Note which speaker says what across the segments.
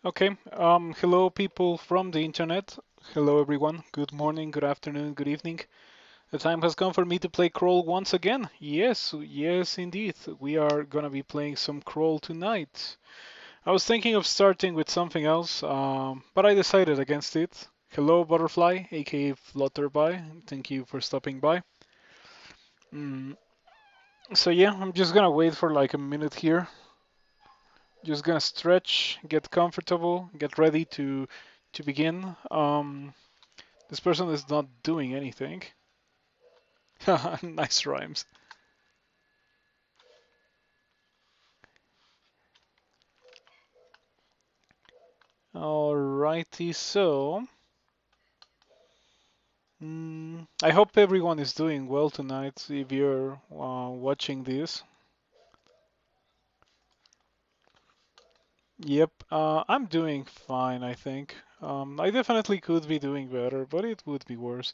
Speaker 1: Okay, hello people from the internet. Hello everyone. Good morning, good afternoon, good evening. The time has come for me to play Crawl once again. Yes indeed. We are gonna be playing some Crawl tonight. I was thinking of starting with something else, but I decided against it. Hello Butterfly, aka Flutterby. Thank you for stopping by. Mm, so yeah, I'm just gonna wait for like a minute here. Just gonna stretch, get comfortable, get ready to begin. This person is not doing anything. Nice rhymes. Alrighty, so I hope everyone is doing well tonight. If you're watching this, yep, I'm doing fine. I think I definitely could be doing better, but it would be worse.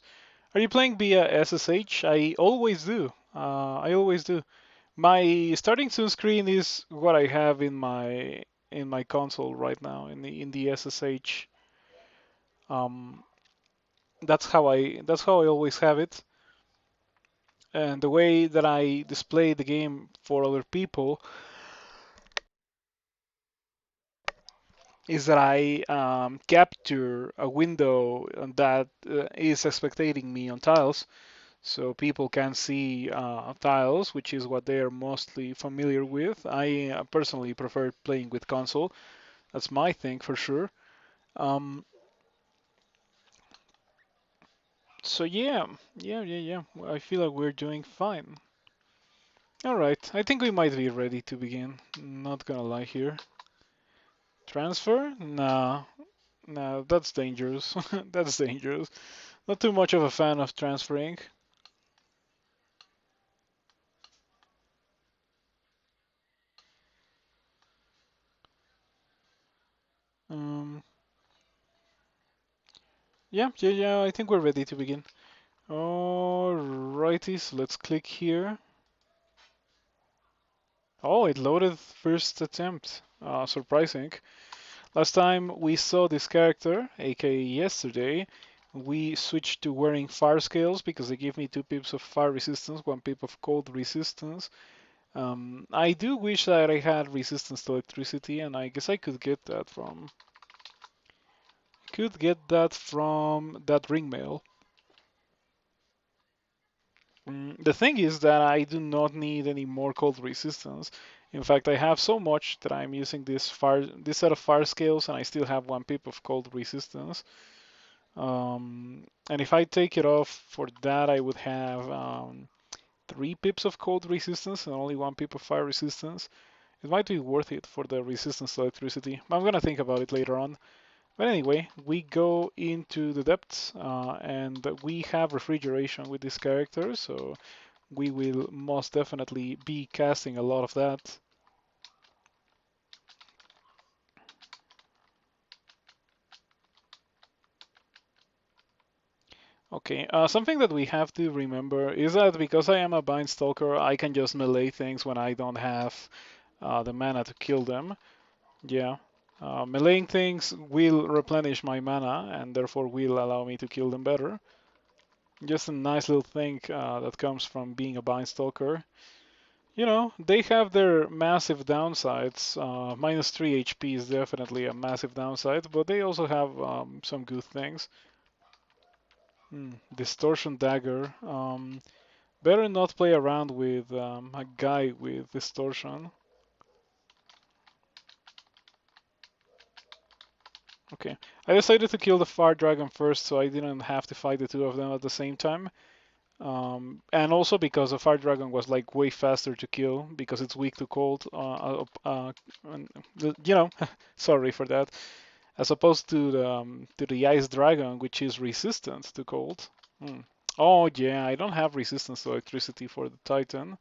Speaker 1: Are you playing via SSH? I always do. I always do. My starting soon screen is what I have in my console right now in the SSH. Um, that's how I always have it. And the way that I display the game for other people is that I capture a window that is expectating me on tiles, so people can see tiles, which is what they are mostly familiar with. I personally prefer playing with console. That's my thing for sure. Um, so yeah. I feel like we're doing fine. All right, I think we might be ready to begin. Not gonna lie here. Transfer? Nah, nah, that's dangerous. That's dangerous. Not too much of a fan of transferring. Um, yeah. I think we're ready to begin. Alrighty, so let's click here. Oh, it loaded first attempt. Surprising. Last time we saw this character, aka yesterday, we switched to wearing fire scales because they give me 2 pips of fire resistance, 1 pip of cold resistance. I do wish that I had resistance to electricity, and I guess I could get that from that ring mail. The thing is that I do not need any more cold resistance. In fact, I have so much that I'm using this set of fire scales, and I still have 1 pip of cold resistance. And if I take it off for that, I would have 3 pips of cold resistance and only 1 pip of fire resistance. It might be worth it for the resistance to electricity. I'm gonna think about it later on. But anyway, we go into the depths, and we have refrigeration with this character, so we will most definitely be casting a lot of that. Okay, something that we have to remember is that because I am a Bind Stalker, I can just melee things when I don't have the mana to kill them. Yeah, meleeing things will replenish my mana and therefore will allow me to kill them better. Just a nice little thing that comes from being a Bind Stalker. You know, they have their massive downsides. Minus 3 HP is definitely a massive downside, but they also have some good things. Distortion Dagger. Better not play around with a guy with distortion. Okay, I decided to kill the Fire Dragon first so I didn't have to fight the 2 of them at the same time. And also because the Fire Dragon was like way faster to kill because it's weak to cold. You know, sorry for that. As opposed to the Ice Dragon, which is resistant to cold. Hmm. Oh yeah, I don't have resistance to electricity for the Titan.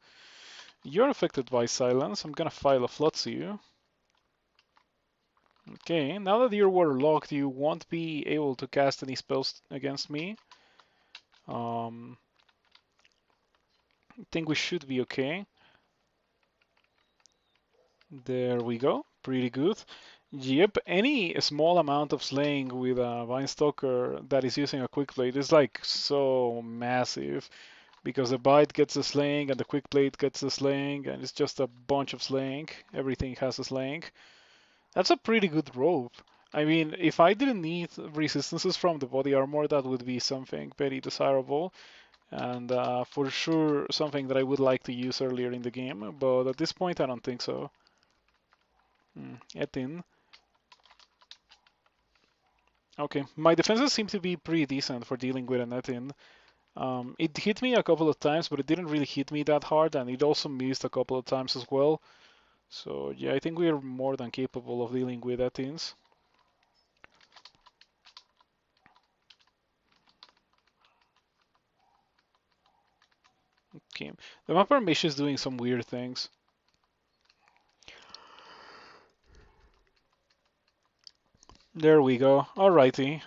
Speaker 1: You're affected by silence. I'm gonna file a Flotsy. Okay, now that you're waterlogged, you won't be able to cast any spells against me. I think we should be okay. There we go. Pretty good. Yep, any small amount of slaying with a Vine Stalker that is using a quick blade is like so massive because the bite gets the slaying and the quick blade gets the slaying and it's just a bunch of slaying. Everything has a slaying. That's a pretty good rope. I mean, if I didn't need resistances from the body armor, that would be something very desirable and for sure something that I would like to use earlier in the game. But at this point, I don't think so. Etin. Okay, my defenses seem to be pretty decent for dealing with an Etin. It hit me a couple of times, but it didn't really hit me that hard, and it also missed a couple of times as well. So yeah, I think we are more than capable of dealing with Etins. Okay, the Mapper Mish is doing some weird things. There we go. Alrighty.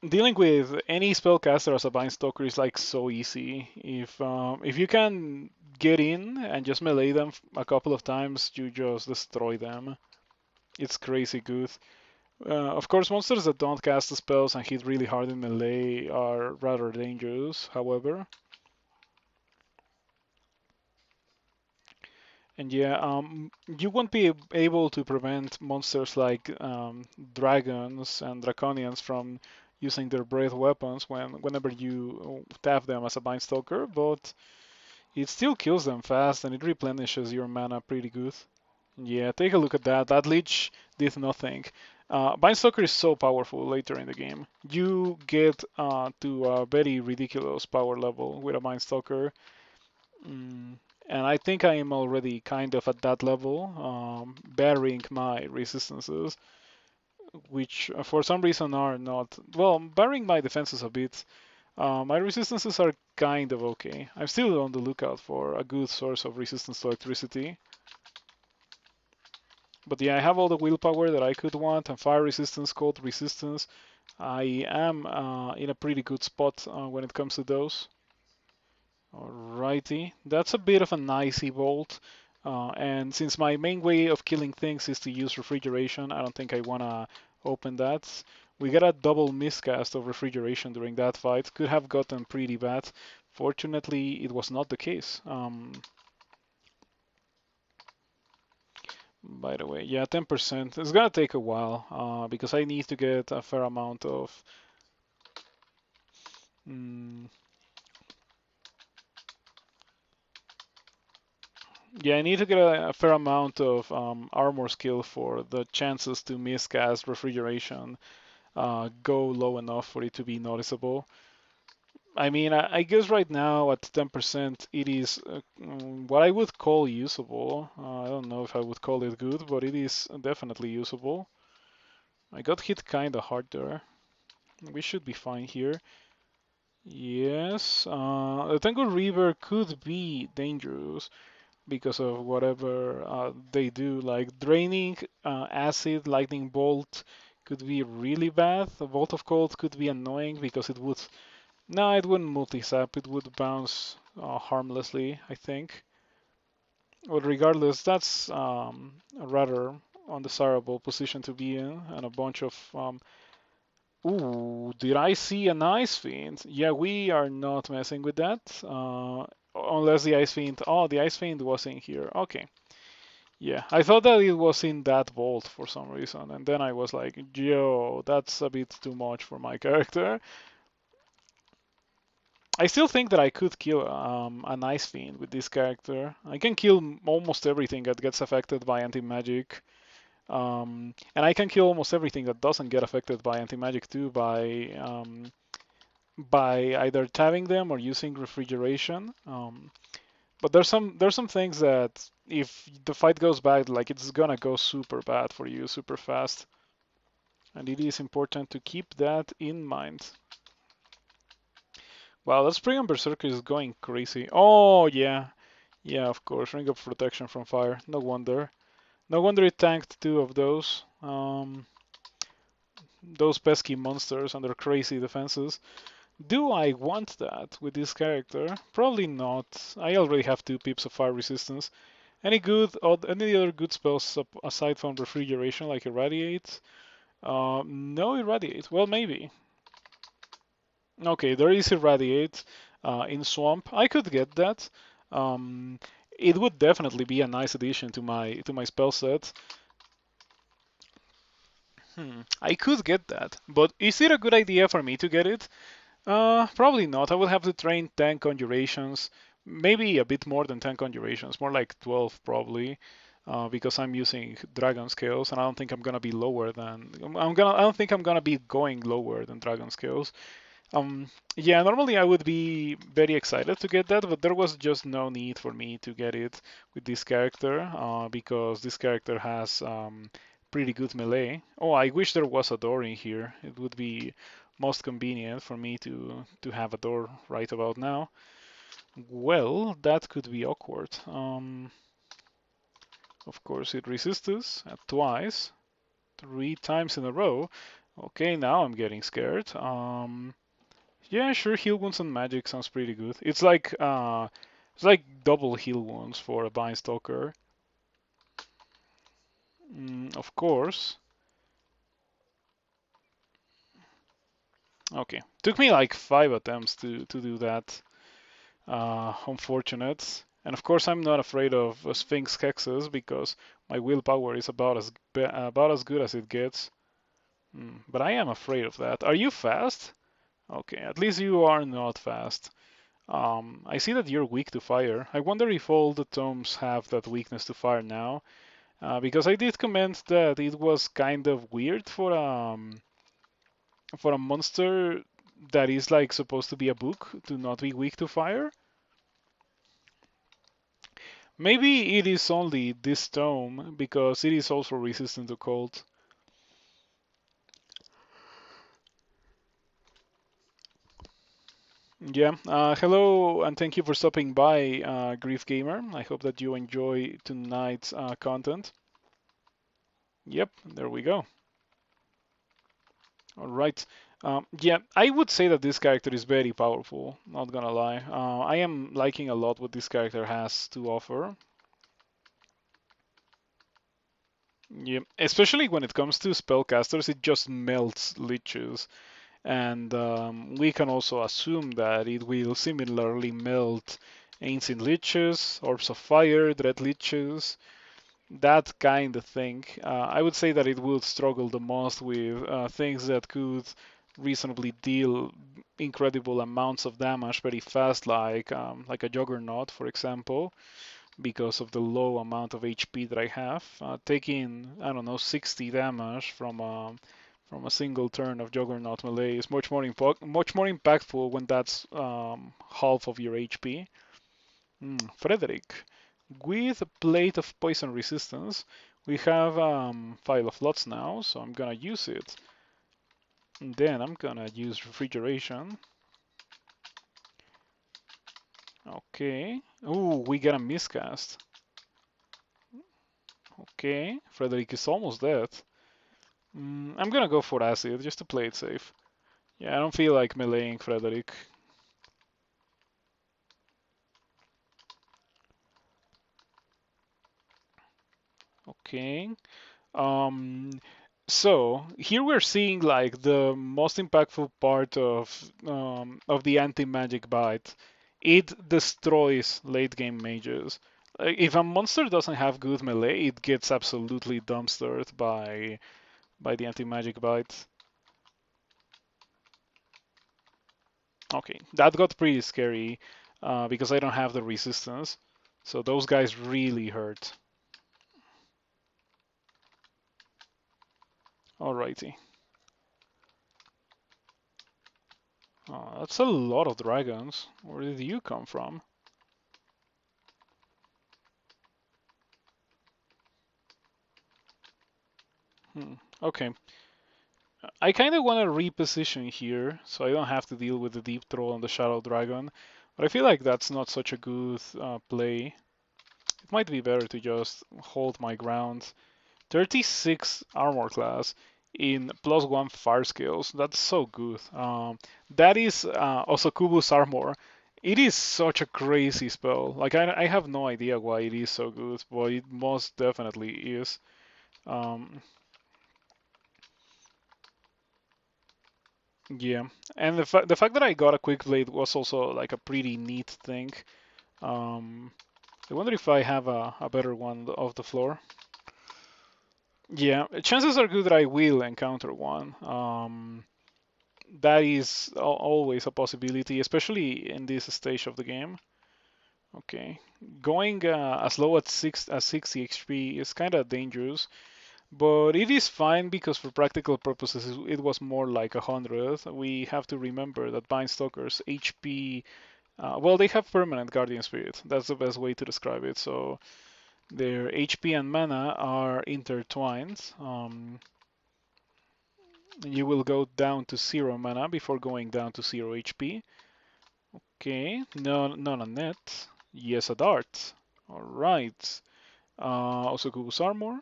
Speaker 1: Dealing with any spellcaster as a Vine Stalker is like so easy. If you can get in and just melee them a couple of times, you just destroy them. It's crazy good. Of course, monsters that don't cast the spells and hit really hard in melee are rather dangerous, however. And yeah, you won't be able to prevent monsters like dragons and draconians from using their breath weapons whenever you tap them as a Vine Stalker, but it still kills them fast and it replenishes your mana pretty good. Yeah, take a look at that. That leech did nothing. Vine Stalker is so powerful later in the game. You get to a very ridiculous power level with a Vine Stalker. Mm, and I think I am already kind of at that level, bearing my resistances, which for some reason are not. Well, bearing my defenses a bit. My resistances are kind of okay. I'm still on the lookout for a good source of resistance to electricity. But yeah, I have all the willpower that I could want and fire resistance, cold resistance. I am in a pretty good spot when it comes to those. Alrighty, that's a bit of an icy bolt. And since my main way of killing things is to use refrigeration, I don't think I want to open that. We got a double miscast of refrigeration during that fight. Could have gotten pretty bad. Fortunately, it was not the case. By the way, yeah, 10%. It's gonna take a while because I need to get a fair amount of. Mm, yeah, I need to get a fair amount of armor skill for the chances to miscast refrigeration go low enough for it to be noticeable. I mean, I guess right now at 10% it is what I would call usable. I don't know if I would call it good, but it is definitely usable. I got hit kinda hard there. We should be fine here. Yes, the Tango River could be dangerous because of whatever they do, like draining acid, lightning bolt could be really bad. The Bolt of Cold could be annoying because it would, no, it wouldn't multi-sap, it would bounce harmlessly, I think. But regardless, that's a rather undesirable position to be in, and a bunch of ooh, did I see an Ice Fiend? Yeah, we are not messing with that. Unless the Ice Fiend. Oh, the Ice Fiend was in here. Okay. Yeah, I thought that it was in that vault for some reason, and then I was like, yo, that's a bit too much for my character. I still think that I could kill an Ice Fiend with this character. I can kill almost everything that gets affected by anti-magic. And I can kill almost everything that doesn't get affected by anti-magic too by either tabbing them or using refrigeration. But there's some things that if the fight goes bad, like it's gonna go super bad for you super fast, and it is important to keep that in mind. Wow, that Spriggan Berserker is going crazy. Oh yeah, yeah, of course, ring of protection from fire. No wonder. No wonder it tanked two of those pesky monsters and their crazy defenses. Do I want that with this character? Probably not. I already have 2 pips of fire resistance. Any other good spells aside from refrigeration, like irradiate? No irradiate. Well, maybe. Okay, there is irradiate in swamp. I could get that. Um, it would definitely be a nice addition to my spell set. I could get that, but is it a good idea for me to get it? Probably not. I will have to train 10 conjurations, maybe a bit more than 10 conjurations, more like 12 probably, because I'm using dragon scales, and I don't think I'm gonna be lower than I don't think I'm gonna be going lower than dragon scales. Yeah, normally I would be very excited to get that, but there was just no need for me to get it with this character, because this character has pretty good melee. Oh, I wish there was a door in here. It would be most convenient for me to have a door right about now. Well, that could be awkward. Of course, it resists twice, 3 times in a row. Okay, now I'm getting scared. Yeah, sure. Heal wounds and magic sounds pretty good. It's like double heal wounds for a Bind Stalker. Of course. Okay, took me like 5 attempts to do that. Unfortunate. And of course, I'm not afraid of Sphinx hexes because my willpower is about as good as it gets. But I am afraid of that. Are you fast? Okay, at least you are not fast. I see that you're weak to fire. I wonder if all the tomes have that weakness to fire now, because I did comment that it was kind of weird for a monster that is like supposed to be a book to not be weak to fire. Maybe it is only this tome because it is also resistant to cold. Yeah. Hello and thank you for stopping by, Grief Gamer. I hope that you enjoy tonight's content. Yep, there we go. All right. Yeah, I would say that this character is very powerful, not gonna lie. I am liking a lot what this character has to offer. Yeah, especially when it comes to spellcasters, it just melts leeches. And we can also assume that it will similarly melt ancient leeches, orbs of fire, dread leeches, that kind of thing. I would say that it would struggle the most with things that could reasonably deal incredible amounts of damage very fast, like a Juggernaut, for example, because of the low amount of HP that I have. Taking, I don't know, 60 damage from a single turn of Juggernaut melee is much more impactful when that's half of your HP. Frederick, with a plate of poison resistance, we have File of Lots now, so I'm gonna use it. And then I'm gonna use refrigeration. Okay. Ooh, we got a miscast. Okay, Frederick is almost dead. I'm gonna go for acid just to play it safe. Yeah, I don't feel like meleeing Frederick. Okay. Um, so here we're seeing like the most impactful part of the anti-magic bite. It destroys late game mages. If a monster doesn't have good melee, it gets absolutely dumpstered by the anti-magic bite. Okay, that got pretty scary because I don't have the resistance. So those guys really hurt. Alrighty. That's a lot of dragons. Where did you come from? Okay. I kind of want to reposition here so I don't have to deal with the Deep Troll and the Shadow Dragon. But I feel like that's not such a good play. It might be better to just hold my ground. 36 armor class in +1 fire skills. That's so good. That is Osokubu's armor It is such a crazy spell. Like I have no idea why it is so good, but it most definitely is. Um, yeah, and the fact that I got a quick blade was also like a pretty neat thing. Um, I wonder if I have a better one off the floor. Yeah, chances are good that I will encounter one. That is always a possibility, especially in this stage of the game. Okay, going as low as 60 HP is kind of dangerous, but it is fine because for practical purposes it was more like 100. We have to remember that Bind Stalkers HP, well, they have permanent Guardian Spirit. That's the best way to describe it. So their HP and mana are intertwined. You will go down to 0 mana before going down to 0 HP. Okay, no, not a net. Yes, a dart. All right. Also Google's armor.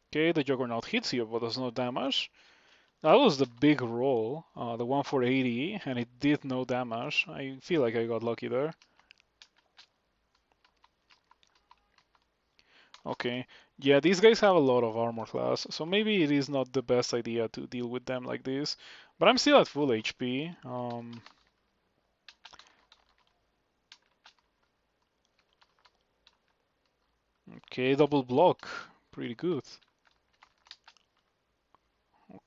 Speaker 1: Okay, the Juggernaut hits you but does no damage. That was the big roll, the one for 80, and it did no damage. I feel like I got lucky there. Okay, yeah, these guys have a lot of armor class, so maybe it is not the best idea to deal with them like this. But I'm still at full HP. Okay, double block. Pretty good.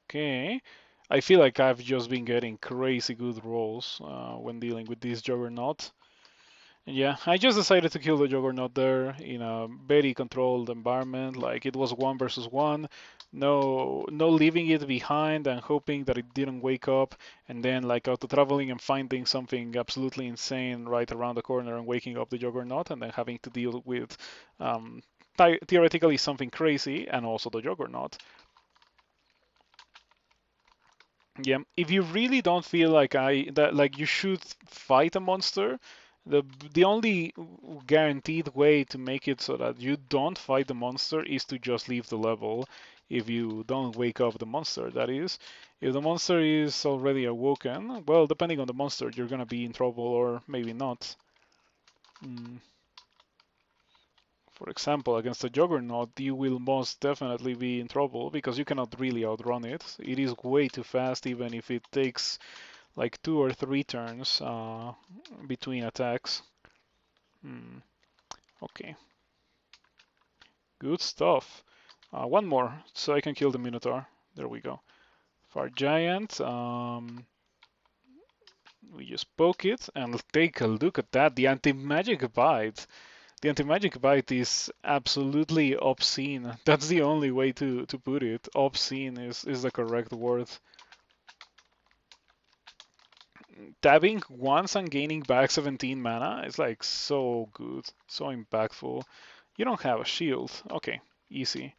Speaker 1: Okay. I feel like I've just been getting crazy good rolls when dealing with this Juggernaut. Yeah, I just decided to kill the Juggernaut there in a very controlled environment. Like it was 1 versus 1, no leaving it behind and hoping that it didn't wake up, and then like auto traveling and finding something absolutely insane right around the corner and waking up the Juggernaut, and then having to deal with um, theoretically something crazy and also the Juggernaut. Yeah, if you really don't feel like you should fight a monster, the the only guaranteed way to make it so that you don't fight the monster is to just leave the level. If you don't wake up the monster, that is. If the monster is already awoken, well, depending on the monster, you're gonna be in trouble or maybe not. Mm. For example, against a Juggernaut, you will most definitely be in trouble because you cannot really outrun it. It is way too fast, even if it takes like 2 or 3 turns between attacks. Hmm. Okay, good stuff. One more, so I can kill the Minotaur. There we go. Far Giant. We just poke it and take a look at that. The anti-magic bite. The anti-magic bite is absolutely obscene. That's the only way to put it. Obscene is the correct word. Tabbing once and gaining back 17 mana is like so good, so impactful. You don't have a shield. Okay, easy.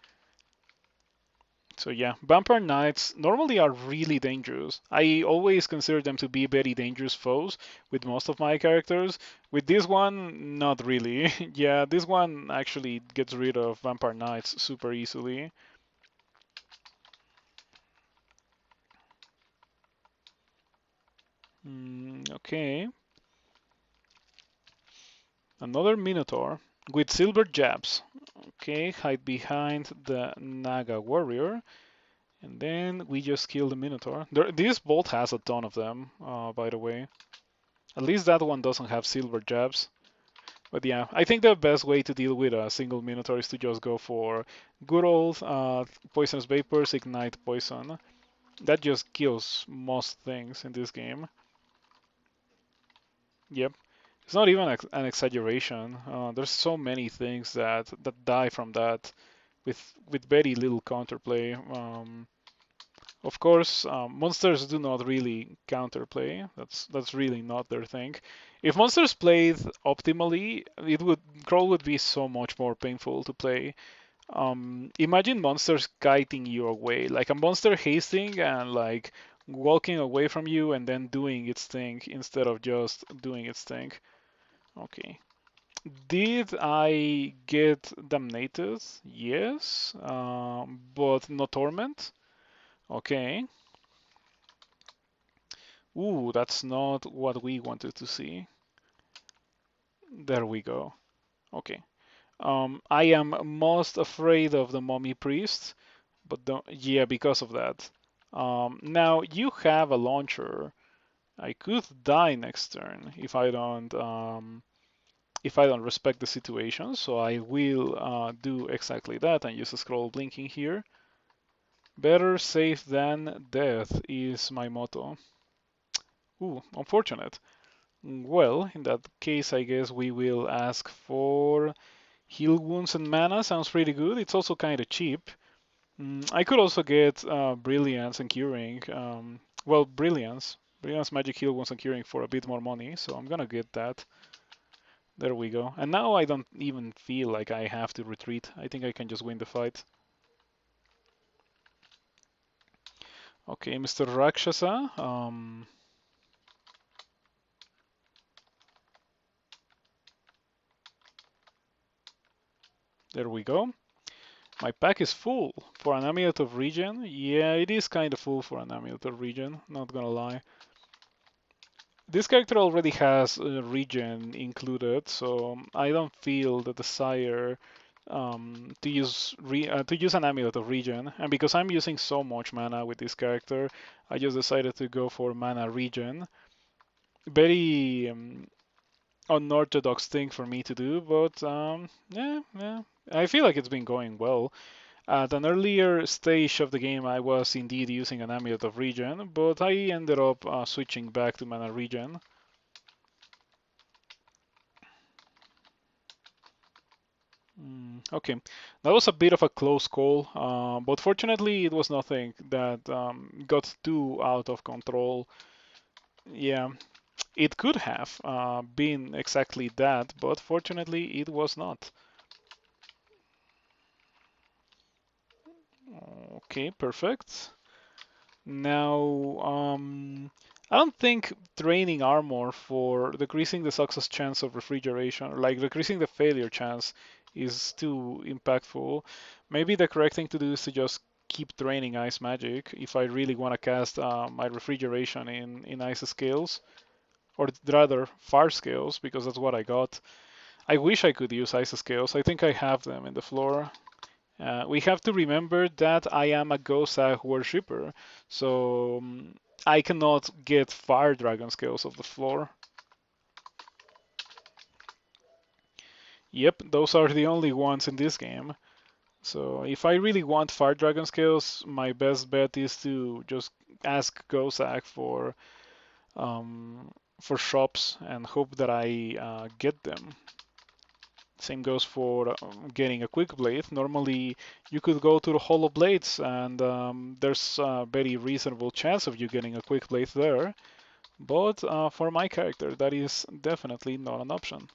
Speaker 1: So yeah, Vampire Knights normally are really dangerous. I always consider them to be very dangerous foes with most of my characters. With this one, not really. Yeah, this one actually gets rid of Vampire Knights super easily. Okay, another Minotaur with silver jabs. Okay, hide behind the Naga warrior. And then we just kill the Minotaur. This bolt has a ton of them, by the way. At least that one doesn't have silver jabs. But yeah, I think the best way to deal with a single Minotaur is to just go for good old Poisonous Vapors, Ignite Poison. That just kills most things in this game. Yep. It's not even an exaggeration. There's so many things that die from that with very little counterplay. Of course, monsters do not really counterplay. That's really not their thing. If monsters played optimally, Crawl would be so much more painful to play. Imagine monsters kiting you away, like a monster hasting and like walking away from you and then doing its thing instead of just doing its thing. Okay. Did I get Damnated? Yes, but no Torment. Okay. Ooh, that's not what we wanted to see. There we go. Okay. I am most afraid of the mummy priest, but yeah, because of that. Now you have a launcher. I could die next turn if I don't respect the situation. So I will do exactly that and use a scroll blinking here. Better safe than death is my motto. Ooh, unfortunate. Well, in that case, I guess we will ask for heal wounds and mana. Sounds pretty good. It's also kind of cheap. I could also get Brilliance and Curing. Well, Brilliance. Brilliance, Magic Heal Wounds and Curing for a bit more money, so I'm gonna get that. There we go. And now I don't even feel like I have to retreat. I think I can just win the fight. Okay, Mr. Rakshasa. There we go. My pack is full for an Amulet of Regen. Yeah, it is kind of full for an Amulet of Regen, not gonna lie. This character already has regen included, so I don't feel the desire to use an amulet of regen. And because I'm using so much mana with this character, I just decided to go for mana regen. Very unorthodox thing for me to do, but yeah, I feel like it's been going well. At an earlier stage of the game, I was indeed using an amulet of regen, but I ended up switching back to mana regen. Okay, that was a bit of a close call, but fortunately it was nothing that got too out of control. Yeah, it could have been exactly that, but fortunately it was not. Okay, perfect. Now, I don't think training armor for decreasing the success chance of refrigeration, or like decreasing the failure chance, is too impactful. Maybe the correct thing to do is to just keep training ice magic if I really want to cast my refrigeration in ice scales, or rather fire scales, because that's what I got. I wish I could use ice scales. I think I have them in the floor. We have to remember that I am a Gozag worshipper, so I cannot get Fire Dragon scales off the floor. Yep, those are the only ones in this game. So if I really want Fire Dragon scales, my best bet is to just ask Gozag for shops and hope that I get them. Same goes for getting a quick blade. Normally, you could go to the Hollow Blades, and there's a very reasonable chance of you getting a quick blade there. But for my character, that is definitely not an option.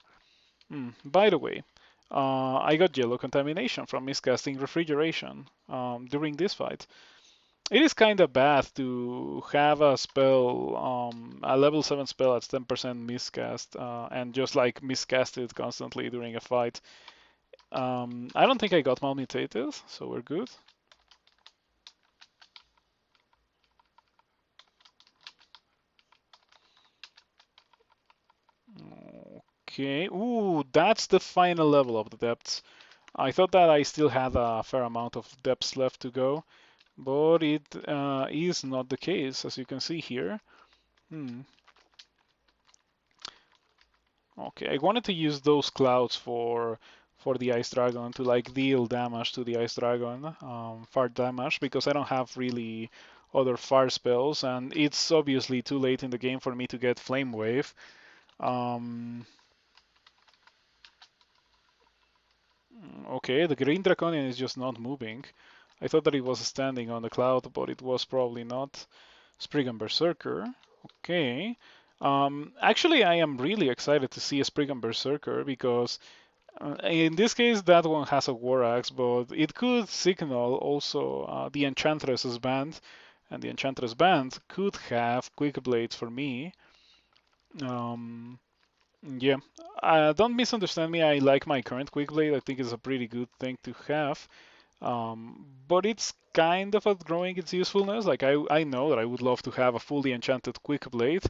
Speaker 1: By the way, I got yellow contamination from miscasting refrigeration during this fight. It is kind of bad to have a spell, a level 7 spell at 10% miscast, and just like miscast it constantly during a fight. I don't think I got malmutated, so we're good. Okay, ooh, that's the final level of the depths. I thought that I still had a fair amount of depths left to go, but it is not the case, as you can see here. Hmm. Okay, I wanted to use those clouds for the ice dragon to like deal damage to the ice dragon, fire damage, because I don't have really other fire spells, and it's obviously too late in the game for me to get flame wave. Um, okay, the green draconian is just not moving. I thought that it was standing on the cloud, but it was probably not. Spriggan Berserker. Okay. Actually, I am really excited to see a Spriggan Berserker because in this case, that one has a War Axe, but it could signal also the Enchantress's band, and the Enchantress band could have Quick Blades for me. Um, yeah, don't misunderstand me. I like my current Quick Blade. I think it's a pretty good thing to have. But it's kind of outgrowing its usefulness. Like I know that I would love to have a fully enchanted quick blade,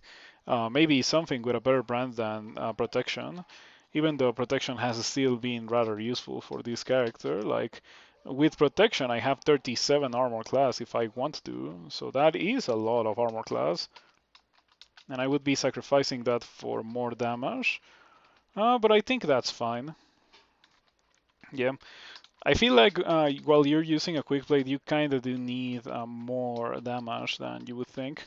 Speaker 1: maybe something with a better brand than protection, even though protection has still been rather useful for this character. Like with protection, I have 37 armor class if I want to, so that is a lot of armor class, and I would be sacrificing that for more damage. But I think that's fine. Yeah. I feel like while you're using a quick blade, you kind of do need more damage than you would think.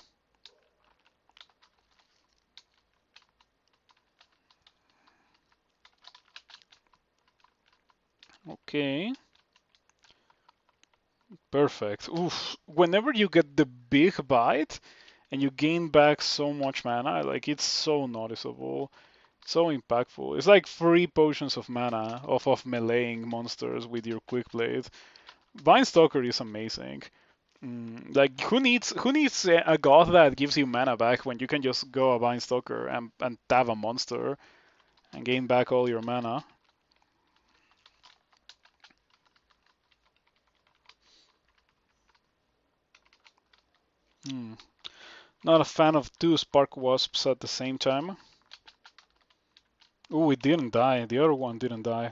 Speaker 1: Okay, perfect. Oof. Whenever you get the big bite and you gain back so much mana, like it's so noticeable, so impactful. It's like 3 potions of mana off of meleeing monsters with your quick blade. Vine Stalker is amazing. Like who needs a god that gives you mana back when you can just go a Vine Stalker and tab a monster and gain back all your mana? Hmm. Not a fan of 2 Spark Wasps at the same time. Oh, it didn't die. The other one didn't die.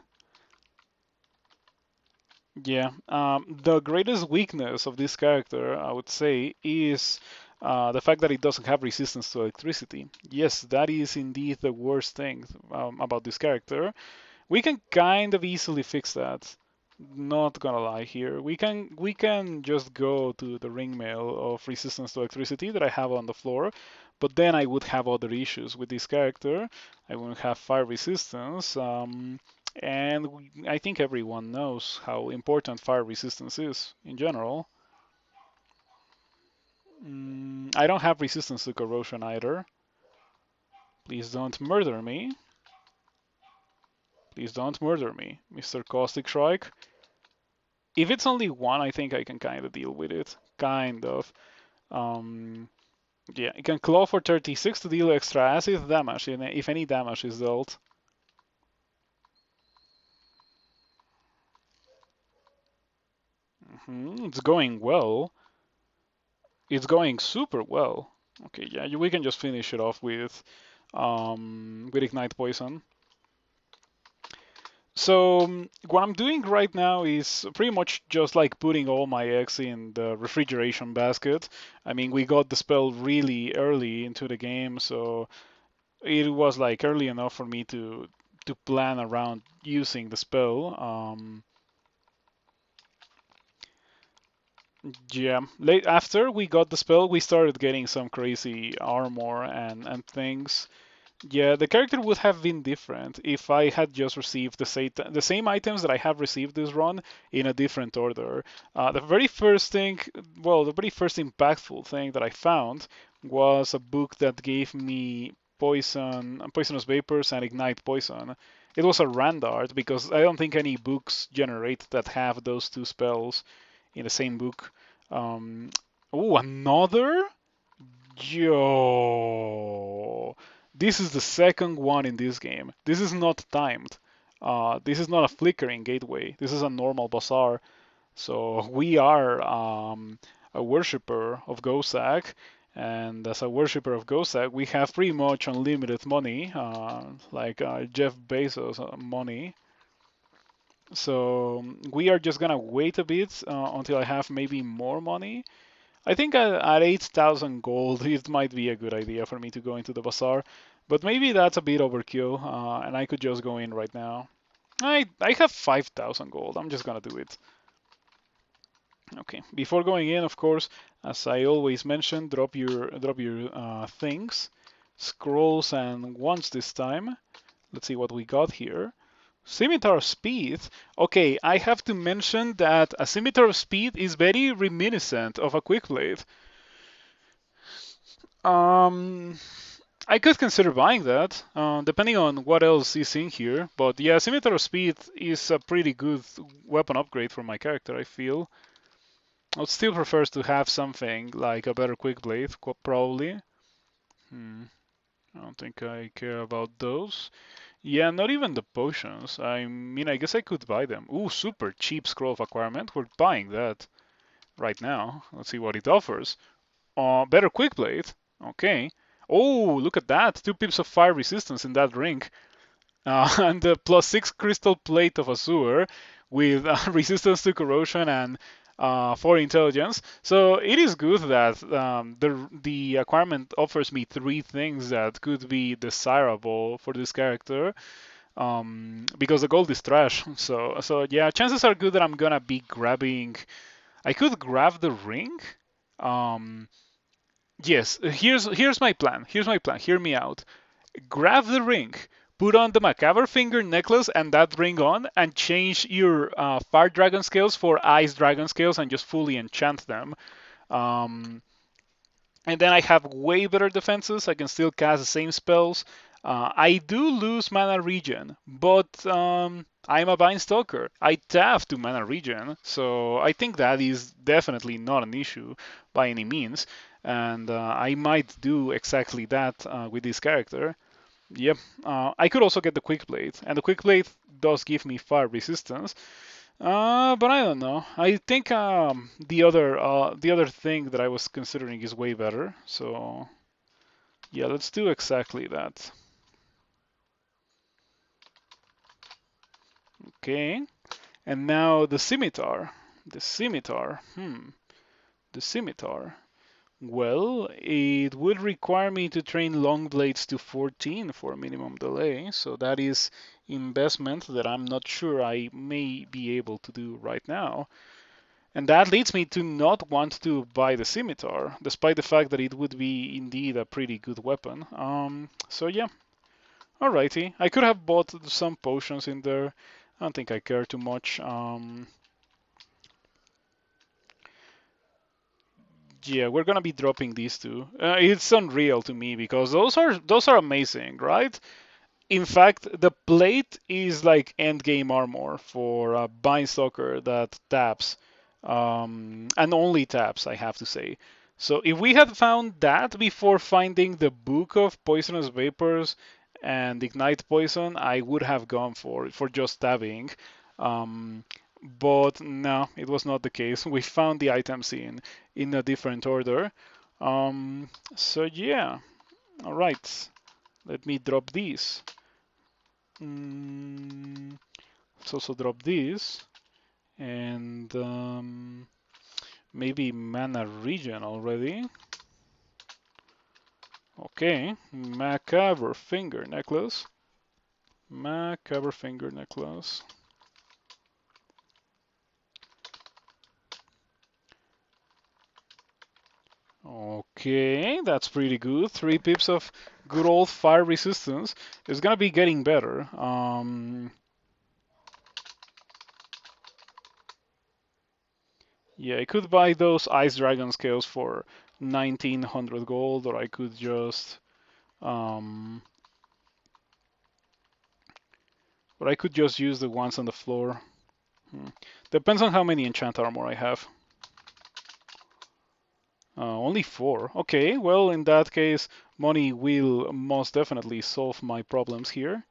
Speaker 1: Yeah. The greatest weakness of this character, I would say, is the fact that it doesn't have resistance to electricity. Yes, that is indeed the worst thing about this character. We can kind of easily fix that. Not gonna lie here. We can just go to the ring mail of resistance to electricity that I have on the floor, but then I would have other issues with this character. I wouldn't have fire resistance, and I think everyone knows how important fire resistance is in general. I don't have resistance to corrosion either. Please don't murder me. Please don't murder me, Mr. Caustic Shrike. If it's only one, I think I can kind of deal with it. Kind of. Um, yeah, it can claw for 36 to deal extra acid damage if any damage is dealt. It's going well. It's going super well. Okay, yeah, we can just finish it off with Ignite Poison. So what I'm doing right now is pretty much just like putting all my eggs in the refrigeration basket. I mean, we got the spell really early into the game, so it was like early enough for me to plan around using the spell. Yeah, late after we got the spell, we started getting some crazy armor and things. Yeah, the character would have been different if I had just received the same items that I have received this run in a different order. The very first thing, well, the very first impactful thing that I found was a book that gave me poisonous vapors, and ignite poison. It was a randart because I don't think any books generate that have those 2 spells in the same book. Um, oh, another? Yo, this is the second one in this game. This is not timed. This is not a flickering gateway. This is a normal bazaar. So we are a worshipper of Gozag, and as a worshipper of Gozag, we have pretty much unlimited money, like Jeff Bezos money. So we are just gonna wait a bit until I have maybe more money. I think at 8,000 gold, it might be a good idea for me to go into the bazaar, but maybe that's a bit overkill, and I could just go in right now. I have 5,000 gold. I'm just gonna do it. Okay. Before going in, of course, as I always mention, drop your things, scrolls and wands this time. Let's see what we got here. Scimitar of Speed. Okay, I have to mention that a Scimitar of Speed is very reminiscent of a Quick Blade. Um, I could consider buying that, depending on what else is in here. But yeah, Scimitar of Speed is a pretty good weapon upgrade for my character, I feel. I would still prefer to have something like a better Quick Blade, probably. I don't think I care about those. Yeah, not even the potions. I mean, I guess I could buy them. Ooh, super cheap Scroll of Acquirement. We're buying that right now. Let's see what it offers. Better Quick Blade. Okay. Oh, look at that. 2 pips of fire resistance in that ring. And the +6 crystal plate of Azure with resistance to corrosion and 4 intelligence. So it is good that the acquirement offers me 3 things that could be desirable for this character. Because the gold is trash. So yeah, chances are good that I'm gonna be grabbing. I could grab the ring. Um, yes, here's my plan. Here's my plan. Hear me out. Grab the ring, put on the macabre finger necklace and that ring on, and change your fire dragon scales for ice dragon scales and just fully enchant them. Um, and then I have way better defenses. I can still cast the same spells. I do lose mana regen, but I'm a Vine Stalker. I tap to mana regen, so I think that is definitely not an issue by any means. And I might do exactly that with this character. Yep. I could also get the Quick Blade, and the Quick Blade does give me fire resistance. But I don't know. I think the other thing that I was considering is way better. So yeah, let's do exactly that. Okay. And now the scimitar. The scimitar. The scimitar. Well, it would require me to train long blades to 14 for minimum delay, so that is investment that I'm not sure I may be able to do right now. And that leads me to not want to buy the scimitar, despite the fact that it would be indeed a pretty good weapon. So yeah, alrighty. I could have bought some potions in there. I don't think I care too much. Yeah, we're gonna be dropping these two. It's unreal to me because those are amazing, right? In fact, the plate is like end game armor for a Bind Stalker that taps, and only taps, I have to say. So if we had found that before finding the Book of Poisonous Vapors and Ignite Poison, I would have gone for just stabbing. Um, but no, it was not the case. We found the items in a different order. So yeah, all right. Let me drop these. Let's also drop this and maybe mana regen already. Okay, macabre finger necklace. Macabre finger necklace. Okay, that's pretty good. 3 pips of good old fire resistance. It's gonna be getting better. Yeah, I could buy those ice dragon scales for 1900 gold, or I could just um, use the ones on the floor. Depends on how many enchant armor I have. Only 4. Okay, well, in that case, money will most definitely solve my problems here.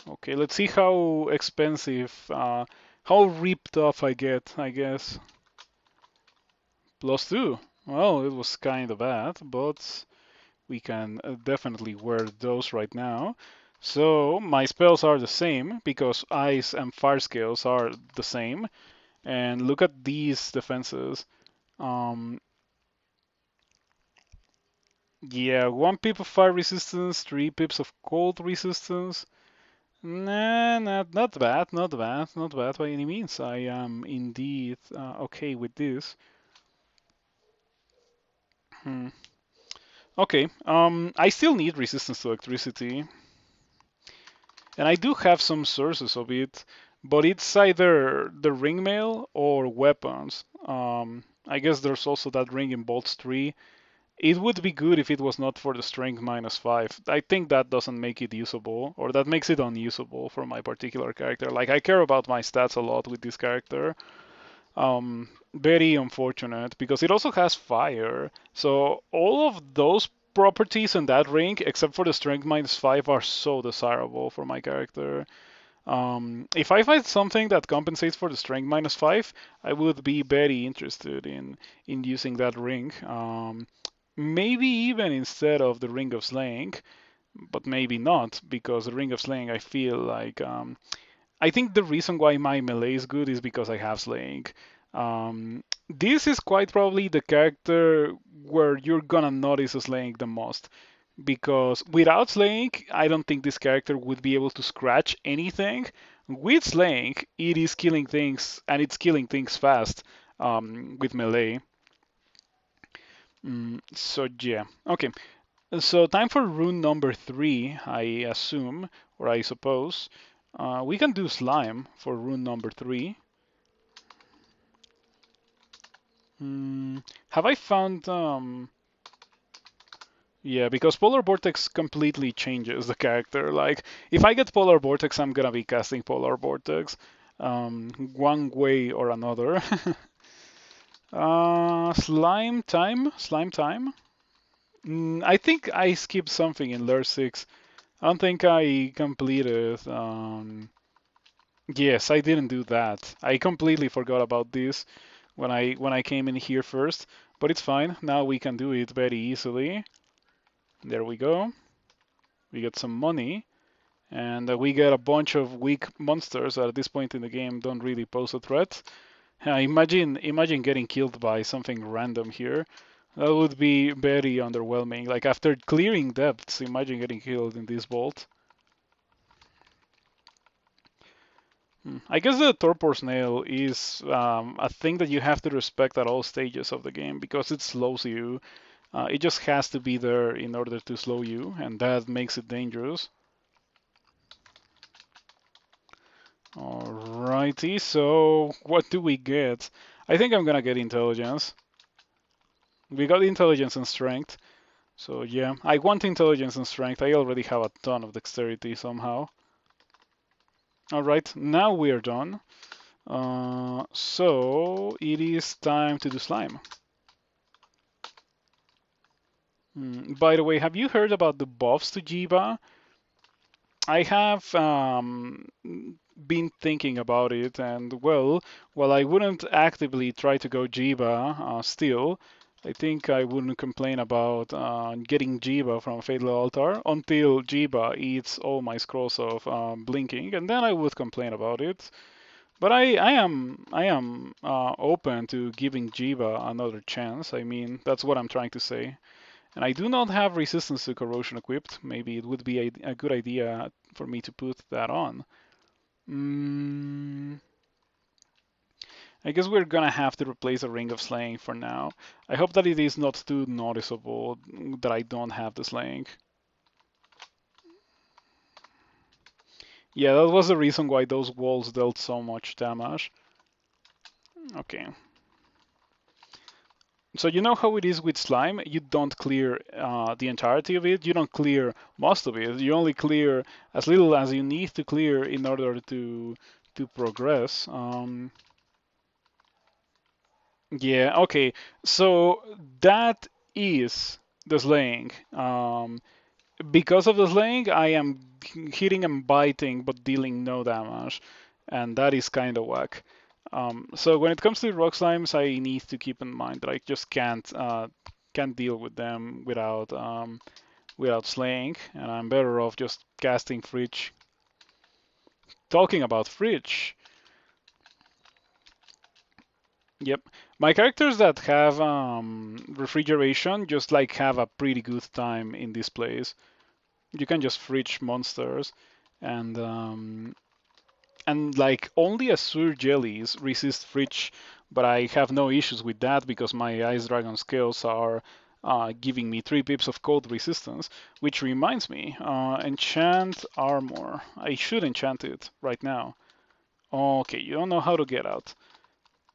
Speaker 1: Okay, let's see how expensive, how ripped off I get, I guess. +2. Well, it was kind of bad, but we can definitely wear those right now. So my spells are the same because ice and fire scales are the same. And look at these defenses. Um, yeah, 1 pip of fire resistance, 3 pips of cold resistance. Nah, not bad, not bad, not bad by any means. I am indeed okay with this. Hmm. Okay, I still need resistance to electricity, and I do have some sources of it, but it's either the ring mail or weapons. I guess there's also that ring in bolts 3. It would be good if it was not for the strength -5. I think that doesn't make it usable, or that makes it unusable for my particular character. Like, I care about my stats a lot with this character. Very unfortunate, because it also has fire. So all of those properties in that ring, except for the strength -5, are so desirable for my character. If I find something that compensates for the strength -5, I would be very interested in using that ring. Maybe even instead of the Ring of Slaying, but maybe not, because the Ring of Slaying, I feel like I think the reason why my melee is good is because I have Slaying. This is quite probably the character where you're gonna notice Slaying the most, because without Slaying, I don't think this character would be able to scratch anything. With Slaying, it is killing things, and it's killing things fast with melee. So yeah, okay. So time for rune number 3, I assume, or I suppose. We can do slime for rune number 3. Have I found yeah, because Polar Vortex completely changes the character. Like, if I get Polar Vortex, I'm gonna be casting Polar Vortex one way or another. Slime time? Slime time? I think I skipped something in Layer 6. I don't think I completed. Yes, I didn't do that. I completely forgot about this when I came in here first, but it's fine. Now we can do it very easily. There we go. We get some money, and we get a bunch of weak monsters that at this point in the game don't really pose a threat. Imagine getting killed by something random here. That would be very underwhelming. Like after clearing depths, imagine getting killed in this vault. I guess the torpor snail is a thing that you have to respect at all stages of the game because it slows you. It just has to be there in order to slow you, and that makes it dangerous. Alrighty, so what do we get? I think I'm gonna get intelligence. We got intelligence and strength. So yeah, I want intelligence and strength. I already have a ton of dexterity somehow. Alright, now we're done. So it is time to do slime. By the way, have you heard about the buffs to Jiva? I have been thinking about it, and well, while I wouldn't actively try to go Jiva still, I think I wouldn't complain about getting Jiva from Fatal Altar until Jiva eats all my scrolls of blinking, and then I would complain about it. But I am open to giving Jiva another chance. I mean, that's what I'm trying to say. And I do not have resistance to corrosion equipped. Maybe it would be a good idea for me to put that on. I guess we're gonna have to replace a Ring of Slaying for now. I hope that it is not too noticeable that I don't have the Slaying. Yeah, that was the reason why those walls dealt so much damage. Okay. So you know how it is with slime? You don't clear the entirety of it. You don't clear most of it. You only clear as little as you need to clear in order to progress. Yeah, okay. So that is the slaying. Because of the slaying, I am hitting and biting but dealing no damage, and that is kind of whack. So when it comes to rock slimes, I need to keep in mind that I just can't deal with them without slaying, and I'm better off just casting Fridge. Talking about Fridge, yep, my characters that have refrigeration just like have a pretty good time in this place. You can just Fridge monsters, and and like only Azure jellies resist Fridge, but I have no issues with that because my Ice Dragon scales are giving me 3 pips of cold resistance, which reminds me, Enchant Armor. I should enchant it right now. Okay, you don't know how to get out.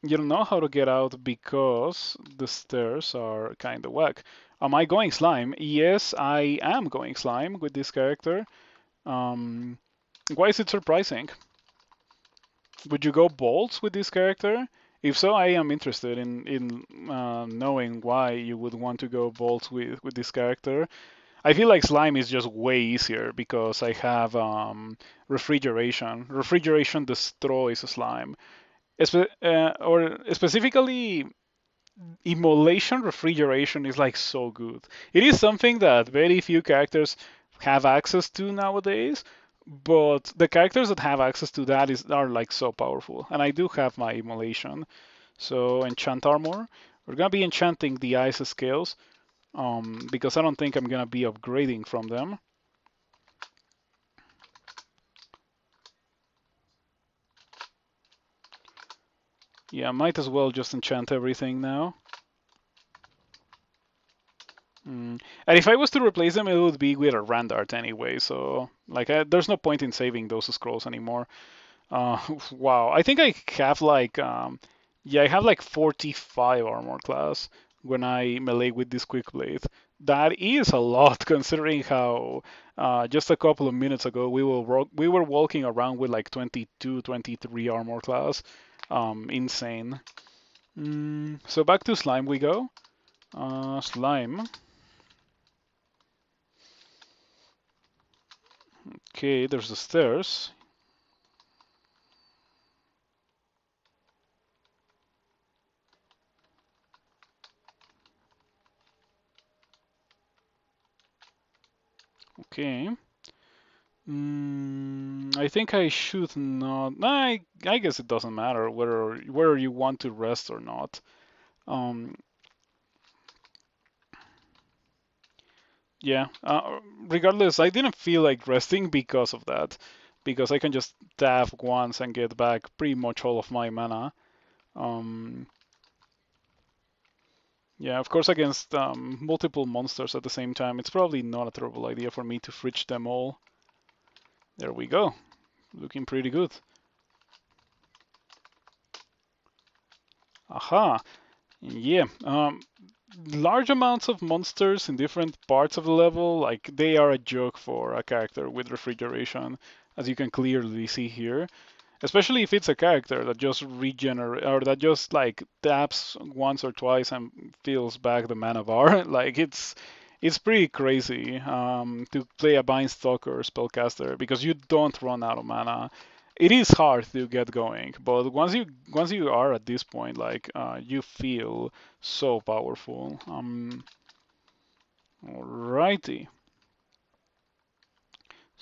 Speaker 1: You don't know how to get out because the stairs are kind of whack. Am I going slime? Yes, I am going slime with this character. Why is it surprising? Would you go bolts with this character? If so, I am interested in knowing why you would want to go bolt with this character. I feel like slime is just way easier because I have refrigeration. Refrigeration destroys slime. Or specifically, immolation refrigeration is like so good. It is something that very few characters have access to nowadays, but the characters that have access to that are like so powerful. And I do have my immolation. So enchant armor. We're gonna be enchanting the ice scales because I don't think I'm gonna be upgrading from them. Yeah, might as well just enchant everything now. And if I was to replace them, it would be with a Randart anyway. So like, there's no point in saving those scrolls anymore. Uh, wow, I think I have like, yeah, I have like 45 armor class when I melee with this quick blade. That is a lot considering how just a couple of minutes ago we were walking around with like 22, 23 armor class. Insane. So back to slime we go. Slime. Okay, there's the stairs. Okay. I think I should not. I guess it doesn't matter whether you want to rest or not. Um, yeah. Regardless, I didn't feel like resting because of that, because I can just tap once and get back pretty much all of my mana. Um, yeah, of course, against multiple monsters at the same time, it's probably not a terrible idea for me to fridge them all. There we go. Looking pretty good. Aha. Yeah. Large amounts of monsters in different parts of the level, like they are a joke for a character with refrigeration, as you can clearly see here. Especially if it's a character that just regenerate or that just like taps once or twice and fills back the mana bar. Like it's pretty crazy to play a Bind Stalker spellcaster because you don't run out of mana. It is hard to get going, but once you are at this point, like you feel so powerful. Alrighty.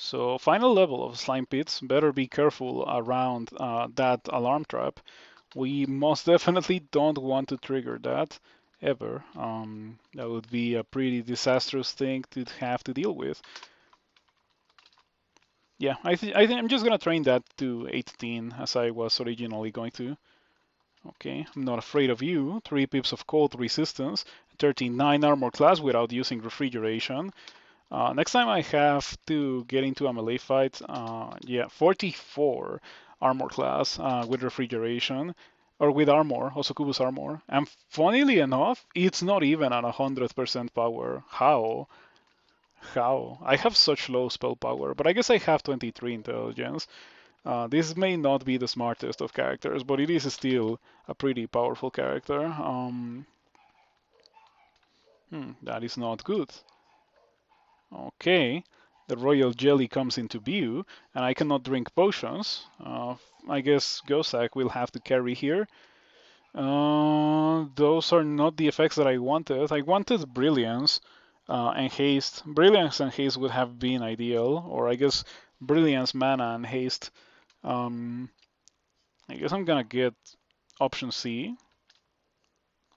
Speaker 1: So final level of slime pits. Better be careful around that alarm trap. We most definitely don't want to trigger that ever. That would be a pretty disastrous thing to have to deal with. Yeah, I think I'm just gonna train that to 18 as I was originally going to. Okay, I'm not afraid of you. 3 pips of cold resistance, 39 armor class without using refrigeration. Next time I have to get into a melee fight, yeah, 44 armor class with refrigeration or with armor, Osokubu's armor. And funnily enough, it's not even at 100% power. How? How? I have such low spell power, but I guess I have 23 intelligence. This may not be the smartest of characters, but it is still a pretty powerful character. That is not good. Okay, the royal jelly comes into view, and I cannot drink potions. I guess Gozag will have to carry here. Those are not the effects that I wanted. I wanted Brilliance and Haste. Brilliance and Haste would have been ideal, or I guess Brilliance, Mana, and Haste. Um, I guess I'm gonna get option C.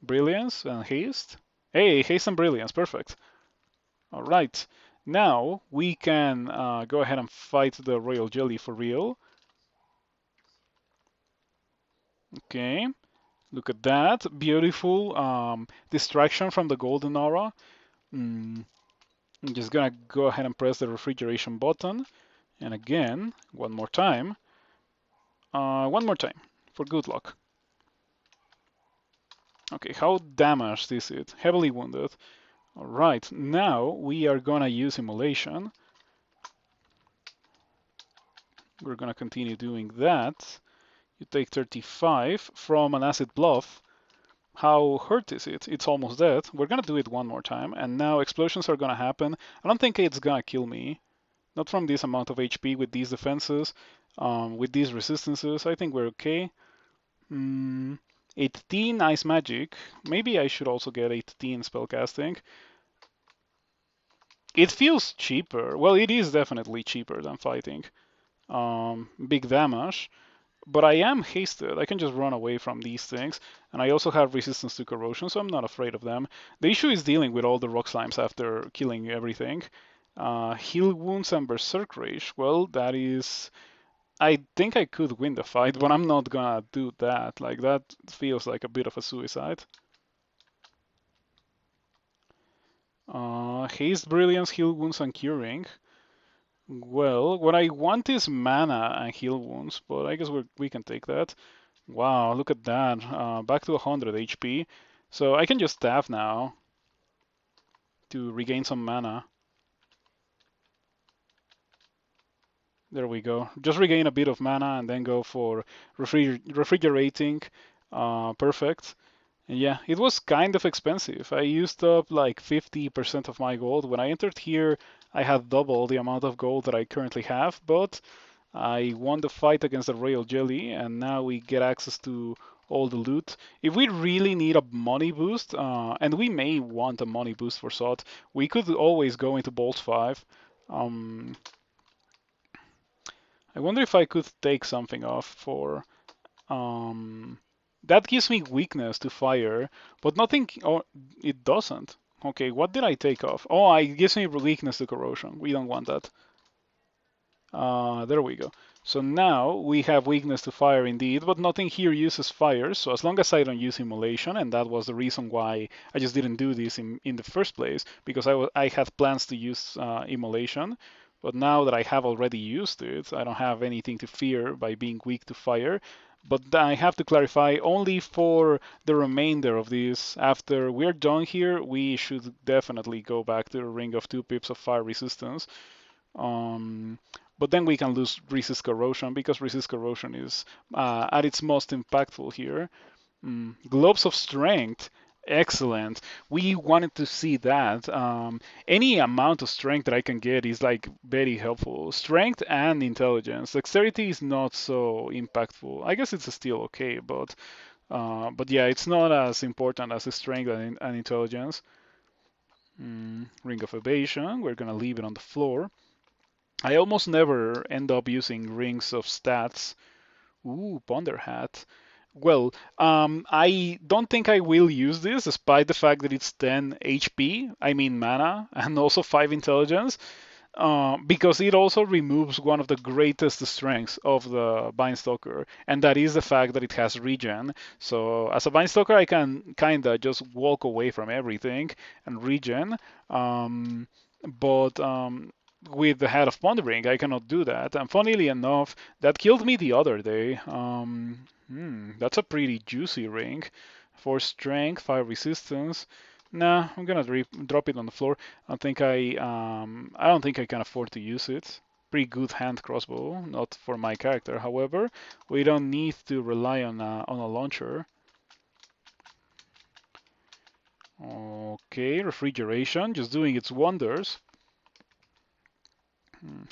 Speaker 1: Brilliance and Haste. Hey, Haste and Brilliance, perfect. All right, now we can go ahead and fight the royal jelly for real. Okay, look at that, beautiful distraction from the golden aura. I'm just gonna go ahead and press the refrigeration button, and again, one more time for good luck. Okay, how damaged is it? Heavily wounded. All right, now we are gonna use immolation. We're gonna continue doing that. You take 35 from an acid bluff. How hurt is it? It's almost dead. We're gonna do it one more time, and now explosions are gonna happen. I don't think it's gonna kill me. Not from this amount of HP with these defenses, with these resistances. I think we're okay. 18 Ice Magic. Maybe I should also get 18 Spellcasting. It feels cheaper. Well, it is definitely cheaper than fighting. Big damage. But I am hasted. I can just run away from these things. And I also have resistance to corrosion, so I'm not afraid of them. The issue is dealing with all the rock slimes after killing everything. Heal wounds and Berserk Rage. Well, that is... I think I could win the fight, but I'm not gonna do that. Like, that feels like a bit of a suicide. Haste, Brilliance, Heal wounds, and Curing. Well, what I want is mana and heal wounds, but I guess we can take that. Wow, look at that. Back to 100 HP. So I can just stab now to regain some mana. There we go. Just regain a bit of mana and then go for refrigerating. Perfect. And yeah, it was kind of expensive. I used up like 50% of my gold. When I entered here, I had double the amount of gold that I currently have, but I won the fight against the Royal Jelly, and now we get access to all the loot. If we really need a money boost, and we may want a money boost for SOT, we could always go into Bolts 5. I wonder if I could take something off for... that gives me weakness to fire, but nothing... Oh, it doesn't. Okay, what did I take off? Oh, it gives me weakness to corrosion. We don't want that. There we go. So now we have weakness to fire indeed, but nothing here uses fire. So as long as I don't use immolation, and that was the reason why I just didn't do this in the first place, because I had plans to use immolation. But now that I have already used it, I don't have anything to fear by being weak to fire. But I have to clarify only for the remainder of this. After we're done here, we should definitely go back to the ring of 2 pips of fire resistance. But then we can lose resist corrosion because resist corrosion is at its most impactful here. Globes of strength, excellent. We wanted to see that. Any amount of strength that I can get is like very helpful. Strength and intelligence. Dexterity is not so impactful. I guess it's still okay, but yeah, it's not as important as the strength and intelligence. Ring of evasion. We're gonna leave it on the floor. I almost never end up using rings of stats. Ooh, Ponder Hat. Well, I don't think I will use this, despite the fact that it's 10 HP, I mean mana, and also 5 intelligence, because it also removes one of the greatest strengths of the Stalker, and that is the fact that it has regen. So as a Stalker, I can kinda just walk away from everything and regen. But with the Hat of Pondering, I cannot do that. And funnily enough, that killed me the other day. That's a pretty juicy ring. 4 strength, 5 resistance. Nah, I'm gonna drop it on the floor. I don't think I can afford to use it. Pretty good hand crossbow, not for my character. However, we don't need to rely on a launcher. Okay, refrigeration, just doing its wonders.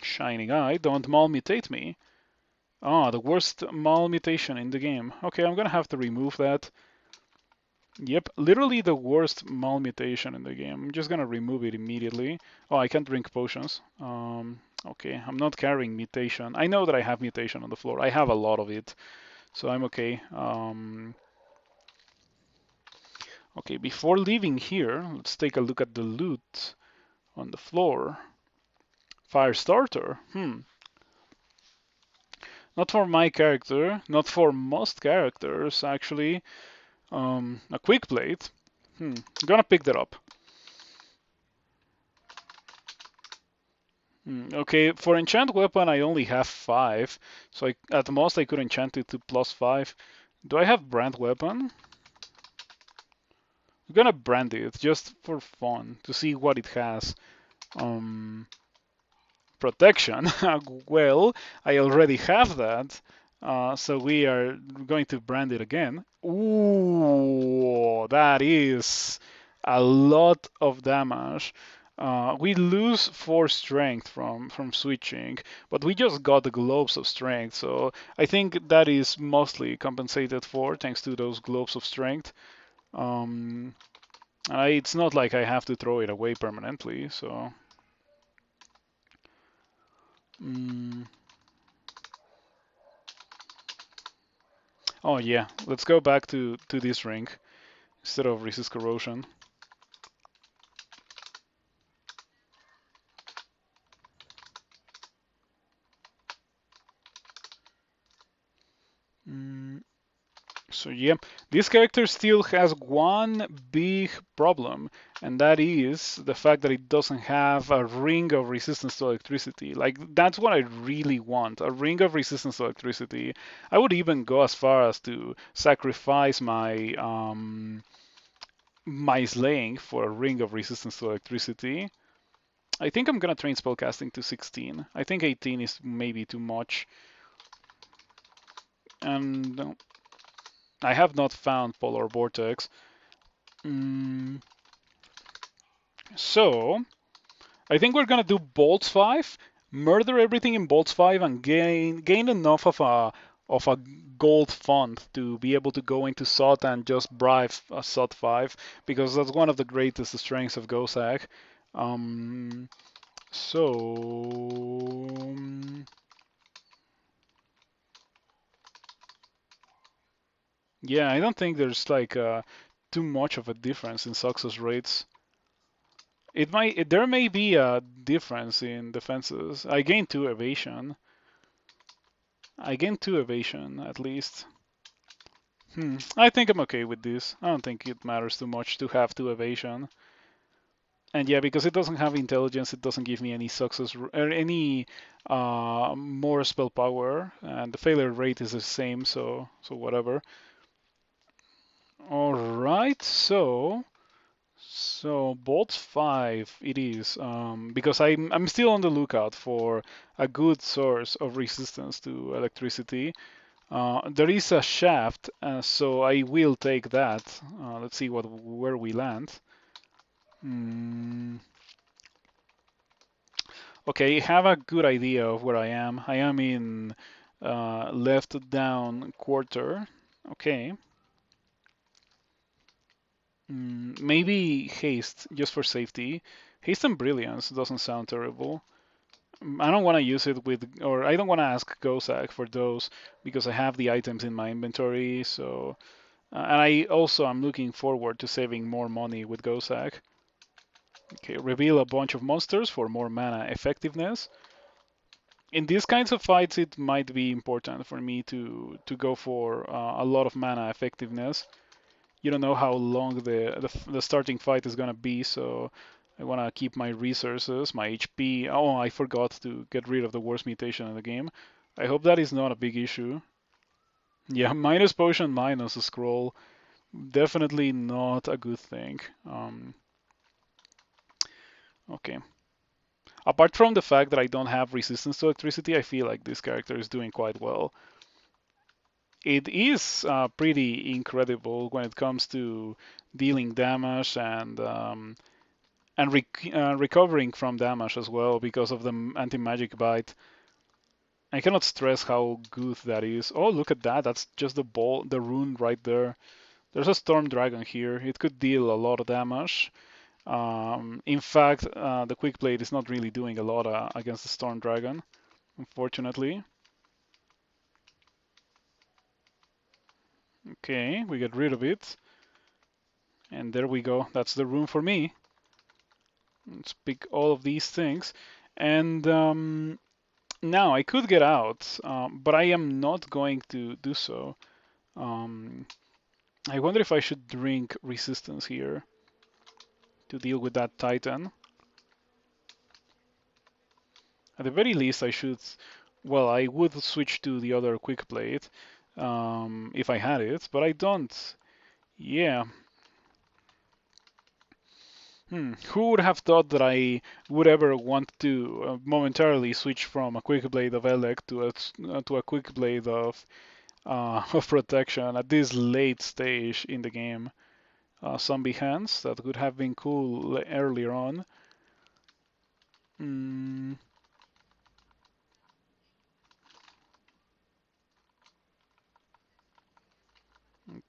Speaker 1: Shining Eye, don't malmutate me. Ah, the worst malmutation in the game. Okay, I'm gonna have to remove that. Yep, literally the worst malmutation in the game. I'm just gonna remove it immediately. Oh, I can't drink potions. Okay, I'm not carrying mutation. I know that I have mutation on the floor. I have a lot of it, so I'm okay. Okay, before leaving here, let's take a look at the loot on the floor. Fire starter. Not for my character, not for most characters actually. A quick plate. Gonna pick that up. Okay, for enchant weapon I only have 5, so at the most I could enchant it to +5. Do I have brand weapon? I'm gonna brand it just for fun to see what it has. Protection. Well, I already have that. So we are going to brand it again. Ooh, that is a lot of damage. We lose 4 strength from switching, but we just got the globes of strength, so I think that is mostly compensated for thanks to those globes of strength. Um, it's not like I have to throw it away permanently, so. Mm. Oh yeah, let's go back to this ring instead of resist corrosion. Mm. So yeah, this character still has one big problem, and that is the fact that it doesn't have a ring of resistance to electricity. Like that's what I really want, a ring of resistance to electricity. I would even go as far as to sacrifice my slaying for a ring of resistance to electricity. I think I'm gonna train spellcasting to 16. I think 18 is maybe too much. And I have not found Polar Vortex. Mm, so I think we're gonna do Bolts 5, murder everything in Bolts 5, and gain enough of a gold fund to be able to go into SOT and just bribe a SOT 5, because that's one of the greatest strengths of Gozag. Um, so yeah, I don't think there's like too much of a difference in success rates. There may be a difference in defenses. I gained 2 evasion. I gained 2 evasion at least. I think I'm okay with this. I don't think it matters too much to have 2 evasion. And yeah, because it doesn't have intelligence, it doesn't give me any success or any more spell power, and the failure rate is the same. So whatever. All right, so Bolt 5 it is, because I'm still on the lookout for a good source of resistance to electricity. There is a shaft, so I will take that. Let's see where we land. Mm, okay, have a good idea of where I am. I am in left down quarter. Okay. Maybe haste just for safety. Haste and brilliance doesn't sound terrible. I don't want to use it with, or I don't want to ask Gozag for those because I have the items in my inventory. So, and I also am looking forward to saving more money with Gozag. Okay, reveal a bunch of monsters for more mana effectiveness. In these kinds of fights, it might be important for me to go for a lot of mana effectiveness. You don't know how long the starting fight is gonna be, so I wanna keep my resources, my HP. Oh, I forgot to get rid of the worst mutation in the game. I hope that is not a big issue. Yeah, minus potion, minus a scroll. Definitely not a good thing. Okay. Apart from the fact that I don't have resistance to electricity, I feel like this character is doing quite well. It is pretty incredible when it comes to dealing damage and recovering from damage as well because of the anti-magic bite. I cannot stress how good that is. Oh, look at that. That's just the rune right there. There's a storm dragon here. It could deal a lot of damage. In fact, the quick blade is not really doing a lot against the storm dragon, unfortunately. Okay, we get rid of it. And there we go. That's the rune for me. Let's pick all of these things. And now I could get out, but I am not going to do so. Um, I wonder if I should drink resistance here to deal with that Titan. At the very least, I should. Well, I would switch to the other quick blade if I had it, but I don't. Yeah. Who would have thought that I would ever want to momentarily switch from a quick blade of Elec to a quick blade of protection at this late stage in the game? Zombie hands, that would have been cool earlier on. Mm,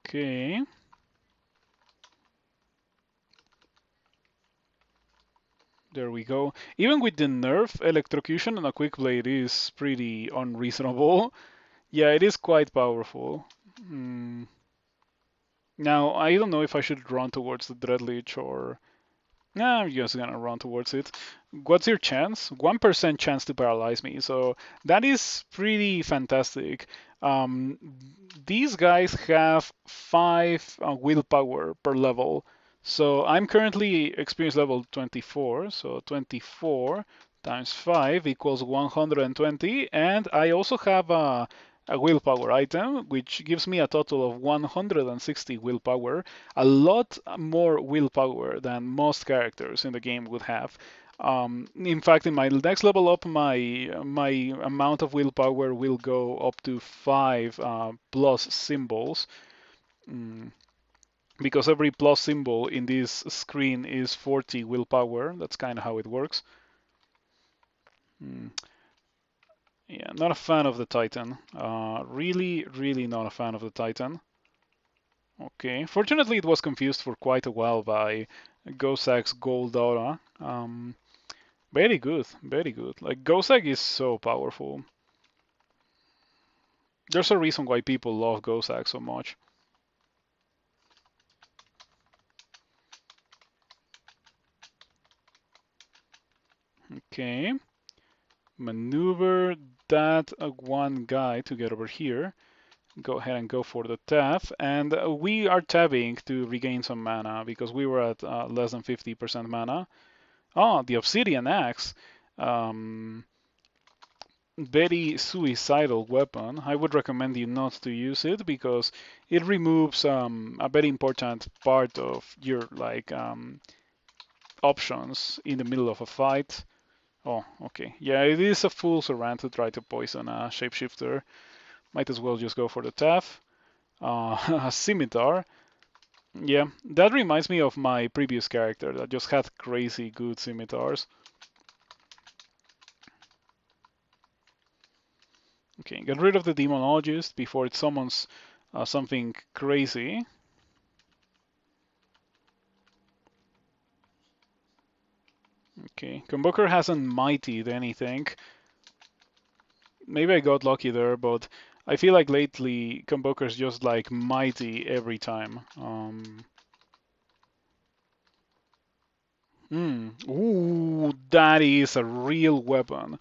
Speaker 1: okay. There we go. Even with the nerf, electrocution on a quick blade is pretty unreasonable. Yeah, it is quite powerful. Mm. Now, I don't know if I should run towards the Dreadlich or... Nah, I'm just gonna run towards it. What's your chance? 1% chance to paralyze me, so that is pretty fantastic. Um, these guys have 5 willpower per level, so I'm currently experience level 24, so 24 times 5 equals 120, and I also have a willpower item, which gives me a total of 160 willpower, a lot more willpower than most characters in the game would have. In fact, in my next level up, my amount of willpower will go up to 5 plus symbols, mm, because every plus symbol in this screen is 40 willpower. That's kind of how it works. Mm. Yeah, not a fan of the Titan. Really, really not a fan of the Titan. Okay, fortunately it was confused for quite a while by Gozag's gold aura. Very good, very good. Like, Gozag is so powerful. There's a reason why people love Gozag so much. Okay, maneuver that one guy to get over here. Go ahead and go for the tab, and we are tabbing to regain some mana because we were at less than 50% mana. Oh, the Obsidian Axe. Um, Very suicidal weapon. I would recommend you not to use it because it removes a very important part of your options in the middle of a fight. Oh, okay. Yeah, it is a fool's errand to try to poison a shapeshifter. Might as well just go for the taff. A scimitar. Yeah, that reminds me of my previous character that just had crazy good scimitars. Okay, get rid of the demonologist before it summons something crazy. Okay, Convoker hasn't mightied anything. Maybe I got lucky there, but I feel like lately Convoker's just like mighty every time. Ooh, that is a real weapon.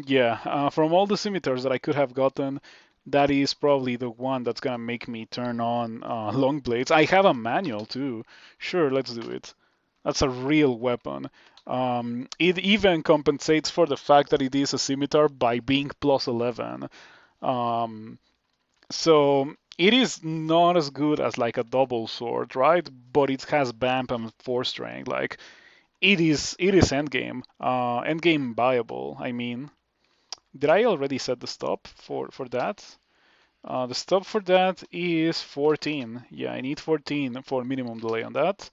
Speaker 1: Yeah, from all the scimitars that I could have gotten, that is probably the one that's gonna make me turn on long blades. I have a manual too. Sure, let's do it. That's a real weapon. It even compensates for the fact that it is a scimitar by being plus 11. Um, so it is not as good as like a double sword, right? But it has BAMP and 4 strength. Like it is endgame viable. I mean, did I already set the stop for that? The stop for that is 14. Yeah, I need 14 for minimum delay on that.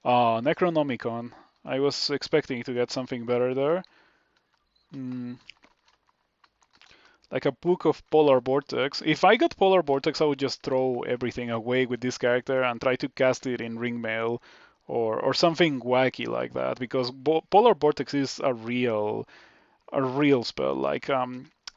Speaker 1: Necronomicon. I was expecting to get something better there. Mm, like a book of Polar Vortex. If I got Polar Vortex, I would just throw everything away with this character and try to cast it in Ringmail or something wacky like that. Because Polar Vortex is a real spell. Like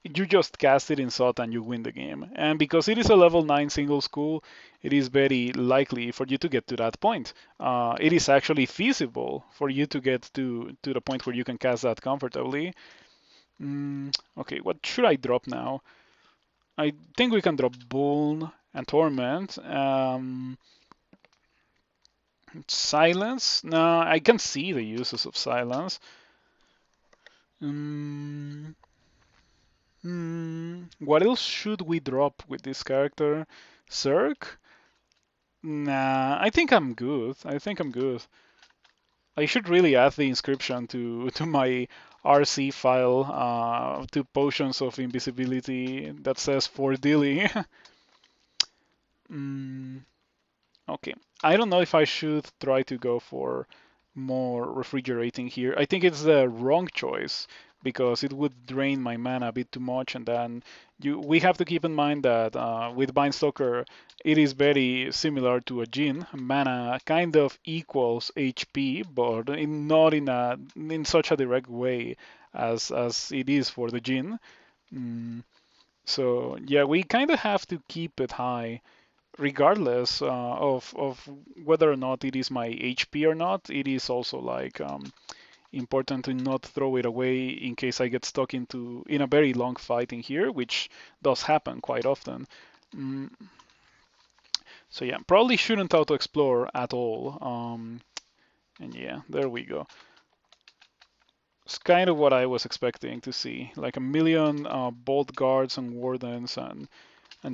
Speaker 1: you just cast it in Sot and you win the game. And because it is a level 9 single school, it is very likely for you to get to that point. It is actually feasible for you to get to the point where you can cast that comfortably. Okay, what should I drop now? I think we can drop Bull and Torment. Silence? No, I can see the uses of Silence. Um, what else should we drop with this character? Zerg? Nah, I think I'm good. I think I'm good. I should really add the inscription to my RC file to potions of invisibility that says for Dilly. mm, okay, I don't know if I should try to go for more refrigerating here. I think it's the wrong choice because it would drain my mana a bit too much, and then we have to keep in mind that with Bind Stalker, it is very similar to a Jin. Mana kind of equals HP, but not in such a direct way as it is for the Jin. Mm, so yeah, we kind of have to keep it high regardless of whether or not it is my HP or not. It is also like important to not throw it away in case I get stuck in a very long fight in here, which does happen quite often. Mm, so yeah, probably shouldn't auto explore at all. And yeah, there we go. It's kind of what I was expecting to see, like a million bolt guards and wardens and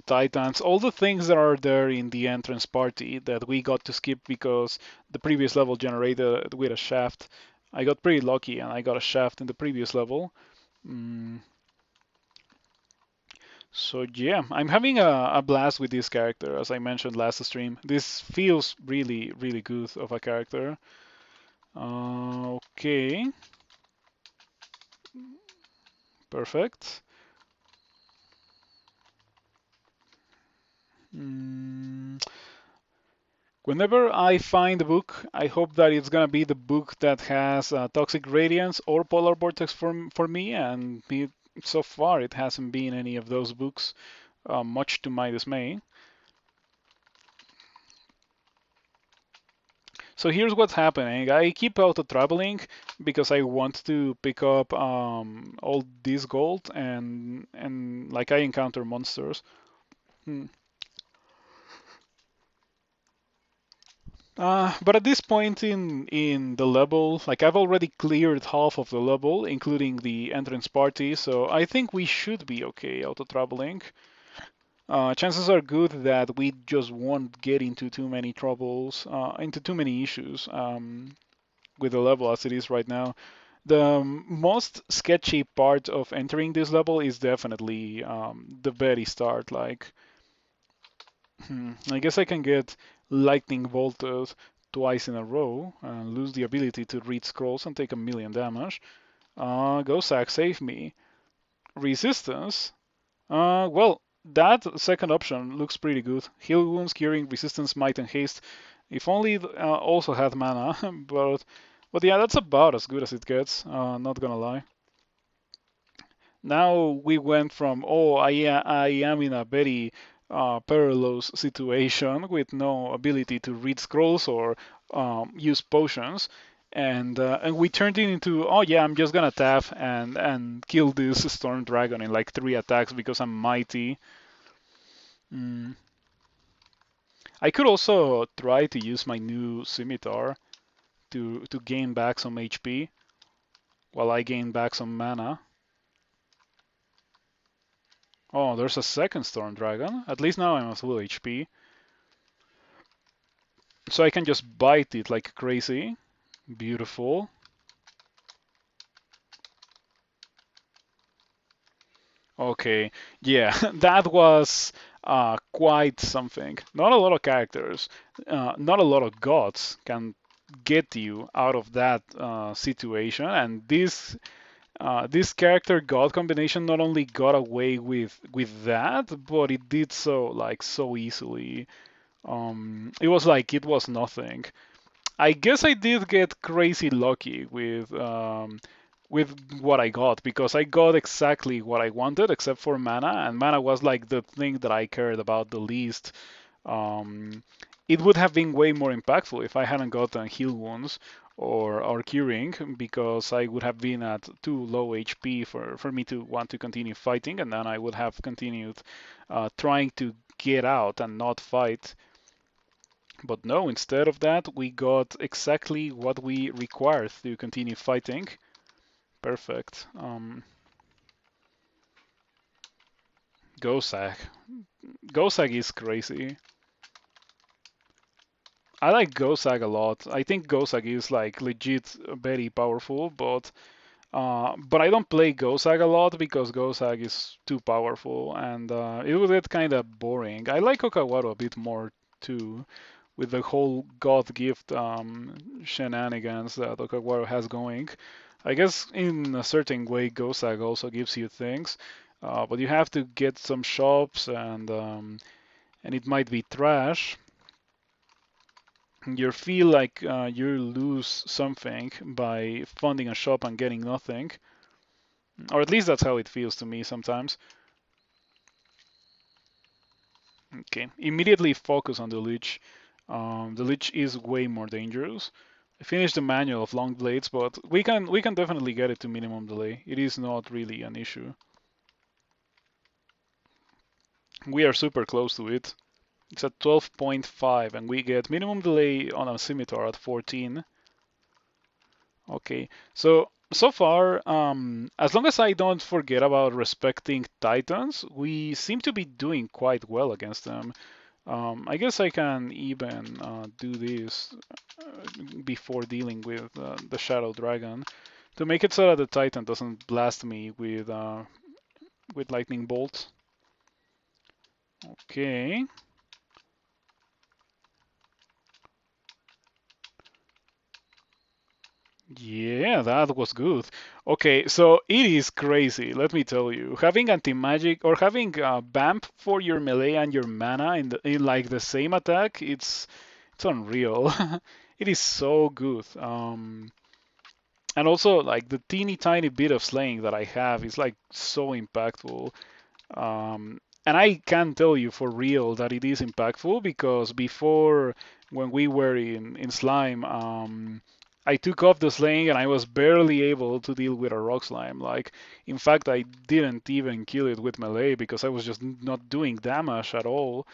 Speaker 1: Titans, all the things that are there in the entrance party that we got to skip because the previous level generated with a shaft. I got pretty lucky and I got a shaft in the previous level. Mm. So yeah, I'm having a blast with this character, as I mentioned last stream. This feels really, really good of a character. Okay, perfect. Mm. Whenever I find a book, I hope that it's gonna be the book that has Toxic Radiance or Polar Vortex for me, and so far it hasn't been any of those books, much to my dismay. So here's what's happening. I keep auto traveling because I want to pick up all this gold and like I encounter monsters. Hmm. But at this point in the level, like I've already cleared half of the level, including the entrance party, so I think we should be okay auto traveling. Chances are good that we just won't get into too many troubles, into too many issues with the level as it is right now. The most sketchy part of entering this level is definitely the very start. Like, I guess I can get lightning bolted twice in a row and lose the ability to read scrolls and take a million damage. Gozag, save me. Resistance. Well, that second option looks pretty good. Heal wounds, curing, resistance, might, and haste. If only it also had mana, but yeah, that's about as good as it gets. Not gonna lie. Now we went from I am in a very perilous situation with no ability to read scrolls or use potions, and we turned it into oh yeah, I'm just gonna tap and kill this storm dragon in like 3 attacks because I'm mighty. Mm. I could also try to use my new scimitar to gain back some HP while I gain back some mana. Oh, there's a second Storm Dragon. At least now I'm at full HP. So I can just bite it like crazy. Beautiful. Okay, yeah, that was quite something. Not a lot of characters, not a lot of gods can get you out of that situation, and this character god combination not only got away with that, but it did so like so easily. It was like it was nothing. I guess I did get crazy lucky with what I got because I got exactly what I wanted except for mana, and mana was like the thing that I cared about the least. Um, it would have been way more impactful if I hadn't gotten heal wounds or curing because I would have been at too low HP for me to want to continue fighting, and then I would have continued trying to get out and not fight. But no, instead of that, we got exactly what we required to continue fighting. Perfect. Gozag. Gozag is crazy. I like Gozag a lot. I think Gozag is like legit very powerful, but I don't play Gozag a lot because Gozag is too powerful and it would get kind of boring. I like Okawaru a bit more too, with the whole God gift shenanigans that Okawaru has going. I guess in a certain way, Gozag also gives you things, but you have to get some shops and it might be trash. You feel like you lose something by funding a shop and getting nothing. Or at least that's how it feels to me sometimes. Okay, immediately focus on the Lich. The Lich is way more dangerous. I finished the manual of long blades, but we can definitely get it to minimum delay. It is not really an issue. We are super close to it. It's at 12.5 and we get minimum delay on a scimitar at 14. Okay, so far, as long as I don't forget about respecting Titans, we seem to be doing quite well against them. I guess I can even do this before dealing with the Shadow Dragon to make it so that the Titan doesn't blast me with lightning bolts. Okay. Yeah, that was good. Okay, so it is crazy, let me tell you. Having anti-magic or having Bamp for your melee and your mana in like the same attack, it's unreal. It is so good. And also like the teeny tiny bit of slaying that I have is like so impactful. And I can tell you for real that it is impactful because before, when we were in Slime, I took off the slaying and I was barely able to deal with a rock slime. Like, in fact, I didn't even kill it with melee because I was just not doing damage at all.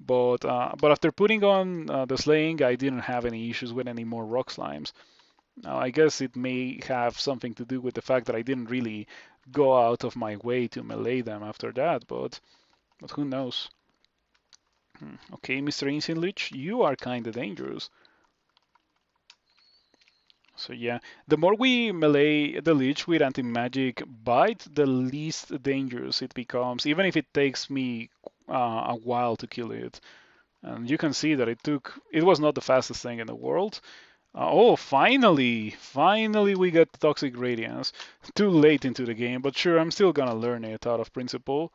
Speaker 1: But after putting on the slaying, I didn't have any issues with any more rock slimes. Now, I guess it may have something to do with the fact that I didn't really go out of my way to melee them after that, but who knows? Okay, Mr. Ancient Lich, you are kinda dangerous. So yeah, the more we melee the Lich with anti-magic bite, the least dangerous it becomes, even if it takes me a while to kill it. And you can see that it was not the fastest thing in the world. Oh, finally we got Toxic Radiance. Too late into the game, but sure, I'm still gonna learn it out of principle.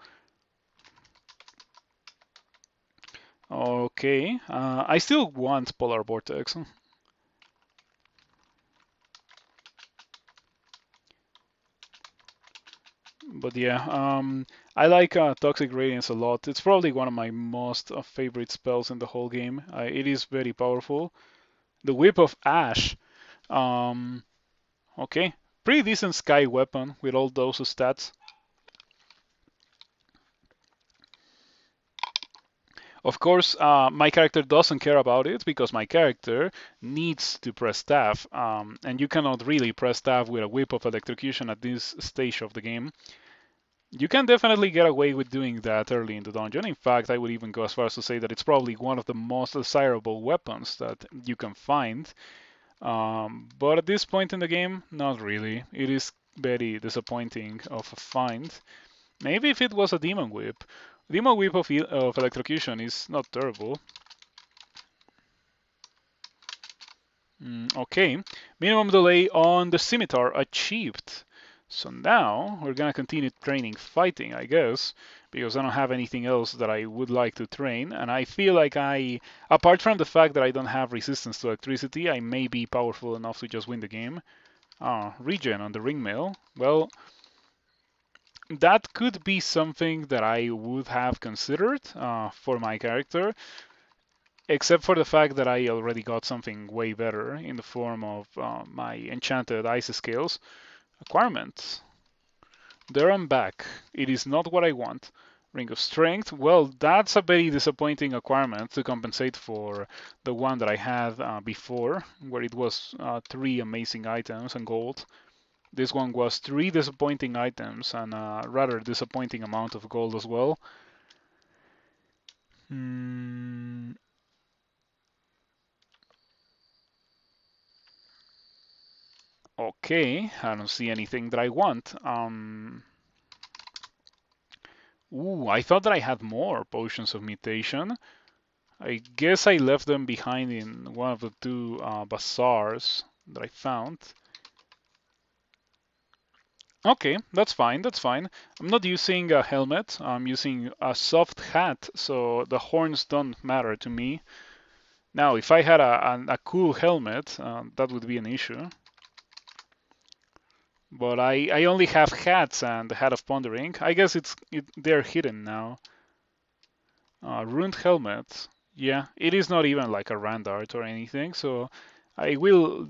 Speaker 1: Okay, I still want Polar Vortex. But yeah, I like Toxic Radiance a lot. It's probably one of my most favorite spells in the whole game. It is very powerful. The Whip of Ash. Um, okay, pretty decent sky weapon with all those stats. Of course, my character doesn't care about it because my character needs to press staff, and you cannot really press staff with a Whip of Electrocution at this stage of the game. You can definitely get away with doing that early in the dungeon. In fact, I would even go as far as to say that it's probably one of the most desirable weapons that you can find. But at this point in the game, not really. It is very disappointing of a find. Maybe if it was a Demon Whip. Demon Whip of Electrocution is not terrible. Okay, minimum delay on the Scimitar achieved. So now we're gonna continue training fighting, I guess, because I don't have anything else that I would like to train, and I feel like apart from the fact that I don't have resistance to electricity, I may be powerful enough to just win the game. Regen on the ringmail. Well, that could be something that I would have considered for my character, except for the fact that I already got something way better in the form of my enchanted ice scales. Acquirement. There I'm back. It is not what I want. Ring of Strength. Well, that's a very disappointing acquirement to compensate for the one that I had before, where it was 3 amazing items and gold. This one was 3 disappointing items and a rather disappointing amount of gold as well. Hmm. Okay, I don't see anything that I want. Ooh, I thought that I had more potions of mutation. I guess I left them behind in one of the two bazaars that I found. Okay, that's fine, that's fine. I'm not using a helmet, I'm using a soft hat, so the horns don't matter to me. Now, if I had a cool helmet, that would be an issue. But I only have hats and the Hat of Pondering. I guess they're hidden now. Ruined helmet. Yeah, it is not even like a Randart or anything, so I will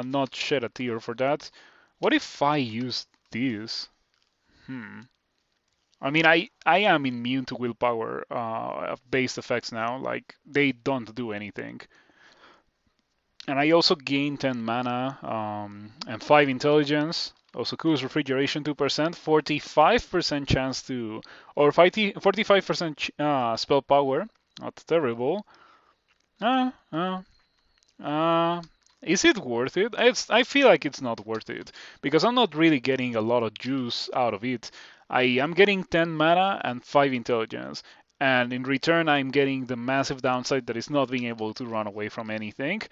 Speaker 1: not shed a tear for that. What if I use this? Hmm. I mean, I am immune to willpower based effects now. Like, they don't do anything. And I also gain 10 mana and 5 intelligence. Also cools refrigeration 2%, 45% chance to, or 45% spell power. Not terrible. Uh, uh, uh, is it worth it? I feel like it's not worth it because I'm not really getting a lot of juice out of it. I am getting 10 mana and 5 intelligence, and in return, I'm getting the massive downside that is not being able to run away from anything.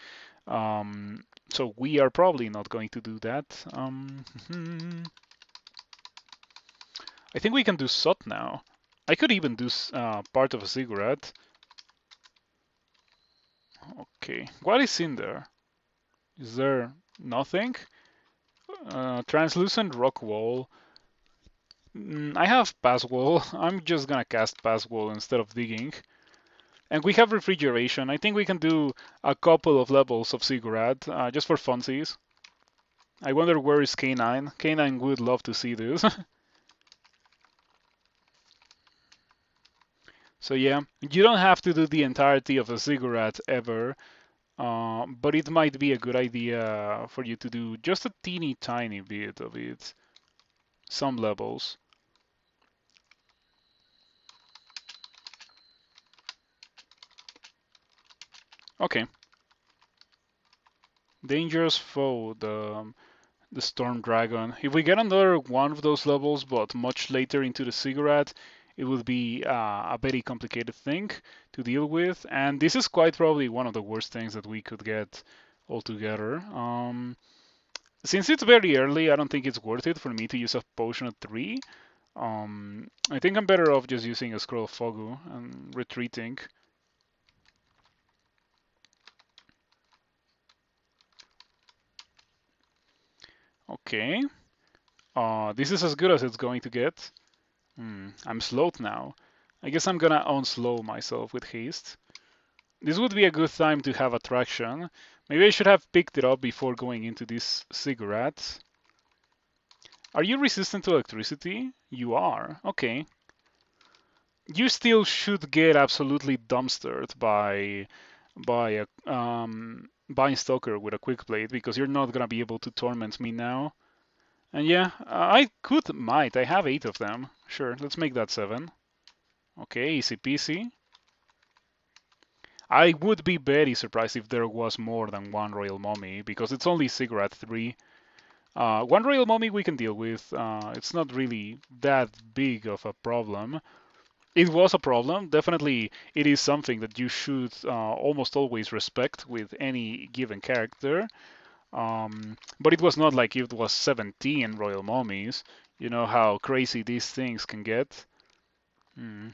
Speaker 1: So we are probably not going to do that. I think we can do Sot now. I could even do part of a cigarette. Okay, what is in there? Is there nothing? Translucent rock wall. I have pass wall. I'm just gonna cast pass wall instead of digging. And we have refrigeration. I think we can do a couple of levels of cigarette just for funsies. I wonder where is K9. K9 would love to see this. So yeah, you don't have to do the entirety of a cigarette ever, but it might be a good idea for you to do just a teeny tiny bit of it. Some levels. Okay. Dangerous foe, the Storm Dragon. If we get another one of those levels, but much later into the cigarette, it would be a very complicated thing to deal with. And this is quite probably one of the worst things that we could get altogether. Since it's very early, I don't think it's worth it for me to use a potion at 3. I think I'm better off just using a Scroll of Fogu and retreating. Okay. This is as good as it's going to get. I'm slowed now. I guess I'm gonna unslow myself with haste. This would be a good time to have attraction. Maybe I should have picked it up before going into this cigarette. Are you resistant to electricity? You are. Okay. You still should get absolutely dumpstered by a by Stalker with a quick blade because you're not gonna be able to torment me now. And yeah, might. I have 8 of them. Sure, let's make that 7. Okay, easy peasy. I would be very surprised if there was more than one Royal Mummy, because it's only Cigarette 3. One Royal Mummy we can deal with. It's not really that big of a problem. It was a problem. Definitely, it is something that you should almost always respect with any given character. But it was not like it was 17 Royal Mummies. You know how crazy these things can get. Hmm.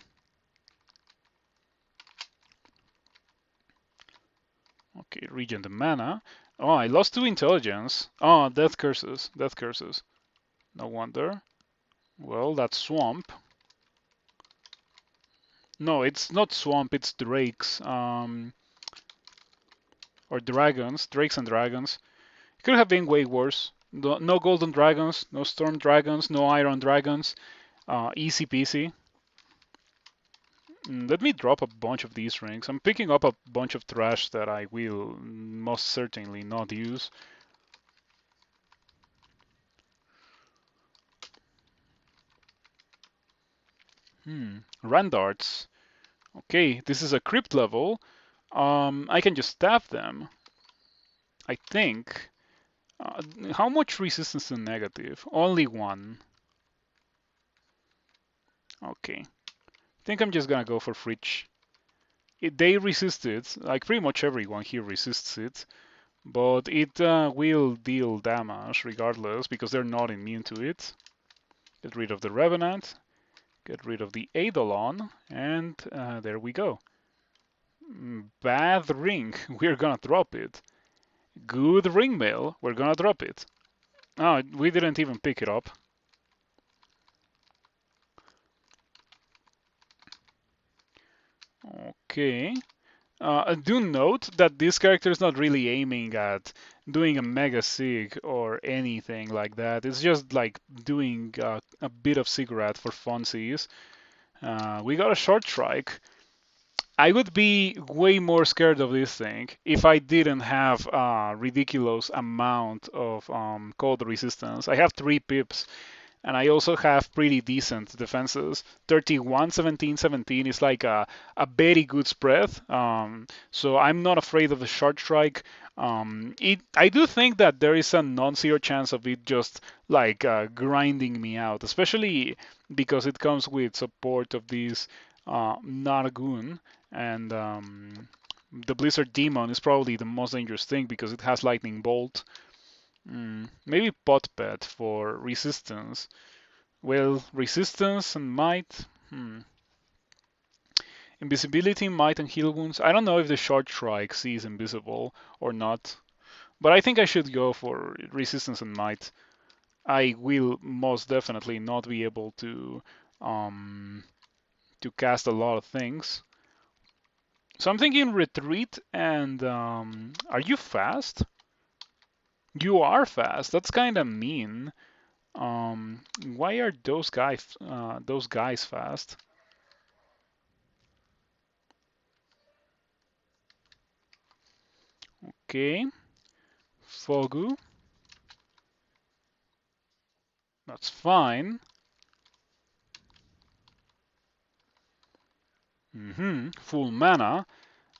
Speaker 1: Okay, regen the mana. Oh, I lost 2 intelligence. Oh, death curses. Death curses. No wonder. Well, that's swamp. No, it's not swamp, it's drakes. Or dragons. Drakes and dragons. It could have been way worse. No golden dragons, no storm dragons, no iron dragons. Easy peasy. Let me drop a bunch of these rings. I'm picking up a bunch of trash that I will most certainly not use. Randarts. Okay, this is a crypt level. I can just stab them. I think. How much resistance to negative? Only one. Okay. I think I'm just gonna go for Fridge. They resist it, like pretty much everyone here resists it, but it will deal damage regardless because they're not immune to it. Get rid of the Revenant, get rid of the Eidolon, and there we go. Bad ring, we're gonna drop it. Good ring mail, we're gonna drop it. Oh, we didn't even pick it up. Okay. Do note that this character is not really aiming at doing a mega sig or anything like that. It's just like doing a bit of cigarette for funsies. We got a short strike. I would be way more scared of this thing if I didn't have a ridiculous amount of cold resistance. I have 3 pips, and I also have pretty decent defenses. 31, 17, 17 is like a very good spread. So I'm not afraid of the short strike. I do think that there is a non-zero chance of it just like grinding me out, especially because it comes with support of this Nargun, and the Blizzard Demon is probably the most dangerous thing because it has Lightning Bolt. Maybe Pot Pet for resistance. Well, resistance and might. Invisibility, might, and heal wounds. I don't know if the short strike sees invisible or not, but I think I should go for resistance and might. I will most definitely not be able to cast a lot of things. So I'm thinking retreat and are you fast? You are fast. That's kind of mean. Why are those guys fast? Okay, Fogu. That's fine. Full mana.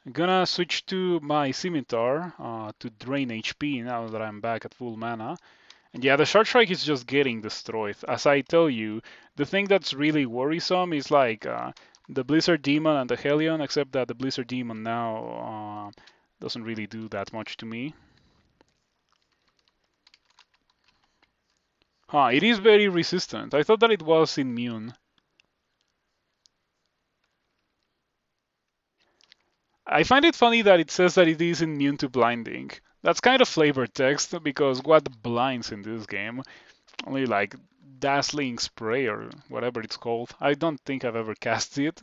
Speaker 1: I'm gonna switch to my Scimitar to drain HP now that I'm back at full mana. And yeah, the Short Strike is just getting destroyed. As I tell you, the thing that's really worrisome is like the Blizzard Demon and the Hellion, except that the Blizzard Demon now doesn't really do that much to me. It is very resistant. I thought that it was immune. I find it funny that it says that it is immune to blinding. That's kind of flavor text because what blinds in this game? Only like dazzling spray or whatever it's called. I don't think I've ever cast it.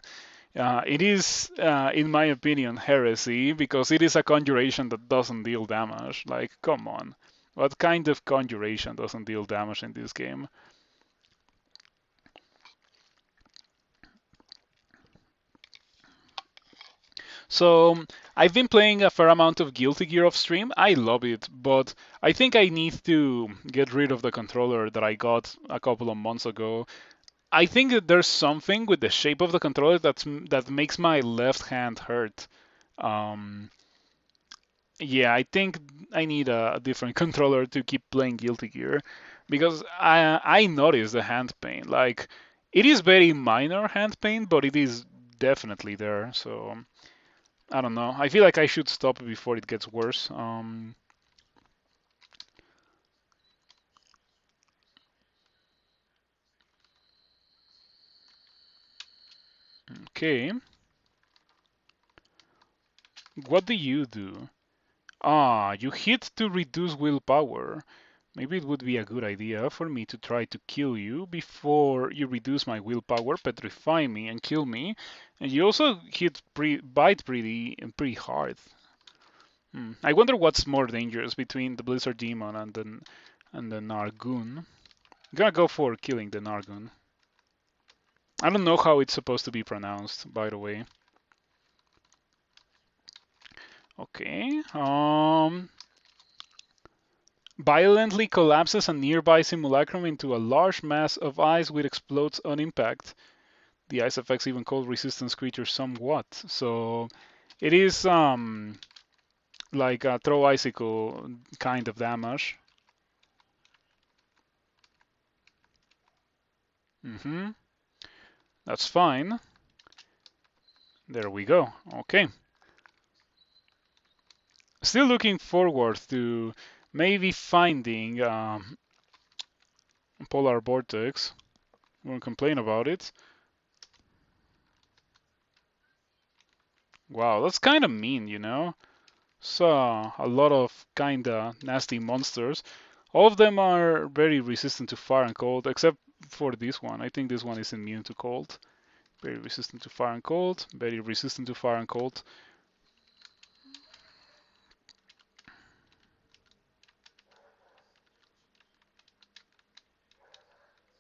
Speaker 1: It is, in my opinion, heresy because it is a conjuration that doesn't deal damage. Like, come on. What kind of conjuration doesn't deal damage in this game? So I've been playing a fair amount of Guilty Gear off stream. I love it, but I think I need to get rid of the controller that I got a couple of months ago. I think that there's something with the shape of the controller that makes my left hand hurt. Um, yeah, I think I need a different controller to keep playing Guilty Gear because I notice the hand pain. Like it is very minor hand pain, but it is definitely there. So I don't know. I feel like I should stop before it gets worse. Okay. What do you do? You hit to reduce willpower. Maybe it would be a good idea for me to try to kill you before you reduce my willpower, petrify me, and kill me. And you also bite pretty hard. I wonder what's more dangerous between the Blizzard Demon and the Nargun. I'm gonna go for killing the Nargun. I don't know how it's supposed to be pronounced, by the way. Okay. Violently collapses a nearby simulacrum into a large mass of ice which explodes on impact. The ice affects even cold resistance creatures somewhat. So it is like a throw icicle kind of damage. That's fine. There we go. Okay. Still looking forward to maybe finding Polar Vortex. Won't complain about it. Wow, that's kind of mean, you know? So, a lot of kinda nasty monsters. All of them are very resistant to fire and cold, except for this one. I think this one is immune to cold. Very resistant to fire and cold. Very resistant to fire and cold.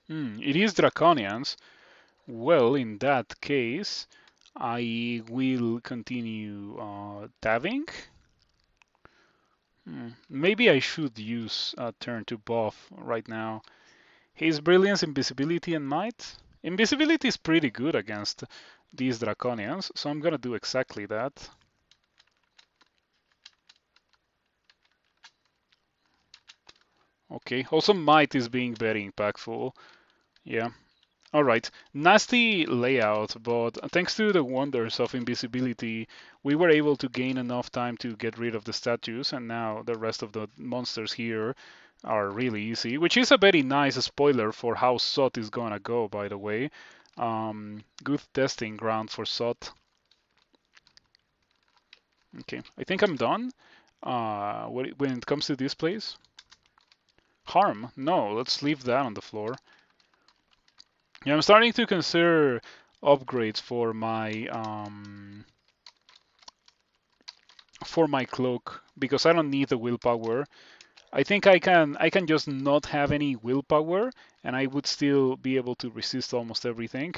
Speaker 1: It is Draconians. Well, in that case, I will continue tabbing. Maybe I should use a turn to buff right now. His Brilliance, Invisibility, and Might. Invisibility is pretty good against these Draconians, so I'm gonna do exactly that. Okay, also Might is being very impactful. Yeah. Alright, nasty layout, but thanks to the wonders of invisibility, we were able to gain enough time to get rid of the statues, and now the rest of the monsters here are really easy, which is a very nice spoiler for how SOT is gonna go, by the way. Good testing ground for SOT. Okay, I think I'm done. When it comes to this place, harm? No, let's leave that on the floor. Yeah, I'm starting to consider upgrades for my cloak because I don't need the willpower. I think I can just not have any willpower and I would still be able to resist almost everything.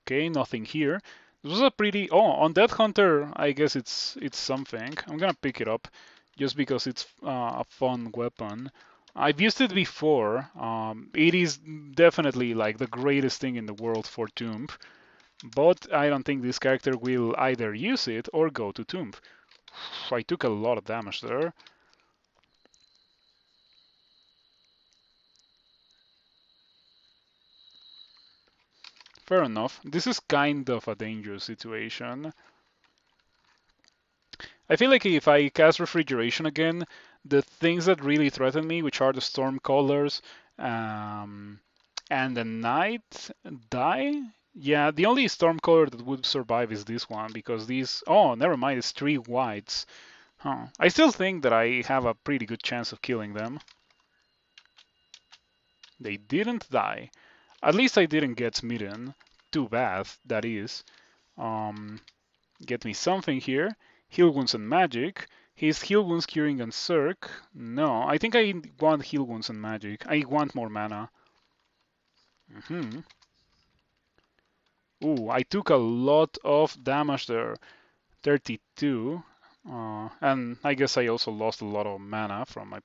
Speaker 1: Okay, nothing here. This was a pretty. Oh, on Death Hunter, I guess it's something. I'm gonna pick it up just because it's a fun weapon. I've used it before. It is definitely like the greatest thing in the world for Tomb, but I don't think this character will either use it or go to Tomb. I took a lot of damage there. Fair enough. This is kind of a dangerous situation. I feel like if I cast Refrigeration again, the things that really threaten me, which are the Storm Colors and the Night, die. Yeah, the only Storm Color that would survive is this one because these. Oh, never mind, it's 3 whites. Huh. I still think that I have a pretty good chance of killing them. They didn't die. At least I didn't get smitten. Too bad, that is. Get me something here. Heal Wounds and Magic. His Heal Wounds curing and Circ. No, I think I want Heal Wounds and Magic. I want more mana. Ooh, I took a lot of damage there. 32. And I guess I also lost a lot of mana from my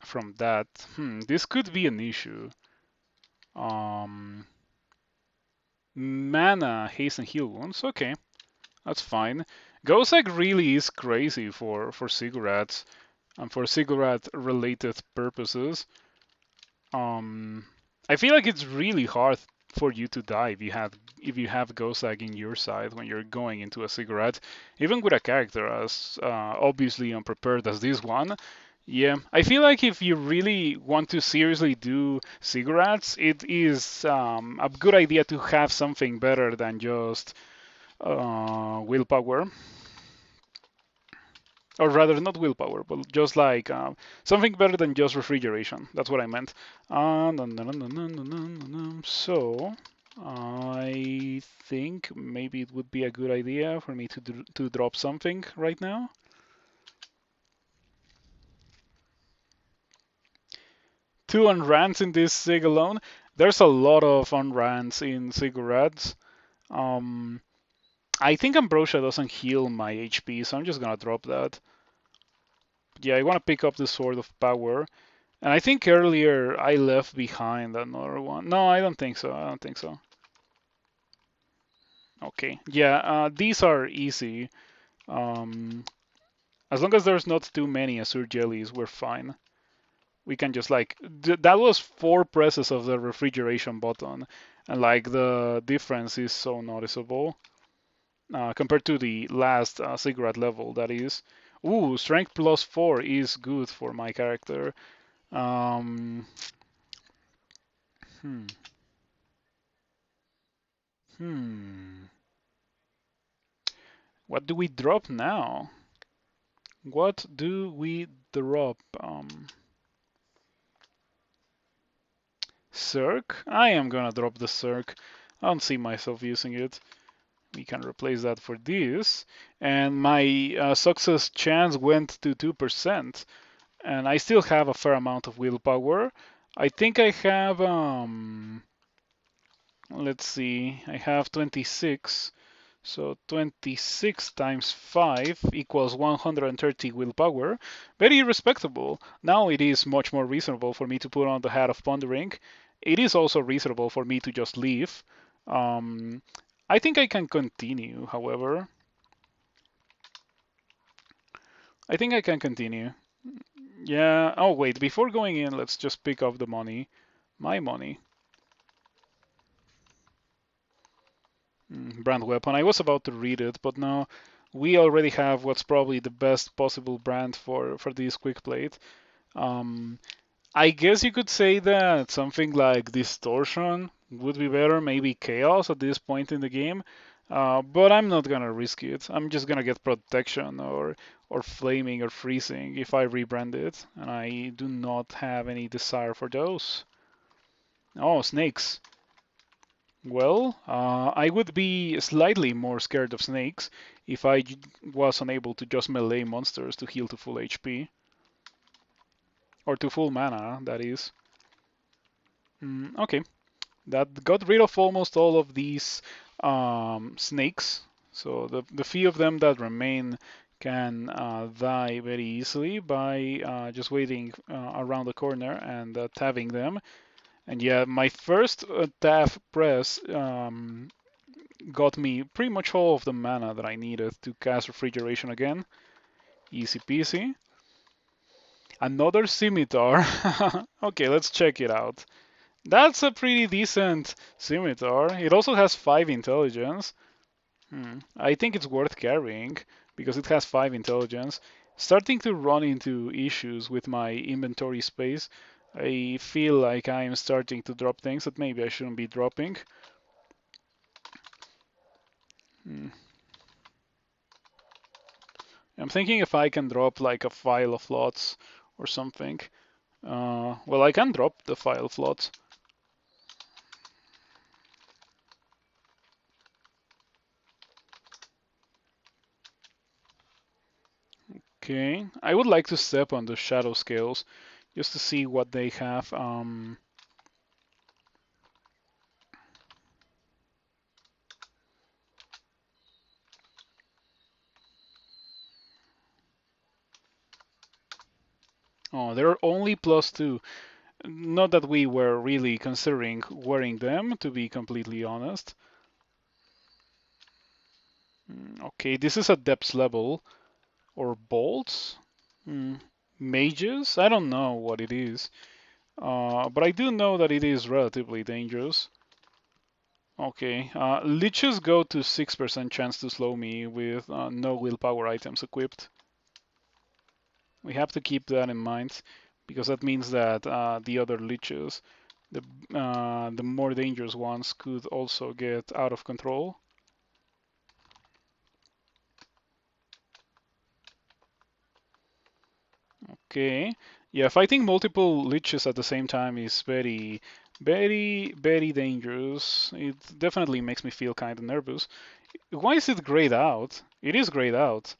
Speaker 1: from that. This could be an issue. Mana, haste, and heal wounds. Okay, that's fine. Gozag really is crazy for Sigurats and for Sigurd-related purposes. I feel like it's really hard for you to die if you have Gozag in your side when you're going into a Sigurd, even with a character as obviously unprepared as this one. Yeah, I feel like if you really want to seriously do Sigurats, it is a good idea to have something better than just willpower. Or rather, not willpower, but just like something better than just refrigeration. That's what I meant. So, I think maybe it would be a good idea for me to drop something right now. Two unrans in this Sig alone. There's a lot of unrans in Sigurads. I think Ambrosia doesn't heal my HP, so I'm just gonna drop that. Yeah, I want to pick up the Sword of Power. And I think earlier I left behind another one. No, I don't think so. I don't think so. Okay. Yeah, these are easy. Um, as long as there's not too many Azure Jellies, we're fine. We can just like that was 4 presses of the refrigeration button, and like the difference is so noticeable compared to the last cigarette level. That is, ooh, strength +4 is good for my character. Um, hmm, hmm. What do we drop now? What do we drop? Circ? I am gonna drop the Circ. I don't see myself using it. We can replace that for this. And my success chance went to 2%. And I still have a fair amount of willpower. I think I have, let's see, I have 26. So 26 times 5 equals 130 willpower. Very respectable. Now it is much more reasonable for me to put on the Hat of Pondering. It is also reasonable for me to just leave. Um, I think I can continue, however. I think I can continue. Yeah. Oh, wait. Before going in, let's just pick up the money. My money. Brand weapon. I was about to read it, but no. We already have what's probably the best possible brand for this quick plate. Um, I guess you could say that something like Distortion would be better, maybe Chaos at this point in the game. But I'm not gonna risk it. I'm just gonna get Protection or Flaming or Freezing if I rebrand it, and I do not have any desire for those. Oh, snakes. Well, I would be slightly more scared of snakes if I was unable to just melee monsters to heal to full HP. Or to full mana, that is. Okay, that got rid of almost all of these snakes. So the few of them that remain can die very easily by just waiting around the corner and tabbing them. And yeah, my first tab press got me pretty much all of the mana that I needed to cast Refrigeration again. Easy peasy. Another scimitar. Okay, let's check it out. That's a pretty decent scimitar. It also has 5 intelligence. I think it's worth carrying because it has 5 intelligence. Starting to run into issues with my inventory space. I feel like I am starting to drop things that maybe I shouldn't be dropping. Hmm. I'm thinking if I can drop like a file of lots or something. Well, I can drop the file of lots. Okay, I would like to step on the shadow scales just to see what they have. Oh, they're only +2. Not that we were really considering wearing them, to be completely honest. Okay, this is a depth level. Or bolts? Mages? I don't know what it is. But I do know that it is relatively dangerous. Okay, leeches go to 6% chance to slow me with no willpower items equipped. We have to keep that in mind because that means that the other leeches, the more dangerous ones, could also get out of control. Okay, yeah, fighting multiple leeches at the same time is very, very, very dangerous. It definitely makes me feel kind of nervous. Why is it grayed out? It is grayed out.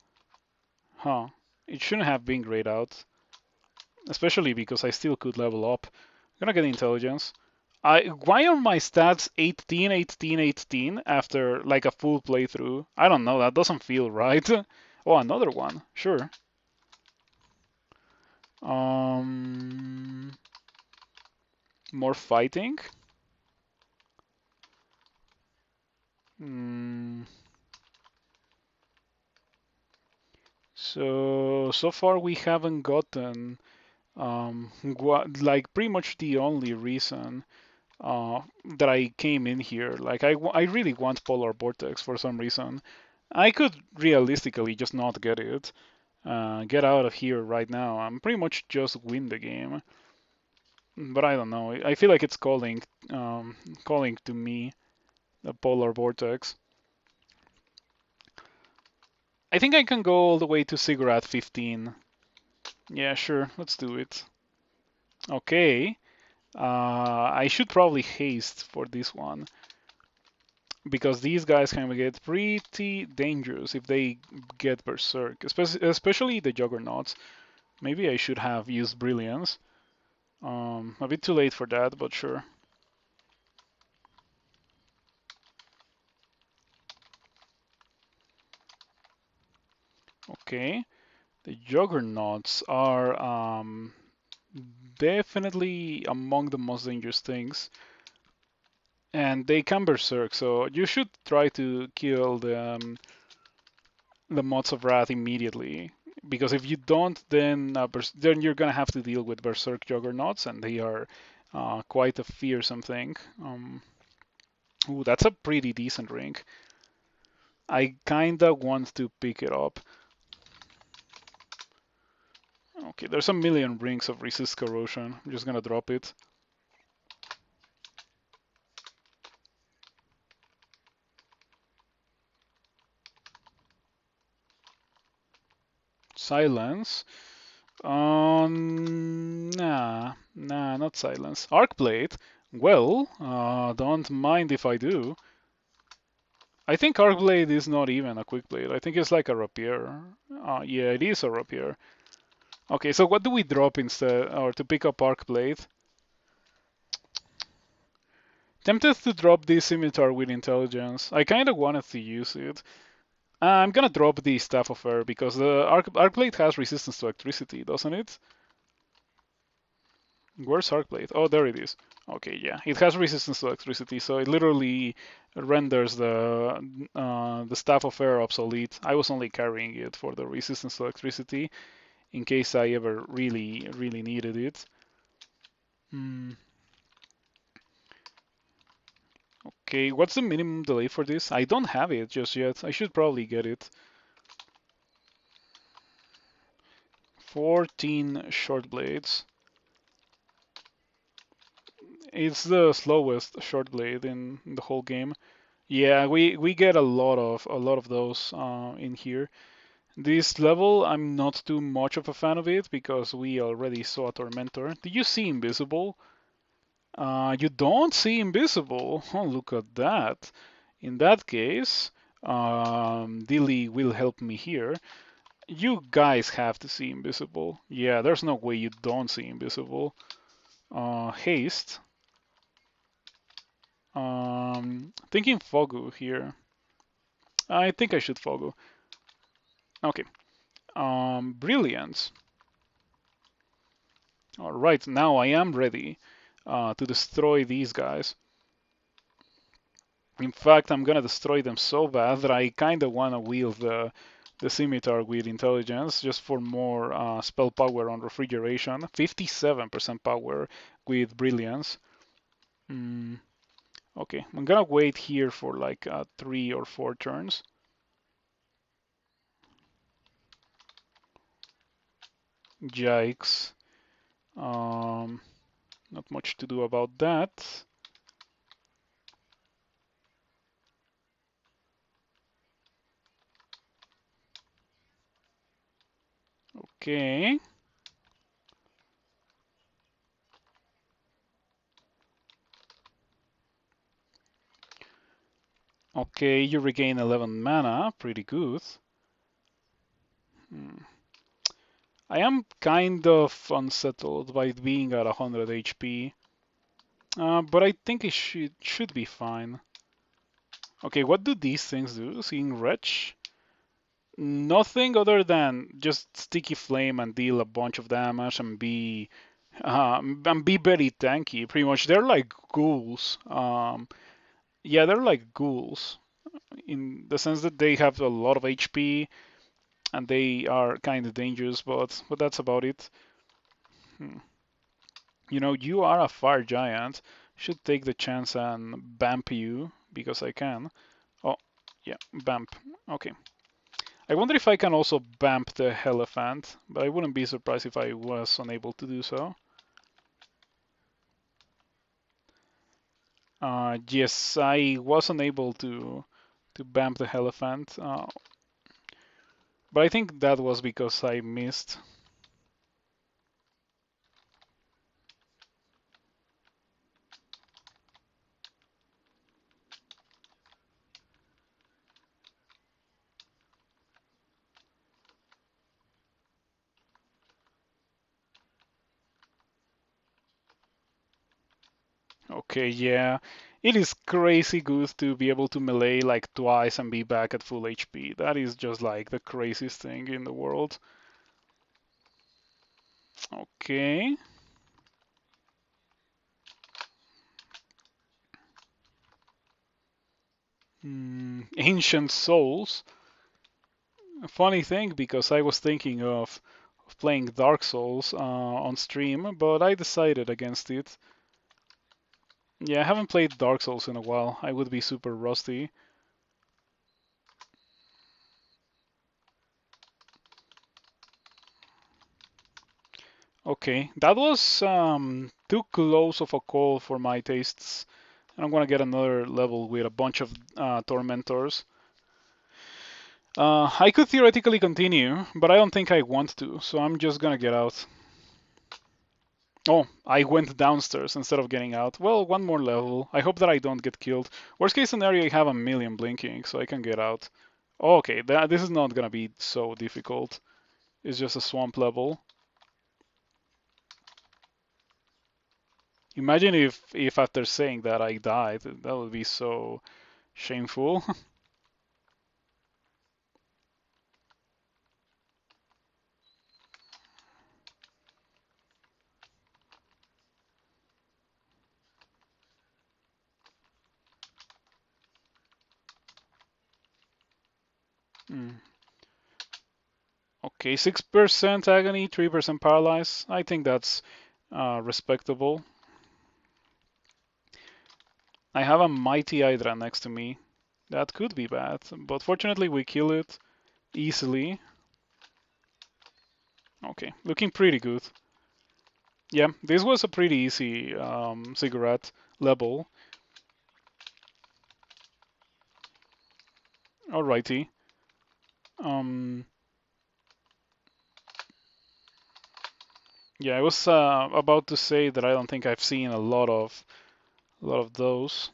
Speaker 1: Huh. It shouldn't have been grayed out. Especially because I still could level up. I'm gonna get intelligence. Why are my stats 18, 18, 18 after like a full playthrough? I don't know, that doesn't feel right. Oh, another one, sure. Um, More fighting. Hmm. so far we haven't gotten like pretty much the only reason that I came in here. Like I really want Polar Vortex for some reason. I could realistically just not get it. Get out of here right now. I'm pretty much just win the game. But I don't know. I feel like it's calling to me, the Polar Vortex. I think I can go all the way to Ziggurat 15. Yeah, sure. Let's do it. Okay. I should probably haste for this one, because these guys can get pretty dangerous if they get Berserk, especially the Juggernauts. Maybe I should have used Brilliance. A bit too late for that, but sure. Okay, the Juggernauts are definitely among the most dangerous things, and they can Berserk, so you should try to kill the Mods of Wrath immediately. Because if you don't, then you're gonna have to deal with Berserk Juggernauts, and they are quite a fearsome thing. Ooh, that's a pretty decent ring. I kinda want to pick it up. Okay, there's a million rings of resist corrosion. I'm just gonna drop it. Silence. Nah, not silence. Arcblade. Well, don't mind if I do. I think Arcblade is not even a quick blade. I think it's like a rapier. Yeah, it is a rapier. Okay, so what do we drop instead, or to pick up Arcblade? Tempted to drop this scimitar with intelligence. I kind of wanted to use it. I'm gonna drop the Staff of Air because the Arcblade has resistance to electricity, doesn't it? Where's Arcblade? Oh, there it is. Okay, yeah, it has resistance to electricity, so it literally renders the Staff of Air obsolete. I was only carrying it for the resistance to electricity in case I ever really needed it. Okay, what's the minimum delay for this? I don't have it just yet. I should probably get it. 14 short blades. It's the slowest short blade in the whole game. Yeah, we get a lot of those in here. This level, I'm not too much of a fan of it because we already saw a Tormentor. Did you see Invisible? You don't see Invisible. Oh, look at that. In that case, Dilly will help me here. You guys have to see Invisible. Yeah, there's no way you don't see Invisible. Haste. Thinking Fogu here. I think I should Fogu. Okay. Brilliance. Alright, now I am ready to destroy these guys. In fact, I'm gonna destroy them so bad that I kinda wanna wield the scimitar with intelligence just for more spell power on refrigeration. 57% power with brilliance. Okay, I'm gonna wait here for like 3 or 4 turns. Yikes. Not much to do about that. Okay. Okay, you regain 11 mana, pretty good. I am kind of unsettled by it being at 100 HP, but I think it should be fine. Okay, what do these things do? Seeing Wretch? Nothing other than just Sticky Flame and deal a bunch of damage and be very tanky. Pretty much, they're like ghouls. Yeah, they're like ghouls in the sense that they have a lot of HP and they are kind of dangerous, but that's about it. Hmm. You know, you are a fire giant. Should take the chance and bamp you because I can. Oh, yeah, bamp. Okay. I wonder if I can also bamp the Elephant, but I wouldn't be surprised if I was unable to do so. Yes, I was unable to bamp the Elephant, but I think that was because I missed. Okay, yeah. It is crazy good to be able to melee like twice and be back at full HP. That is just like the craziest thing in the world. Okay. Ancient Souls. A funny thing because I was thinking of playing Dark Souls on stream, but I decided against it. Yeah, I haven't played Dark Souls in a while. I would be super rusty. Okay, that was too close of a call for my tastes. And I'm gonna get another level with a bunch of tormentors. I could theoretically continue, but I don't think I want to, so I'm just gonna get out. Oh, I went downstairs instead of getting out. Well, one more level. I hope that I don't get killed. Worst case scenario, I have a million blinking, so I can get out. Okay, this is not gonna be so difficult. It's just a swamp level. Imagine if after saying that I died. That would be so shameful. Mm. Okay, 6% agony, 3% paralyzed. I think that's respectable. I have a mighty Hydra next to me. That could be bad, but fortunately we kill it easily. Okay, looking pretty good. Yeah, this was a pretty easy cigarette level. Alrighty. Um, yeah, I was about to say that I don't think I've seen a lot of those.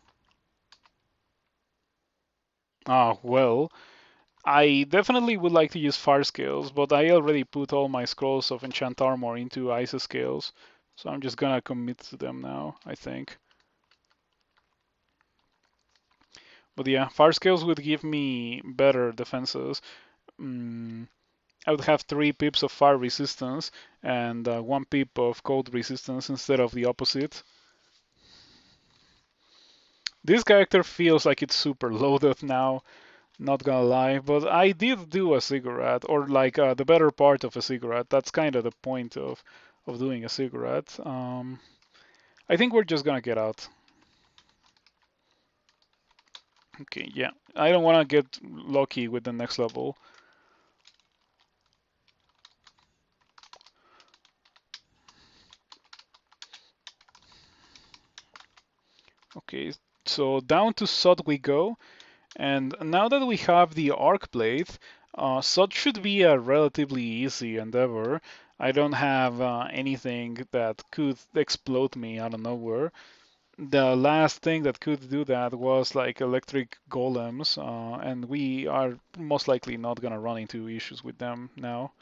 Speaker 1: Ah, well, I definitely would like to use fire scales, but I already put all my scrolls of Enchant Armor into ice scales, so I'm just gonna commit to them now, I think. But yeah, fire scales would give me better defenses. Mm, I would have 3 pips of fire resistance and 1 pip of cold resistance instead of the opposite. This character feels like it's super loaded now, not gonna lie, but I did do a cigarette, or like the better part of a cigarette. That's kind of the point of doing a cigarette. I think we're just gonna get out. Okay, yeah. I don't wanna get lucky with the next level. Okay, so down to Sod we go. And now that we have the arc blade, Sod should be a relatively easy endeavor. I don't have anything that could explode me out of nowhere. The last thing that could do that was like electric golems, and we are most likely not gonna run into issues with them now.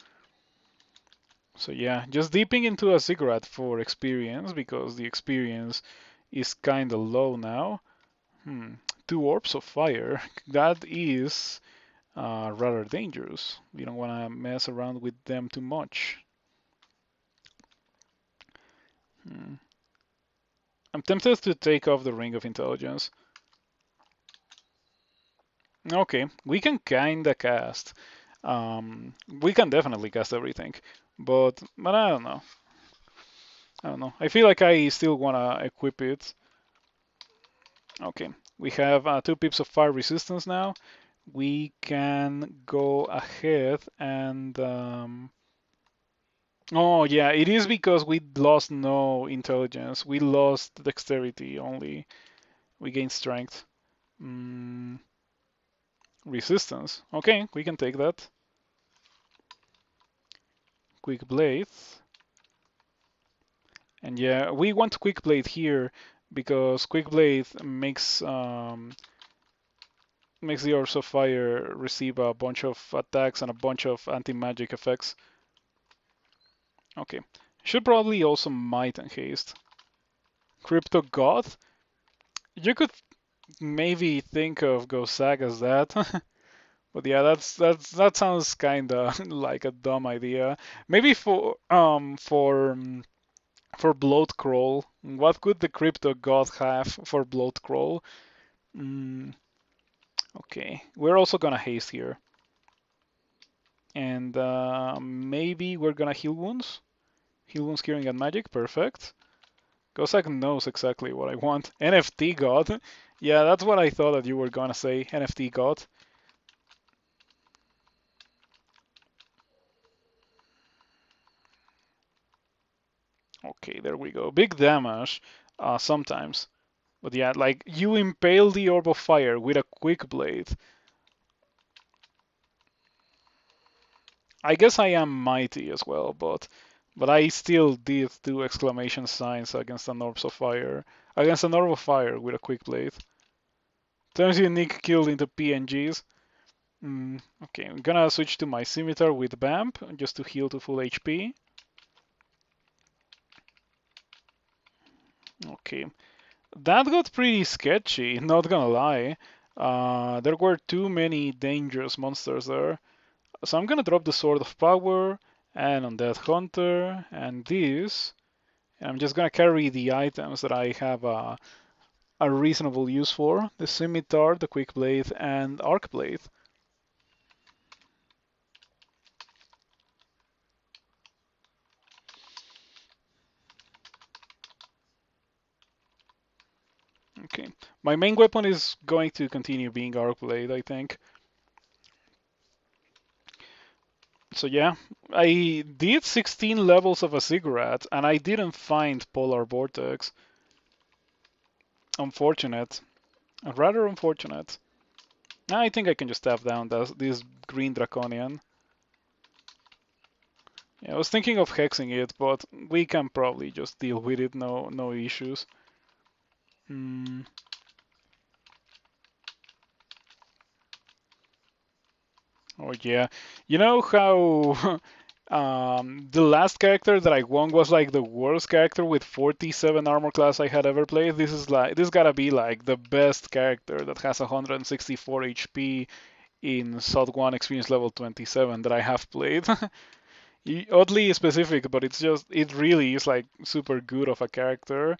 Speaker 1: So yeah, just dipping into a cigarette for experience because the experience is kinda low now. Hmm. 2 orbs of fire. That is rather dangerous. We don't want to mess around with them too much. Hmm. I'm tempted to take off the Ring of Intelligence. Okay, we can kinda cast. We can definitely cast everything, but I don't know. I don't know. I feel like I still wanna equip it. Okay, we have 2 pips of fire resistance now. We can go ahead and oh yeah, it is because we lost no intelligence. We lost dexterity only. We gained strength. Mm, resistance. Okay, we can take that. Quick blade. And yeah, we want quick blade here because quick blade makes the Orbs of Fire receive a bunch of attacks and a bunch of anti-magic effects. Okay, should probably also Might and Haste. Crypto God? You could maybe think of Gozag as that. But yeah, that sounds kinda like a dumb idea. Maybe for Bloat Crawl. What could the Crypto God have for Bloat Crawl? Mm, okay, we're also gonna haste here, and maybe we're gonna heal wounds. Heal wounds, curing, and magic. Perfect. Gozak knows exactly what I want. NFT God. Yeah, that's what I thought that you were gonna say. NFT God. Okay, there we go. Big damage sometimes. But yeah, like you impale the orb of fire with a quick blade. I guess I am mighty as well, but I still did 2 exclamation signs against an orb of fire. Against an orb of fire with a quick blade. Turns unique killed into PNGs. Okay, I'm gonna switch to my scimitar with Vamp just to heal to full HP. Okay, that got pretty sketchy, not gonna lie. There were too many dangerous monsters there. So I'm gonna drop the Sword of Power and Undead Hunter and this. And I'm just gonna carry the items that I have a reasonable use for. The Scimitar, the Quick Blade, and Arc Blade. Okay, my main weapon is going to continue being Arc Blade, I think. So yeah, I did 16 levels of a cigarette and I didn't find Polar Vortex. Unfortunate. Rather unfortunate. I think I can just tap down this green Draconian. Yeah, I was thinking of hexing it, but we can probably just deal with it, no issues. Hmm. Oh yeah, you know how the last character that I won was like the worst character with 47 armor class I had ever played. This gotta be like the best character that has 164 HP in SOT 1 experience level 27 that I have played. Oddly specific, but it really is like super good of a character.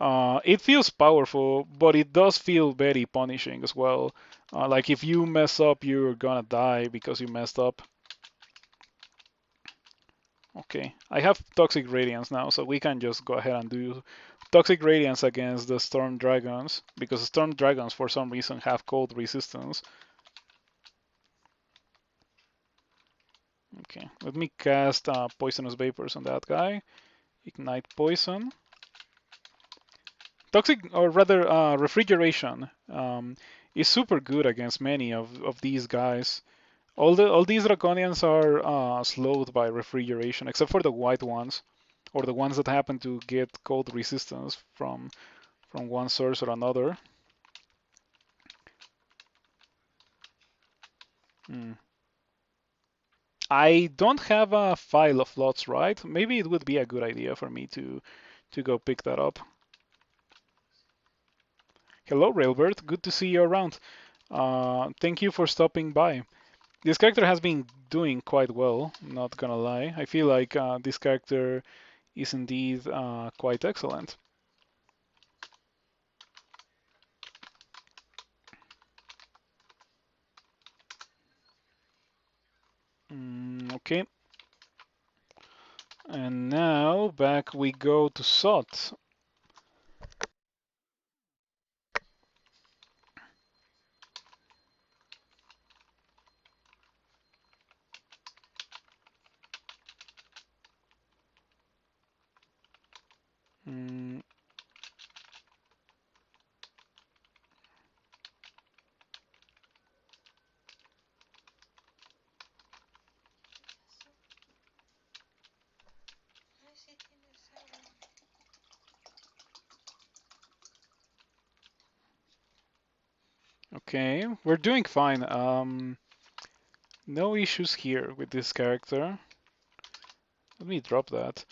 Speaker 1: It feels powerful, but it does feel very punishing as well. Like if you mess up, you're gonna die because you messed up. Okay, I have Toxic Radiance now, so we can just go ahead and do Toxic Radiance against the Storm Dragons, because Storm Dragons for some reason have cold resistance. Okay, let me cast Poisonous Vapors on that guy. Ignite Poison. Toxic, or rather, refrigeration is super good against many of these guys. All these draconians are slowed by refrigeration, except for the white ones, or the ones that happen to get cold resistance from one source or another. Hmm. I don't have a file of lots, right? Maybe it would be a good idea for me to go pick that up. Hello, Railbird. Good to see you around. Thank you for stopping by. This character has been doing quite well, not gonna lie. I feel like this character is indeed quite excellent. Okay. And now back we go to Sot. Mm, okay, we're doing fine. No issues here with this character. Let me drop that.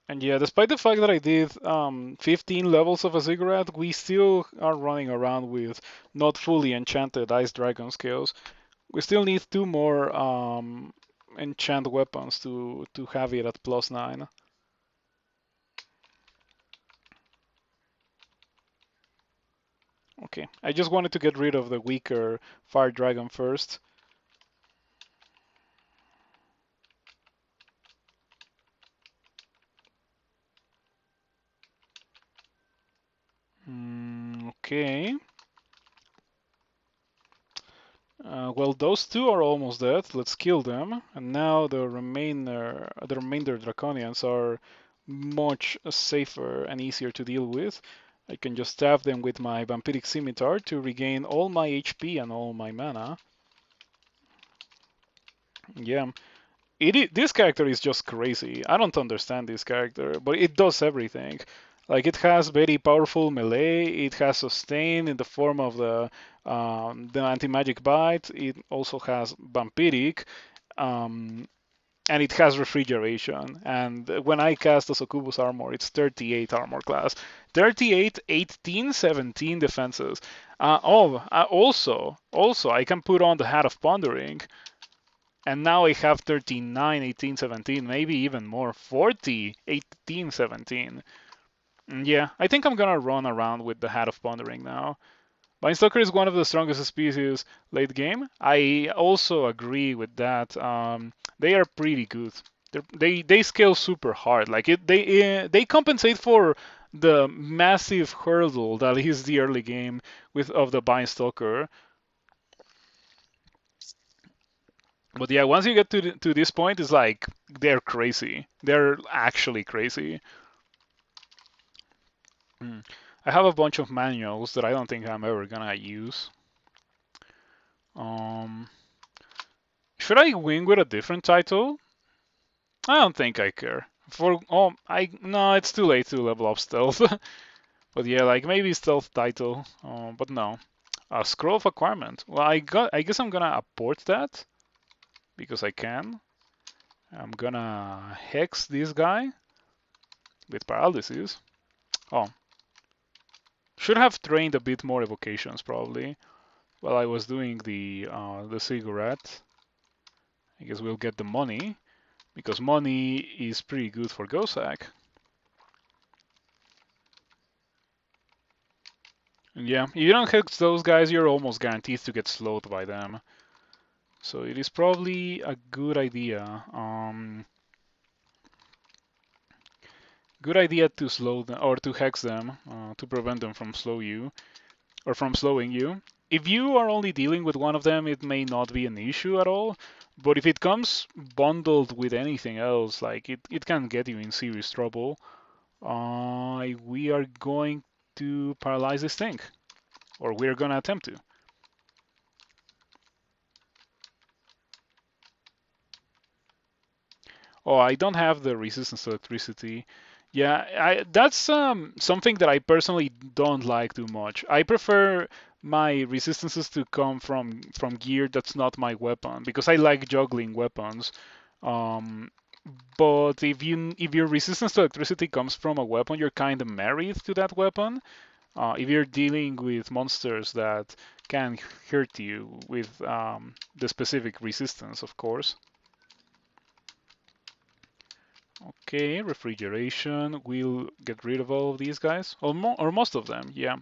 Speaker 1: And yeah, despite the fact that I did 15 levels of a ziggurat, we still are running around with not fully enchanted ice dragon skills. We still need 2 more enchant weapons to have it at +9. Okay, I just wanted to get rid of the weaker fire dragon first. Okay. Well, those 2 are almost dead. Let's kill them. And now the remainder draconians are much safer and easier to deal with. I can just stab them with my vampiric scimitar to regain all my HP and all my mana. Yeah, this character is just crazy. I don't understand this character, but it does everything. Like it has very powerful melee. It has sustain in the form of the anti-magic bite. It also has vampiric, um, and it has refrigeration. And when I cast a Succubus armor, it's 38 armor class, 38, 18, 17 defenses. Also, I can put on the Hat of Pondering. And now I have 39, 18, 17, maybe even more, 40, 18, 17. Yeah, I think I'm gonna run around with the Hat of Pondering now. Stalker is one of the strongest species late game. I also agree with that. They are pretty good. They scale super hard. Like they compensate for the massive hurdle that is the early game of the Stalker. But yeah, once you get to this point, it's like they're crazy. They're actually crazy. Mm. I have a bunch of manuals that I don't think I'm ever gonna use. Um, should I win with a different title? I don't think I care. No, it's too late to level up stealth. But yeah, like maybe stealth title. But no. A scroll of acquirement. Well, I guess I'm gonna abort that because I can. I'm gonna hex this guy with paralysis. Oh, should have trained a bit more evocations probably while I was doing the cigarette. I guess we'll get the money because money is pretty good for Gozag. And yeah, if you don't hex those guys, you're almost guaranteed to get slowed by them. So it is probably a good idea. Good idea to slow them or to hex them to prevent them from slowing you. If you are only dealing with one of them, it may not be an issue at all. But if it comes bundled with anything else, like it can get you in serious trouble. We are going to paralyze this thing, or we're gonna attempt to. Oh, I don't have the resistance to electricity. Yeah, that's something that I personally don't like too much. I prefer my resistances to come from gear that's not my weapon because I like juggling weapons. Um, but if your resistance to electricity comes from a weapon, you're kind of married to that weapon. If you're dealing with monsters that can hurt you with the specific resistance, of course. Okay, refrigeration. We'll get rid of all of these guys, or most of them. Yeah.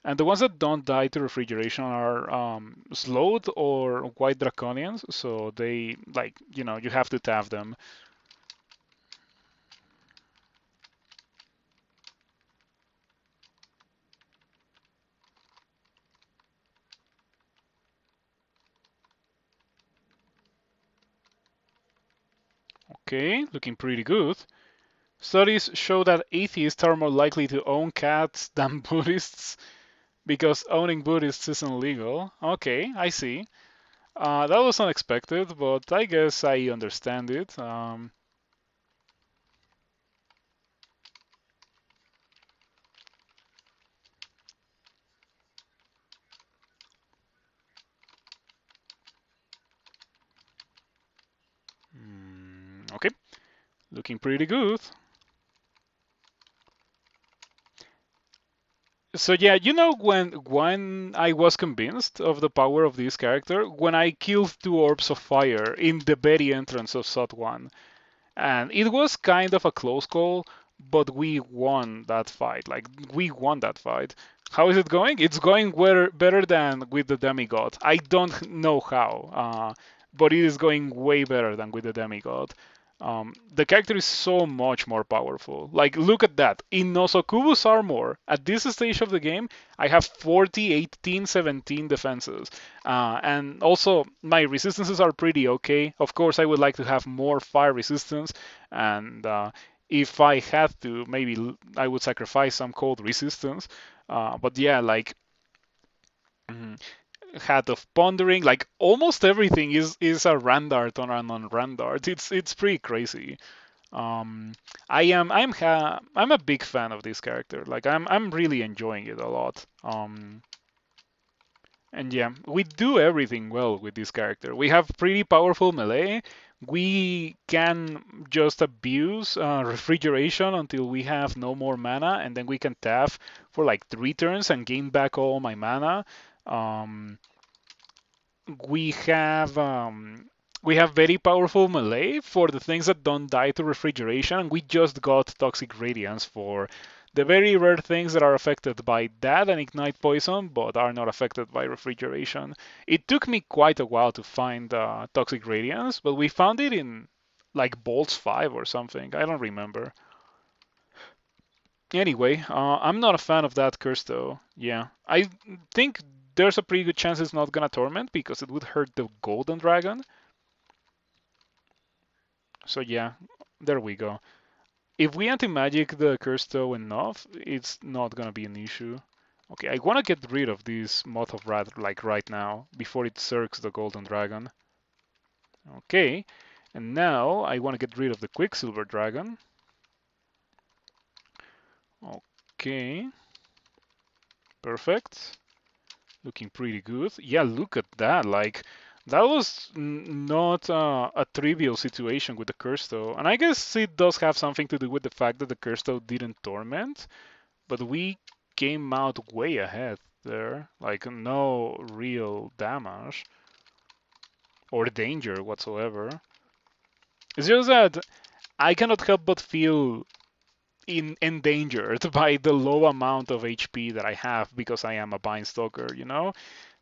Speaker 1: And the ones that don't die to refrigeration are slowed or white draconians, so they, like, you have to tap them. Okay, looking pretty good. Studies show that atheists are more likely to own cats than Buddhists because owning Buddhists isn't legal. Okay, I see. That was unexpected, but I guess I understand it. Okay, looking pretty good. So yeah, when I was convinced of the power of this character, when I killed two orbs of fire in the very entrance of SOT 1. And it was kind of a close call, but we won that fight. Like, we won that fight. How is it going? It's going better than with the demigod. I don't know how, but it is going way better than with the demigod. The character is so much more powerful. Like, look at that. In Nozokubu's armor, at this stage of the game, I have 40, 18, 17 defenses. And also, my resistances are pretty okay. Of course, I would like to have more fire resistance. And if I had to, maybe I would sacrifice some cold resistance. But yeah, like, mm, Hat of Pondering, like almost everything is a Randart on a non-Randart. It's pretty crazy. Um, I'm a big fan of this character. Like I'm really enjoying it a lot. And yeah, we do everything well with this character. We have pretty powerful melee. We can just abuse refrigeration until we have no more mana, and then we can tap for like 3 turns and gain back all my mana. Um, we have um, we have very powerful melee for the things that don't die to refrigeration, and we just got toxic radiance for the very rare things that are affected by that and ignite poison, but are not affected by refrigeration. It took me quite a while to find toxic radiance, but we found it in like Bolts 5 or something. I don't remember. Anyway, I'm not a fan of that curse though. Yeah, I think there's a pretty good chance it's not gonna torment because it would hurt the golden dragon. So yeah, there we go. If we anti-magic the curse though enough, it's not gonna be an issue. Okay, I wanna get rid of this Moth of Wrath like right now before it circs the golden dragon. Okay, and now I wanna get rid of the Quicksilver dragon. Okay, perfect. Looking pretty good. Yeah, look at that. Like, that was not a trivial situation with the curse though. And I guess it does have something to do with the fact that the curse though didn't torment, but we came out way ahead there. Like, no real damage or danger whatsoever. It's just that I cannot help but feel endangered by the low amount of HP that I have because I am a Bind Stalker, you know?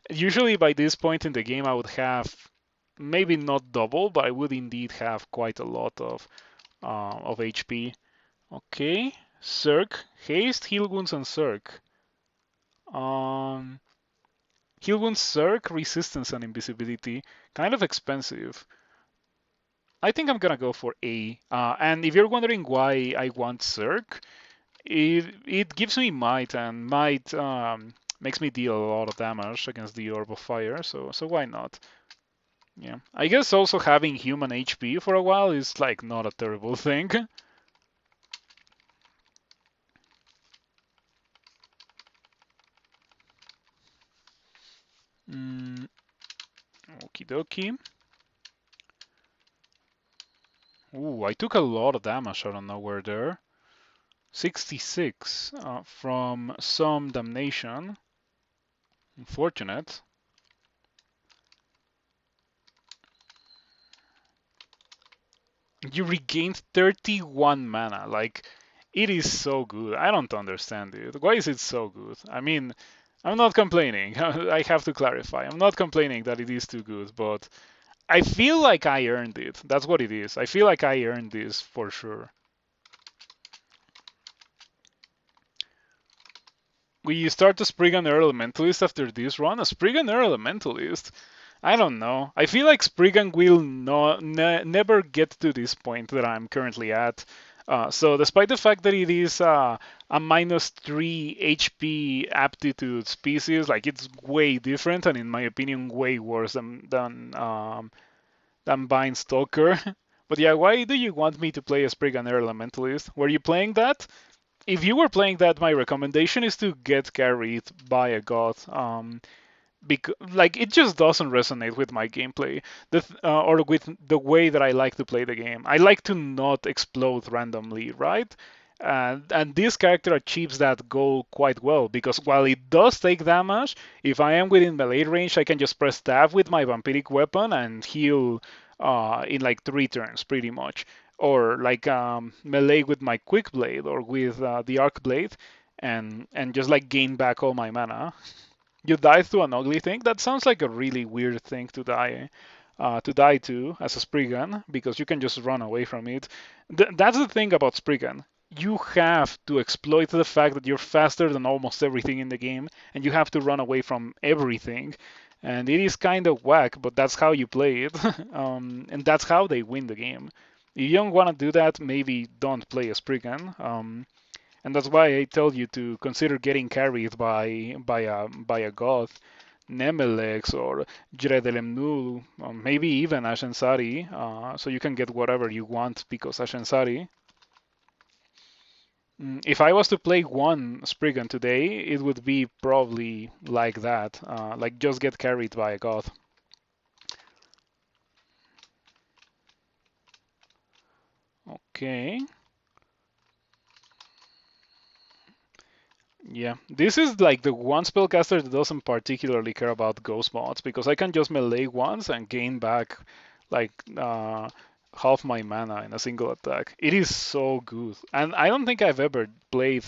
Speaker 1: Usually by this point in the game, I would have maybe not double, but I would indeed have quite a lot of HP. Okay, Circ, Haste, Heal Wounds, and Circ. Um, Heal Wounds, Circ, Resistance, and Invisibility. Kind of expensive. I think I'm gonna go for A. And if you're wondering why I want Circ, it gives me Might, and Might makes me deal a lot of damage against the Orb of Fire, so why not? Yeah. I guess also having human HP for a while is like not a terrible thing. Mm, Okie dokie. Ooh, I took a lot of damage out of nowhere there. 66 from some damnation. Unfortunate. You regained 31 mana. Like, it is so good. I don't understand it. Why is it so good? I mean, I'm not complaining. I have to clarify. I'm not complaining that it is too good, but I feel like I earned it. That's what it is. I feel like I earned this for sure. We start a Spriggan Elementalist after this run. A Spriggan Elementalist? I don't know. I feel like Spriggan will never get to this point that I'm currently at. So despite the fact that it is a -3 HP aptitude species, like it's way different and in my opinion way worse than Bind Stalker. But yeah, why do you want me to play a Spriggan Elementalist? Were you playing that? If you were playing that, my recommendation is to get carried by a god. Because like it just doesn't resonate with my gameplay, or with the way that I like to play the game. I like to not explode randomly, right? And this character achieves that goal quite well because while it does take damage, if I am within melee range, I can just press tab with my vampiric weapon and heal in like 3 turns, pretty much. Or like melee with my quick blade or with the arc blade, and just like gain back all my mana. You die to an ugly thing? That sounds like a really weird thing to die to as a Spriggan, because you can just run away from it. That's the thing about Spriggan. You have to exploit the fact that you're faster than almost everything in the game, and you have to run away from everything. And it is kind of whack, but that's how you play it, and that's how they win the game. If you don't want to do that, maybe don't play a Spriggan. And that's why I tell you to consider getting carried by a god, Nemelex or Jredelemnul, or maybe even Ashensari, so you can get whatever you want because Ashensari. If I was to play one Spriggan today, it would be probably like that, like just get carried by a god. Okay. Yeah, this is like the one spellcaster that doesn't particularly care about ghost mods because I can just melee once and gain back like half my mana in a single attack. It is so good, and I don't think I've ever played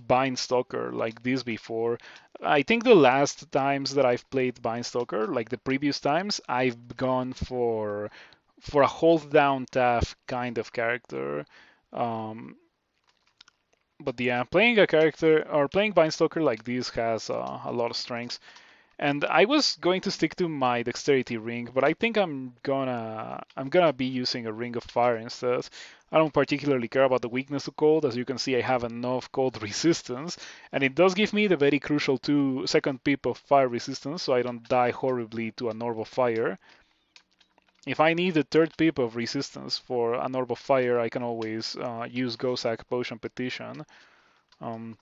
Speaker 1: Bind Stalker like this before. I think the last times that I've played Bind Stalker, like the previous times, I've gone for a hold down tab kind of character. Um, but yeah, playing a character or playing Binestalker like this has a lot of strengths. And I was going to stick to my dexterity ring, but I think I'm gonna be using a ring of fire instead. I don't particularly care about the weakness to cold. As you can see, I have enough cold resistance, and it does give me the very crucial 2-second pip of fire resistance, so I don't die horribly to an orb of fire. If I need the third pip of resistance for an orb of fire, I can always use Gozag Potion Petition. Um,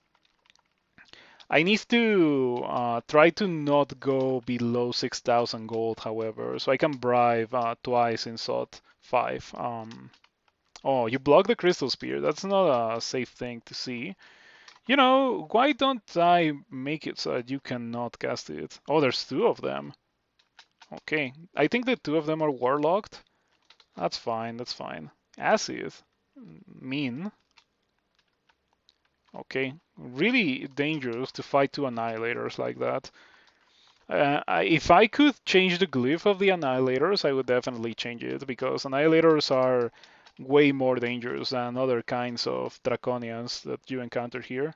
Speaker 1: I need to try to not go below 6,000 gold, however, so I can bribe twice in SOT 5. Oh, you block the Crystal Spear. That's not a safe thing to see. You know, why don't I make it so that you cannot cast it? Oh, there's 2 of them. Okay, I think the 2 of them are warlocked. That's fine, that's fine. Acid. Mean. Okay, really dangerous to fight 2 Annihilators like that. If I could change the glyph of the Annihilators, I would definitely change it because Annihilators are way more dangerous than other kinds of Draconians that you encounter here.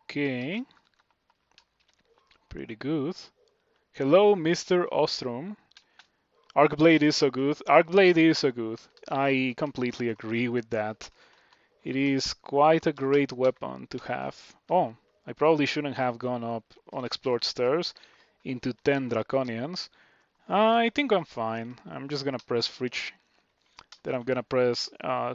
Speaker 1: Okay, pretty good. Hello, Mr. Ostrom. Arcblade is so good. Arcblade is so good. I completely agree with that. It is quite a great weapon to have. Oh, I probably shouldn't have gone up unexplored stairs into 10 Draconians. I think I'm fine. I'm just gonna press Fridge. Then I'm gonna press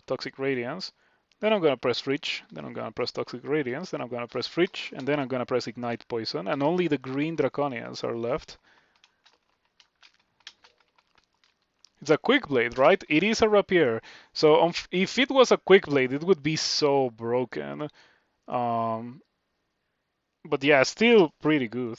Speaker 1: Toxic Radiance. Then I'm gonna press Fridge. Then I'm gonna press Toxic Radiance. Then I'm gonna press Fridge. And then I'm gonna press Ignite Poison. And only the green Draconians are left. It's a quick blade, right? It is a rapier. So if it was a quick blade, it would be so broken. Um, but yeah, still pretty good.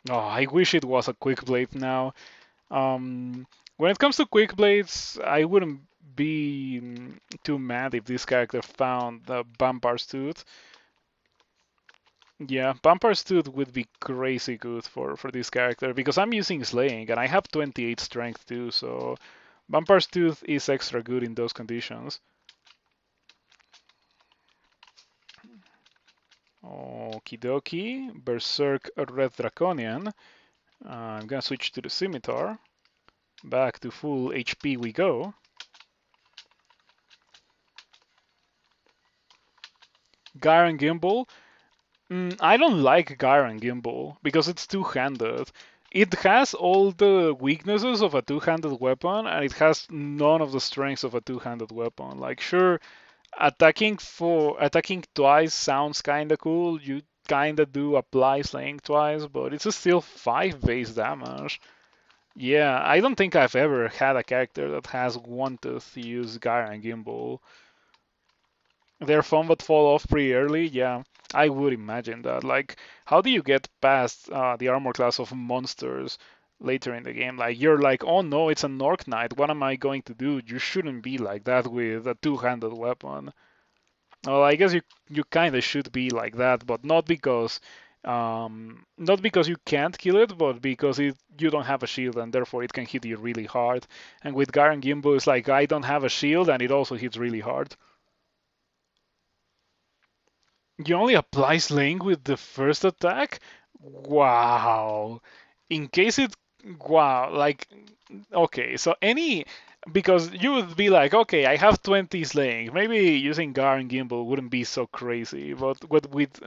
Speaker 1: Oh, I wish it was a quick blade now. When it comes to quick blades, I wouldn't be too mad if this character found the Vampire's Tooth. Yeah, Vampire's Tooth would be crazy good for this character because I'm using Slaying and I have 28 strength too, so Vampire's Tooth is extra good in those conditions. Okie dokie, Berserk Red Draconian. I'm gonna switch to the Scimitar. Back to full HP we go. Gyre Gimbal. I don't like Gyre Gimbal because it's two-handed. It has all the weaknesses of a two-handed weapon, and it has none of the strengths of a two-handed weapon. Like, sure, attacking twice sounds kinda cool. You kinda do apply slaying twice, but it's still 5 base damage. Yeah, I don't think I've ever had a character that has wanted to use Gyre and Gimbal. They're fun but fall off pretty early. Yeah, I would imagine that. Like, how do you get past the armor class of monsters later in the game? Like, you're like, oh no, it's an Orc Knight. What am I going to do? You shouldn't be like that with a two-handed weapon. Well, I guess you kind of should be like that, but not because you can't kill it, but because you don't have a shield and therefore it can hit you really hard. And with Garen Gimbo, it's like I don't have a shield and it also hits really hard. You only apply Slaying with the first attack? Wow. In case it. Wow. Like, okay, so because you would be like, okay, I have 20 Slaying. Maybe using Gar and Gimbal wouldn't be so crazy. But with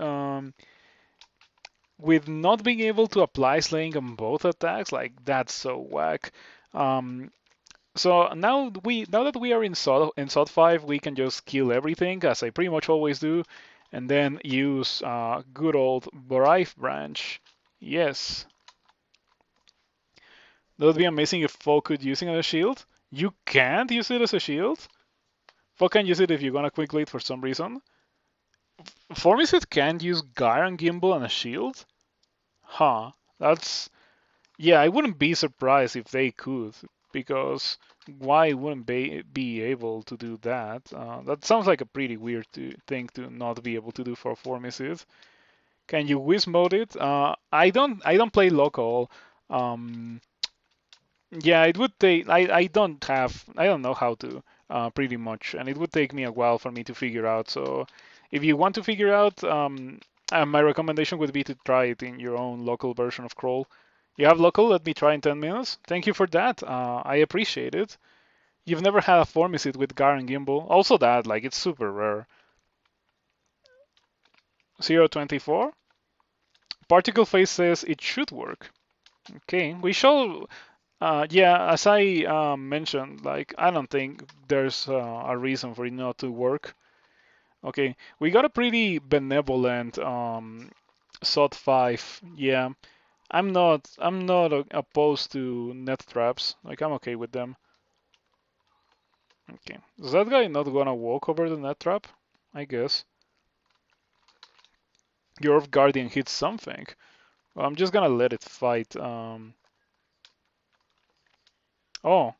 Speaker 1: not being able to apply Slaying on both attacks, like, that's so whack. Um, so now that we are in SOT 5, we can just kill everything as I pretty much always do, and then use good old Barife branch. Yes, that would be amazing if Foe could use it as a shield. You can't use it as a shield. Foe can use it if you're gonna quick blade for some reason. Formicid can't use Gyre and Gimbal and a shield. Huh? That's Yeah, I wouldn't be surprised if they could, because why wouldn't they be able to do that? That sounds like a pretty weird thing to not be able to do for Formicid. Can you whiz mode it? I don't play local. Um, yeah, it would take. I don't know how to. Pretty much, and it would take me a while for me to figure out. So, if you want to figure out, my recommendation would be to try it in your own local version of Crawl. You have local? Let me try in 10 minutes. Thank you for that. I appreciate it. You've never had a Formicid with Gar and Gimbal. Also that, like, it's super rare. 024. Particle Phase says it should work. Okay, we shall. Yeah, as I mentioned, like, I don't think there's a reason for it not to work. Okay, we got a pretty benevolent SOT 5. Yeah, I'm not opposed to net traps. Like, I'm okay with them. Okay. Is that guy not gonna walk over the net trap? I guess. Your Guardian hits something. Well, I'm just gonna let it fight. Oh,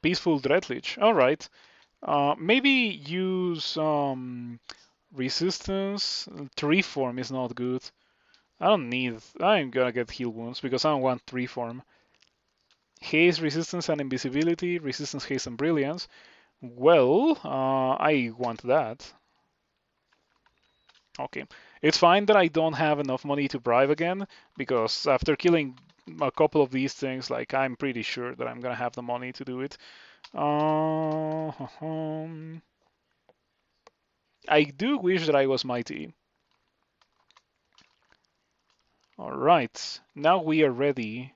Speaker 1: Peaceful Dreadlich. Alright. Maybe use Resistance. Tree Form is not good. I'm gonna get heal wounds because I don't want Tree Form. Haste, Resistance, and Invisibility. Resistance, Haste, and Brilliance. Well, I want that. Okay. It's fine that I don't have enough money to bribe again, because after killing a couple of these things, like, I'm pretty sure that I'm gonna have the money to do it. I do wish that I was mighty. Alright, now we are ready.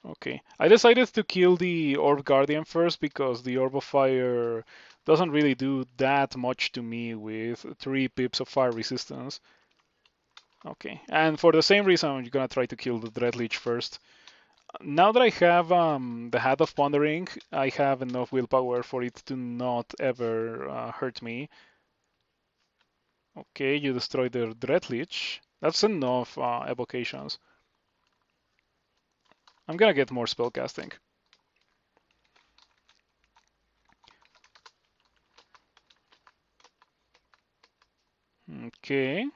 Speaker 1: Okay, I decided to kill the Orb Guardian first because the Orb of Fire doesn't really do that much to me with 3 pips of fire resistance. Okay, and for the same reason, I'm gonna try to kill the Dreadlich first. Now that I have the Hat of Pondering, I have enough willpower for it to not ever hurt me. Okay, you destroyed the Dreadlich. That's enough evocations. I'm gonna get more spellcasting. Okay.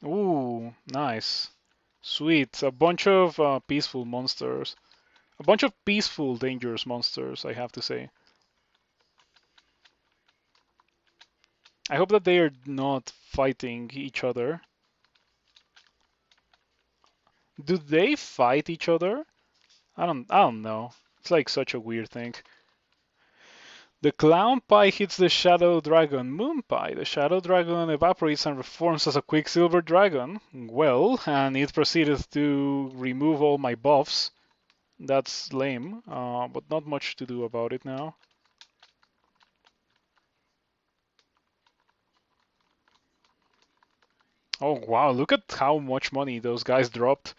Speaker 1: Ooh, nice. Sweet. A bunch of peaceful monsters. A bunch of peaceful, dangerous monsters, I have to say. I hope that they are not fighting each other. Do they fight each other? I don't know. It's like such a weird thing. The clown pie hits the shadow dragon moon pie. The shadow dragon evaporates and reforms as a quicksilver dragon. Well, and it proceeded to remove all my buffs. That's lame, but not much to do about it now. Oh wow, look at how much money those guys dropped.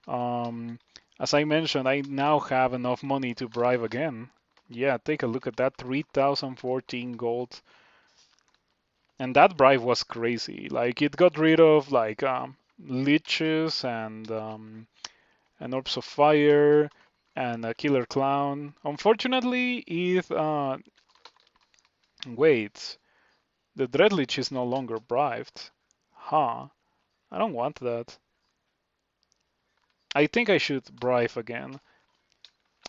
Speaker 1: Um, as I mentioned, I now have enough money to bribe again. Yeah, take a look at that, 3,014 gold. And that bribe was crazy. Like it got rid of like leeches and orbs of fire and a killer clown. Unfortunately, it wait, the dreadlich is no longer bribed. Huh? I don't want that. I think I should bribe again.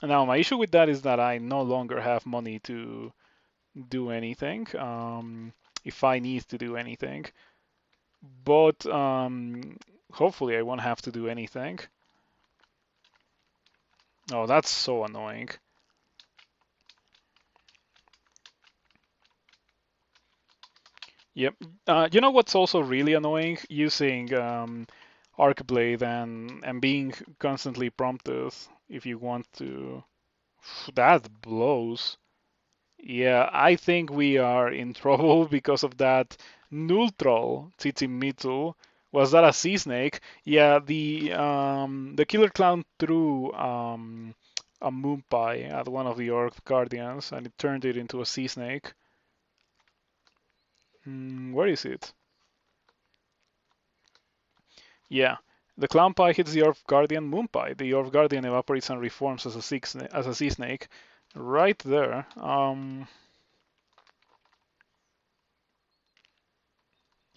Speaker 1: Now my issue with that is that I no longer have money to do anything. If I need to do anything, but hopefully I won't have to do anything. Oh, that's so annoying. Yep. You know what's also really annoying? Using Arcblade and being constantly prompted if you want to. That blows. Yeah, I think we are in trouble because of that neutral Tsitimitu. Was that a sea snake? Yeah, the killer clown threw a moon pie at one of the orc guardians and it turned it into a sea snake. Where is it? Yeah. The clown pie hits the orc guardian moon pie. The orc guardian evaporates and reforms as a sea snake. Right there.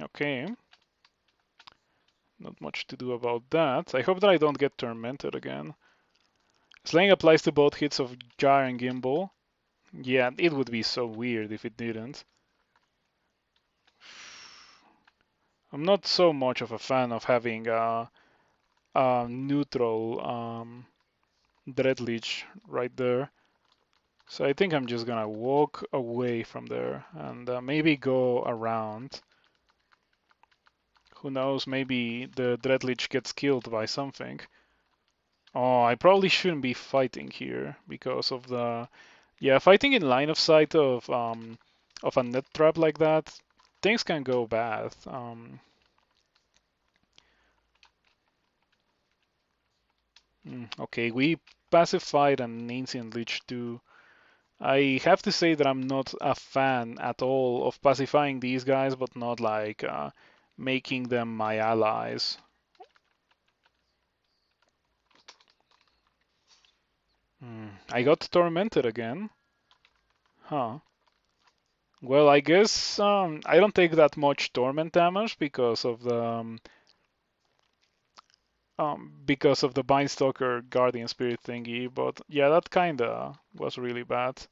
Speaker 1: Okay. Not much to do about that. I hope that I don't get tormented again. Slaying applies to both hits of Jar and Gimbal. Yeah, it would be so weird if it didn't. I'm not so much of a fan of having a neutral Dreadlich right there. So I think I'm just gonna walk away from there and maybe go around. Who knows, maybe the Dreadlich gets killed by something. Oh, I probably shouldn't be fighting here because of the... Yeah, fighting in line of sight of a net trap like that, things can go bad. Okay, we pacified an ancient lich too. I have to say that I'm not a fan at all of pacifying these guys, but not like making them my allies. I got tormented again. Huh. Well, I guess I don't take that much torment damage because of the Bind Stalker Guardian Spirit thingy, but yeah, that kinda was really bad.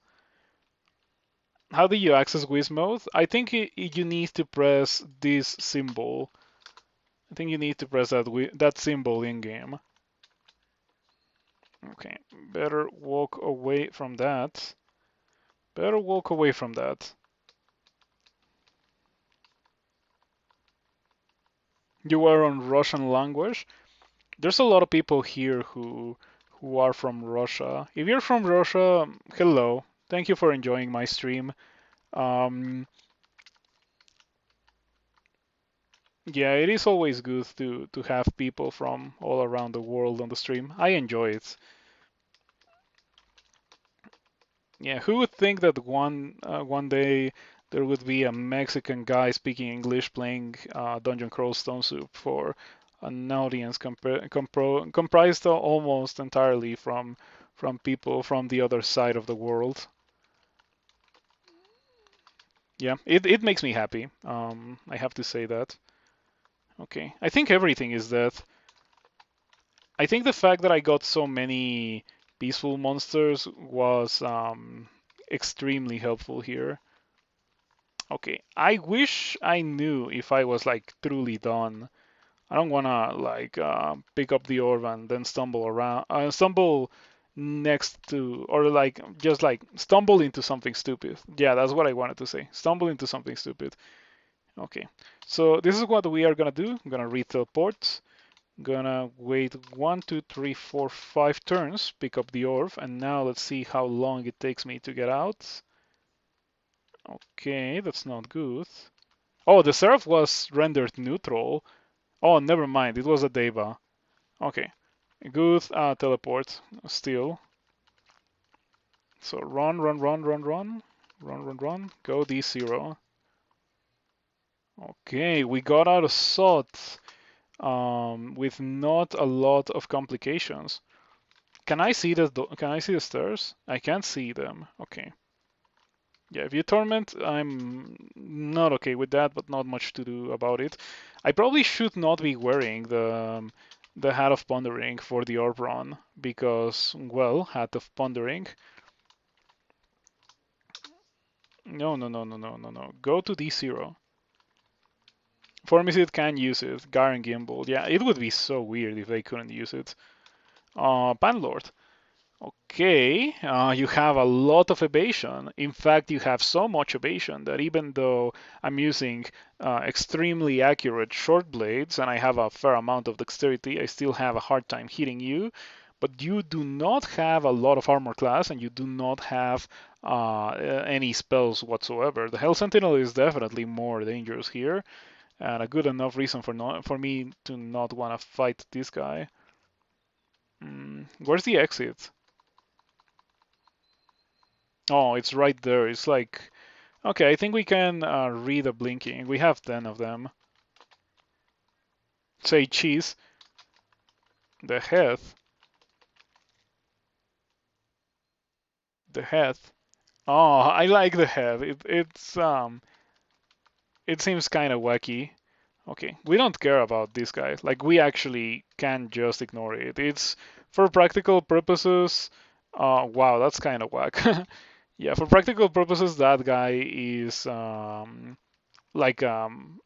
Speaker 1: How do you access Wiz mode? I think you need to press this symbol. I think you need to press that symbol in game. Okay, better walk away from that. Better walk away from that. You are on Russian language. There's a lot of people here who are from Russia. If you're from Russia, hello. Thank you for enjoying my stream. Um, Yeah, it is always good to have people from all around the world on the stream. I enjoy it. Yeah, who would think that one day there would be a Mexican guy speaking English playing Dungeon Crawl Stone Soup for an audience comprised almost entirely from people from the other side of the world. Yeah, it makes me happy. I have to say that. Okay, I think everything is that. I think the fact that I got so many peaceful monsters was extremely helpful here. Okay, I wish I knew if I was like truly done. I don't wanna like pick up the orb and then stumble next to, or like just like stumble into something stupid. Yeah, that's what I wanted to say. Stumble into something stupid. Okay, so this is what we are gonna do. I'm gonna read teleports. Gonna wait 1, 2, 3, 4, 5 turns, pick up the orb, and now let's see how long it takes me to get out. Okay, that's not good. Oh, the seraph was rendered neutral. Oh, never mind, it was a Deva. Okay, good teleport still. So run, run, run, run, run, run, run, run. Go D0. Okay, we got out of Sot with not a lot of complications. Can I see Can I see the stairs? I can't see them. Okay. Yeah, if you torment, I'm not okay with that, but not much to do about it. I probably should not be wearing the Hat of Pondering for the Orb run because, well, Hat of Pondering. No, no, no, no, no, no, no. Go to D0. Formicid can use it. Garen Gimbal. Yeah, it would be so weird if they couldn't use it. Panlord. Okay, you have a lot of evasion. In fact, you have so much evasion that even though I'm using extremely accurate short blades and I have a fair amount of dexterity, I still have a hard time hitting you. But you do not have a lot of armor class and you do not have any spells whatsoever. The Hell Sentinel is definitely more dangerous here and a good enough reason for me to not want to fight this guy. Where's the exit? Oh, it's right there. It's like, okay, I think we can read a blinking. We have 10 of them. Say cheese. The head. The head. Oh, I like the head. It seems kind of wacky. Okay, we don't care about this guy. Like we actually can just ignore it. It's for practical purposes. Wow, that's kind of whack. Yeah, for practical purposes, that guy is like um,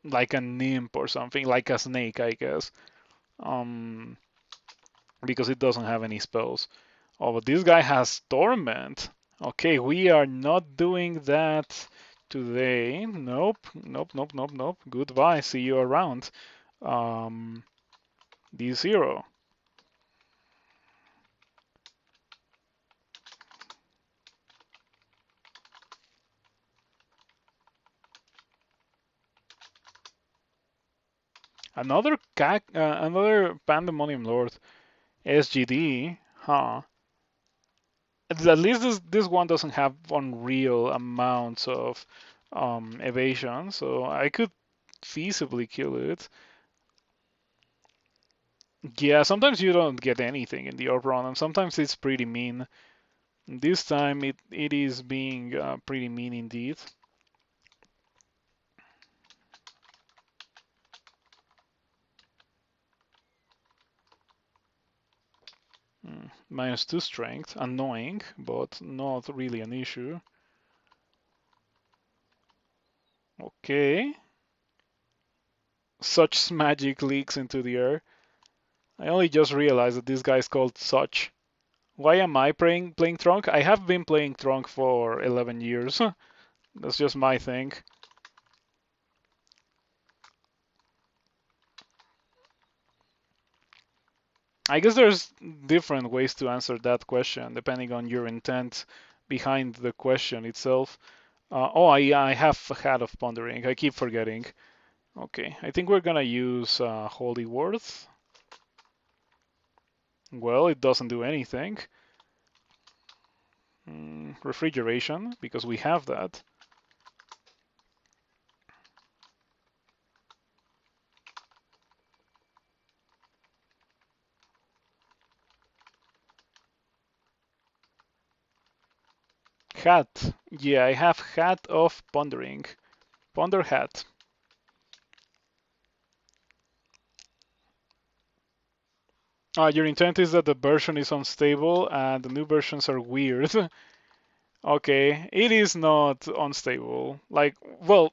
Speaker 1: like a nymph or something, like a snake, I guess. Um, because it doesn't have any spells. Oh, but this guy has torment. Okay, we are not doing that today. Nope, nope, nope, nope, nope. Goodbye. See you around. Um, D0. Another Pandemonium Lord. SGD. Huh. At least this one doesn't have unreal amounts of evasion, so I could feasibly kill it. Yeah, sometimes you don't get anything in the orb run, and sometimes it's pretty mean. This time it is being pretty mean indeed. -2 strength, annoying, but not really an issue. Okay. Such magic leaks into the air. I only just realized that this guy is called Such. Why am I playing Trunk? I have been playing Trunk for 11 years. That's just my thing. I guess there's different ways to answer that question depending on your intent behind the question itself. Oh, I have Hat of Pondering. I keep forgetting. Okay, I think we're gonna use Holy Worth. Well, it doesn't do anything. Refrigeration, because we have that. Hat. Yeah, I have Hat of Pondering. Ponder Hat. Your intent is that the version is unstable and the new versions are weird. Okay, it is not unstable. Like, well,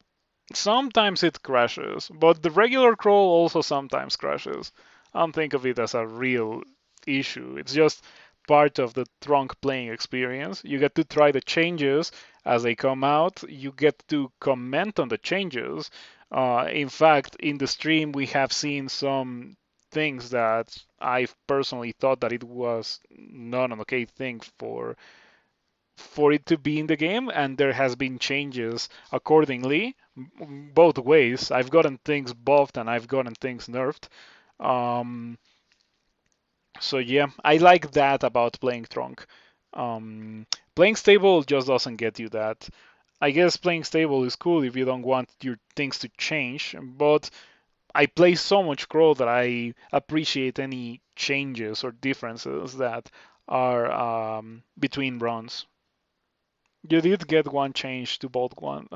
Speaker 1: sometimes it crashes, but the regular crawl also sometimes crashes. I don't think of it as a real issue. It's just part of the trunk playing experience. You get to try the changes as they come out. You get to comment on the changes. In fact, in the stream, we have seen some things that I've personally thought that it was not an okay thing for it to be in the game, and there has been changes accordingly, both ways. I've gotten things buffed and I've gotten things nerfed. Um, so yeah, I like that about playing Trunk. Playing stable just doesn't get you that. I guess playing stable is cool if you don't want your things to change, but I play so much Crow that I appreciate any changes or differences that are between runs. You did get one change to both ones,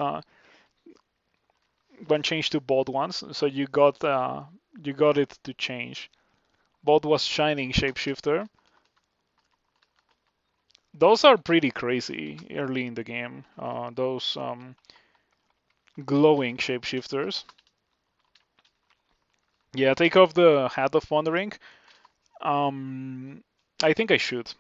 Speaker 1: so you got it to change. Both was Shining Shapeshifter. Those are pretty crazy early in the game. Those glowing shapeshifters. Yeah, take off the Hat of Wandering. I think I should.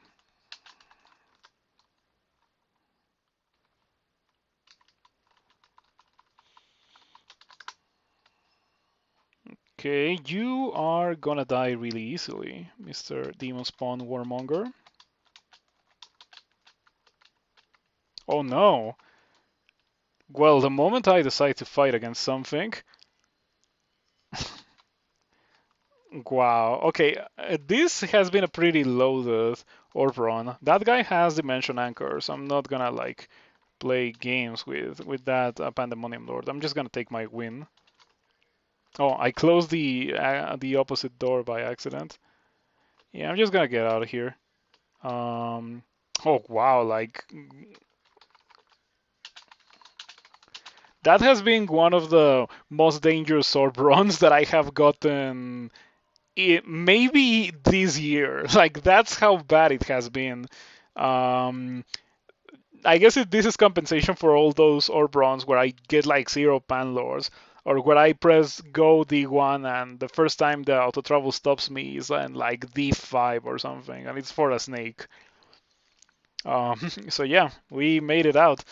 Speaker 1: Okay, you are gonna die really easily, Mr. Demon Spawn Warmonger. Oh no. Well, the moment I decide to fight against something, wow. Okay, this has been a pretty loaded orb run. That guy has Dimension Anchors. I'm not gonna like play games with that Pandemonium Lord. I'm just gonna take my win. Oh, I closed the opposite door by accident. Yeah, I'm just gonna get out of here. Um, oh wow, like that has been one of the most dangerous orb runs that I have gotten maybe this year. Like that's how bad it has been. Um, I guess this is compensation for all those orb runs where I get like zero pan lords, or where I press go D1 and the first time the auto travel stops me is in like D5 or something, and it's for a snake. So yeah, we made it out.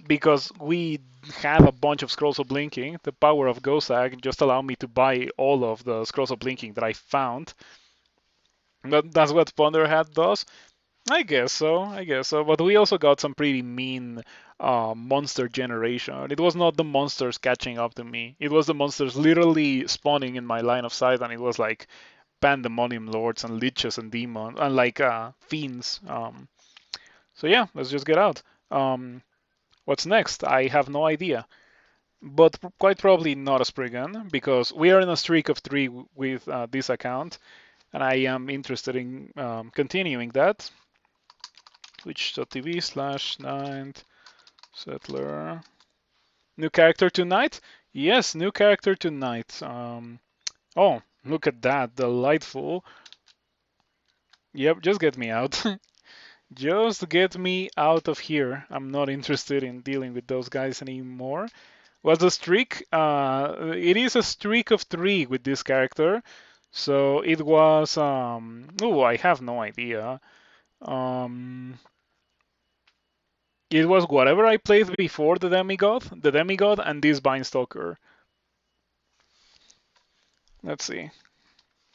Speaker 1: Because we have a bunch of scrolls of blinking. The power of Gozag just allowed me to buy all of the scrolls of blinking that I found. That's what Ponder Hat does. I guess so. I guess so. But we also got some pretty mean monster generation. It was not the monsters catching up to me. It was the monsters literally spawning in my line of sight, and it was like pandemonium lords and liches and demons and like fiends. So yeah, let's just get out. What's next? I have no idea. But quite probably not a Spriggan, because we are in a streak of 3 with this account, and I am interested in continuing that. Twitch.tv/9th Settler. New character tonight? Yes, new character tonight. Oh, look at that, delightful. Yep, just get me out. Just get me out of here. I'm not interested in dealing with those guys anymore. Was a streak? It is a streak of 3 with this character. So it was. Oh, I have no idea. Um, it was whatever I played before the demigod, and this Stalker. Let's see.